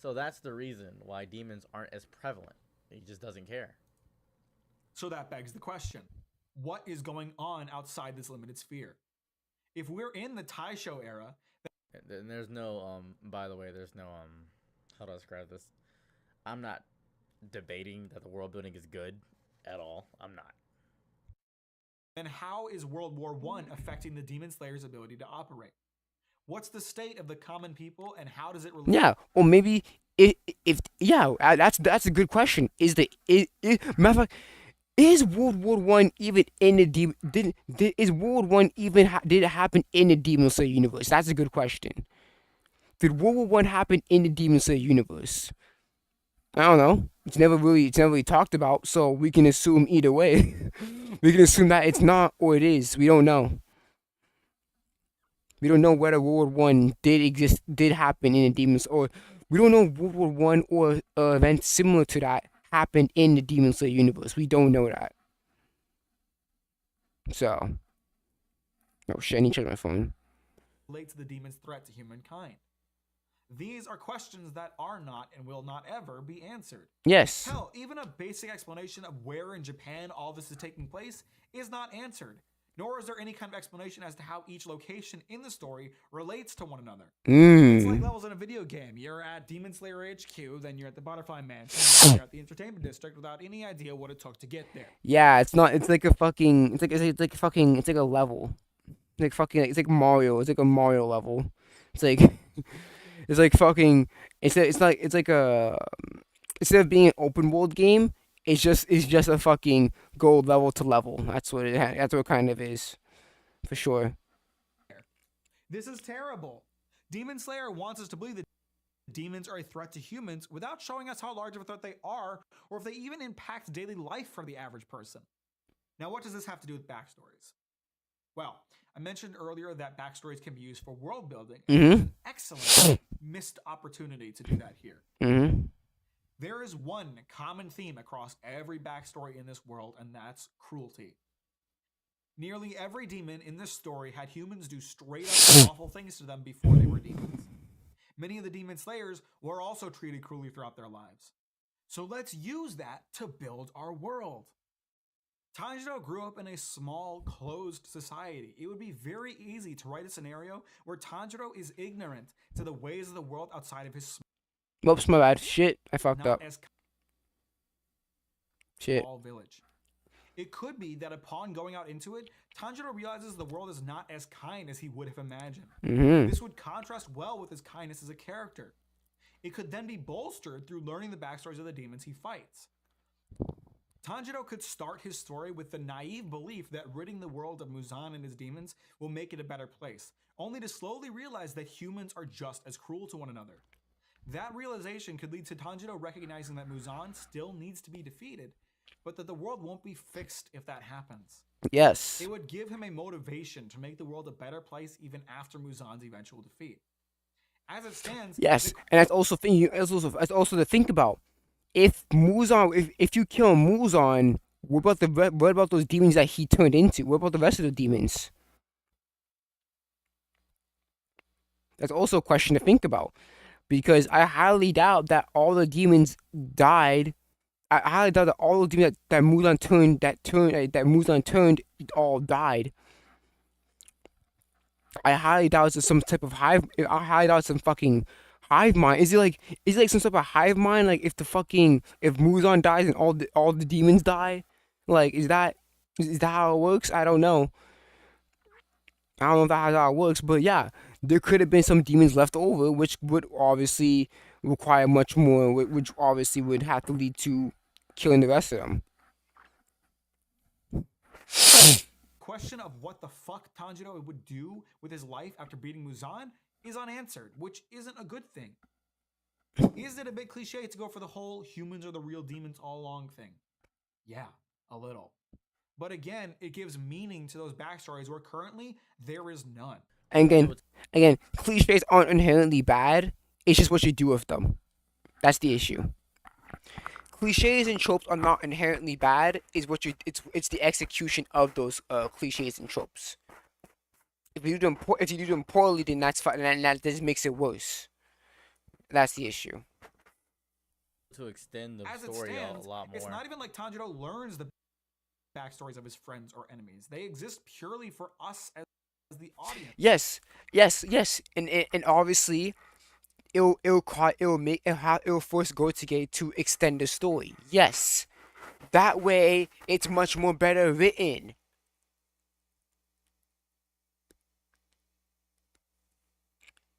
So that's the reason why demons aren't as prevalent. He just doesn't care. So that begs the question, what is going on outside this limited sphere? If we're in the Taisho era, and there's no by the way, there's no how do I describe this? I'm not debating that the world building is good at all. I'm not. then how is World War I affecting the Demon Slayer's ability to operate? What's the state of the common people, and how does it relate? Yeah, or maybe if that's a good question. Matter of fact, is World War One even in the demon? Is World War One even did it happen in the Demon Slayer universe? That's a good question. Did World War One happen in the Demon Slayer universe? I don't know. It's never really talked about, so we can assume either way. We can assume that it's not or it is. We don't know. We don't know whether World War One did happen in the Demons, or we don't know World War One or events similar to that happened in the Demon Slayer universe. We don't know that. So, oh shit! I need to check my phone. Relate to the demon's threat to humankind. These are questions that are not and will not ever be answered. Yes. Hell, even a basic explanation of where in Japan all this is taking place is not answered. Nor is there any kind of explanation as to how each location in the story relates to one another. It's like levels in a video game. You're at Demon Slayer HQ, then you're at the Butterfly Mansion, then you're at the Entertainment District without any idea what it took to get there. Yeah, it's not. It's like a fucking. It's like a level. It's like Mario. It's like a Mario level. It's like. It's like fucking. It's like a. Instead of being an open world game, it's just a fucking gold level to level. That's what it kind of is, for sure. This is terrible. Demon Slayer wants us to believe that demons are a threat to humans without showing us how large of a threat they are, or if they even impact daily life for the average person. Now, what does this have to do with backstories? Well, I mentioned earlier that backstories can be used for world building, and there's an excellent missed opportunity to do that here. There is one common theme across every backstory in this world, and that's cruelty. Nearly every demon in this story had humans do straight up awful things to them before they were demons. Many of the demon slayers were also treated cruelly throughout their lives. So let's use that to build our world. Tanjiro grew up in a small, closed society. It would be very easy to write a scenario where Tanjiro is ignorant to the ways of the world outside of his Whoops, my bad. Shit, I fucked up. As Shit. small village. It could be that upon going out into it, Tanjiro realizes the world is not as kind as he would have imagined. This would contrast well with his kindness as a character. It could then be bolstered through learning the backstories of the demons he fights. Tanjiro could start his story with the naive belief that ridding the world of Muzan and his demons will make it a better place, only to slowly realize that humans are just as cruel to one another. That realization could lead to Tanjiro recognizing that Muzan still needs to be defeated, but that the world won't be fixed if that happens. Yes. It would give him a motivation to make the world a better place even after Muzan's eventual defeat. As it stands, Yes, and that's also to think about. If Muzan, if you kill Muzan, what about those demons that he turned into? What about the rest of the demons? That's also a question to think about, because I highly doubt that all the demons died. I highly doubt that all the demons that Muzan turned all died. I highly doubt it's some type of hive. I highly doubt it's some fucking hive mind. Is it like some type of hive mind? Like if Muzan dies and all the demons die, like is that how it works? I don't know. I don't know if that's how it works, but yeah, there could have been some demons left over, which would obviously require much more, which obviously would have to lead to killing the rest of them. Question of what the fuck Tanjiro would do with his life after beating Muzan is unanswered, which isn't a good thing. Is it a bit cliche to go for the whole humans are the real demons all along thing? Yeah, a little. But again, it gives meaning to those backstories where currently there is none. And again, cliches aren't inherently bad. It's just what you do with them. That's the issue. Cliches and tropes are not inherently bad. It's the execution of those cliches and tropes. If you do them poorly, then that's fine, and that just makes it worse. That's the issue. To extend the As story it stands, a lot more. It's not even like Tanjiro learns the backstories of his friends or enemies. They exist purely for us as the audience. Yes, and obviously, it'll force Gotsuge to extend the story. Yes, that way it's much more better written.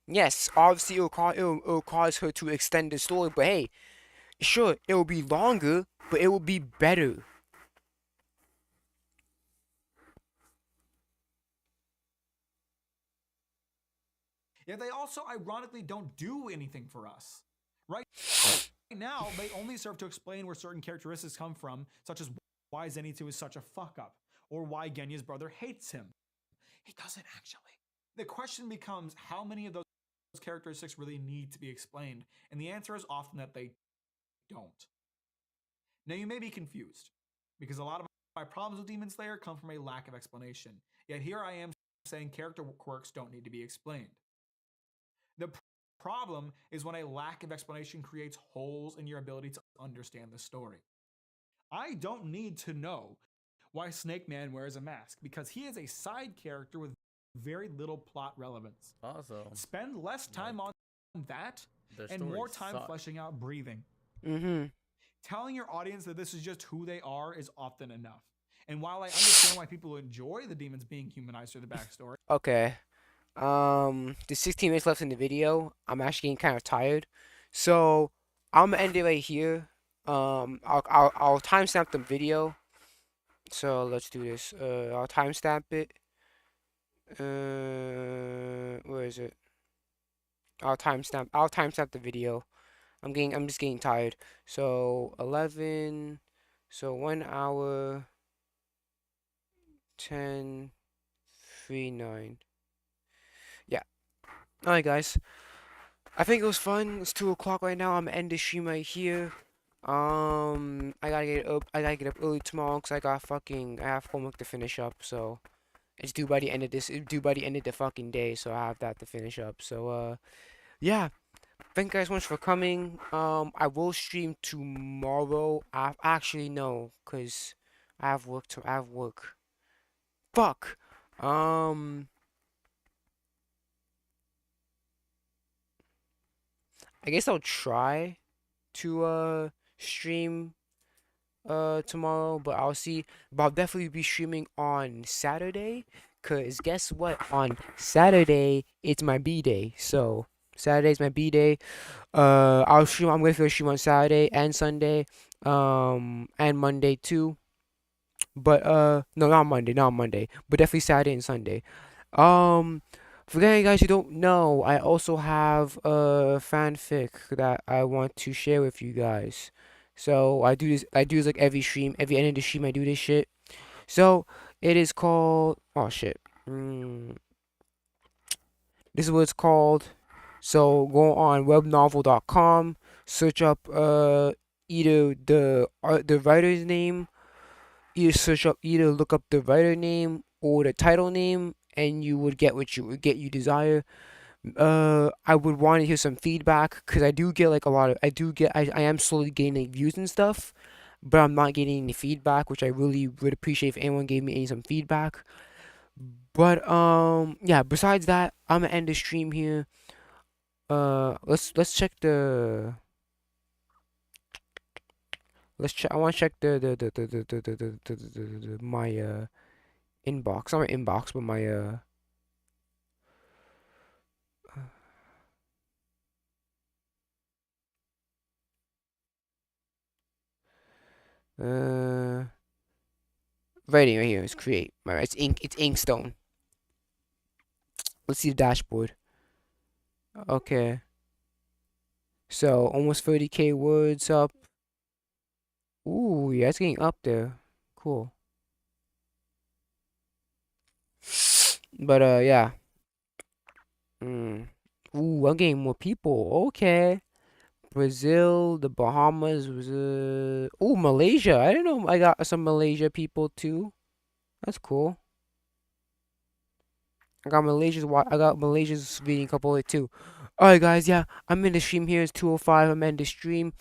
Yes, obviously it'll cause her to extend the story, but hey, sure, it will be longer, but it will be better. Yet they also ironically don't do anything for us. Right now, they only serve to explain where certain characteristics come from, such as why Zenitsu is such a fuck up, or why Genya's brother hates him. He doesn't actually. The question becomes how many of those characteristics really need to be explained, and the answer is often that they don't. Now you may be confused, because a lot of my problems with Demon Slayer come from a lack of explanation, yet here I am saying character quirks don't need to be explained. The problem is when a lack of explanation creates holes in your ability to understand the story. I don't need to know why Snake Man wears a mask, because he is a side character with very little plot relevance. Also, spend less time on that and more time fleshing out breathing. Telling your audience that this is just who they are is often enough. And while I understand why people enjoy the demons being humanized through the backstory. Okay. There's 16 minutes left in the video. I'm actually getting kind of tired, so I'm gonna end it right here. I'll timestamp the video. So let's do this. I'll timestamp it. Where is it? I'll timestamp the video. I'm just getting tired. So 11. So 1 hour. 10:39. Yeah. Alright, guys. I think it was fun. It's 2 o'clock right now. I'm gonna end the stream right here. I gotta get up. I gotta get up early tomorrow because I have homework to finish up. So it's due by the end of this. It's due by the end of the fucking day. So I have that to finish up. So yeah. Thank you guys so much for coming. I will stream tomorrow. Actually no, cause I have work. Fuck. I guess I'll try to stream tomorrow, but I'll see. But I'll definitely be streaming on Saturday, cause guess what? On Saturday it's my B day. So Saturday's my B day. I'll stream. I'm gonna stream on Saturday and Sunday, and Monday too. But no, not Monday, but definitely Saturday and Sunday. Um, for you guys who don't know, I also have a fanfic that I want to share with you guys. So I do this like every stream, every end of the stream I do this shit. So it is called, oh shit. This is what it's called. So go on webnovel.com, search up either the writer's name, either look up the writer name or the title name, and you would get what you desire. I would want to hear some feedback because I do get like a lot of I am slowly getting like views and stuff, but I'm not getting any feedback, which I really would appreciate if anyone gave me some feedback. But yeah, besides that, I'm gonna end the stream here. Let's check the let's check. I want to check my inbox. Not my inbox, but my uh writing right here is create. Alright, it's ink. It's Inkstone. Let's see the dashboard. Okay. So almost 30K words up. Ooh, yeah, it's getting up there. Cool. But yeah. Ooh, I'm getting more people. Okay. Brazil, the Bahamas was ooh, Malaysia. I didn't know I got some Malaysia people too. That's cool. I got Malaysia's reading couple of it too. Alright guys, yeah, I'm in the stream here. It's 2:05. I'm in the stream.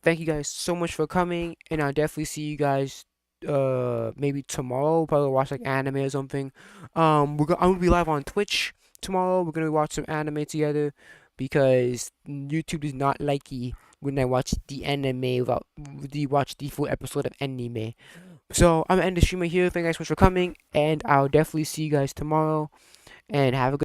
Thank you guys so much for coming, and I'll definitely see you guys maybe tomorrow. Probably watch like anime or something. I'm gonna be live on Twitch tomorrow. We're gonna watch some anime together because YouTube is not likey when I watch the anime without watch the full episode of anime. So I'm gonna end the stream right here. Thank you guys so much for coming, and I'll definitely see you guys tomorrow. And have a good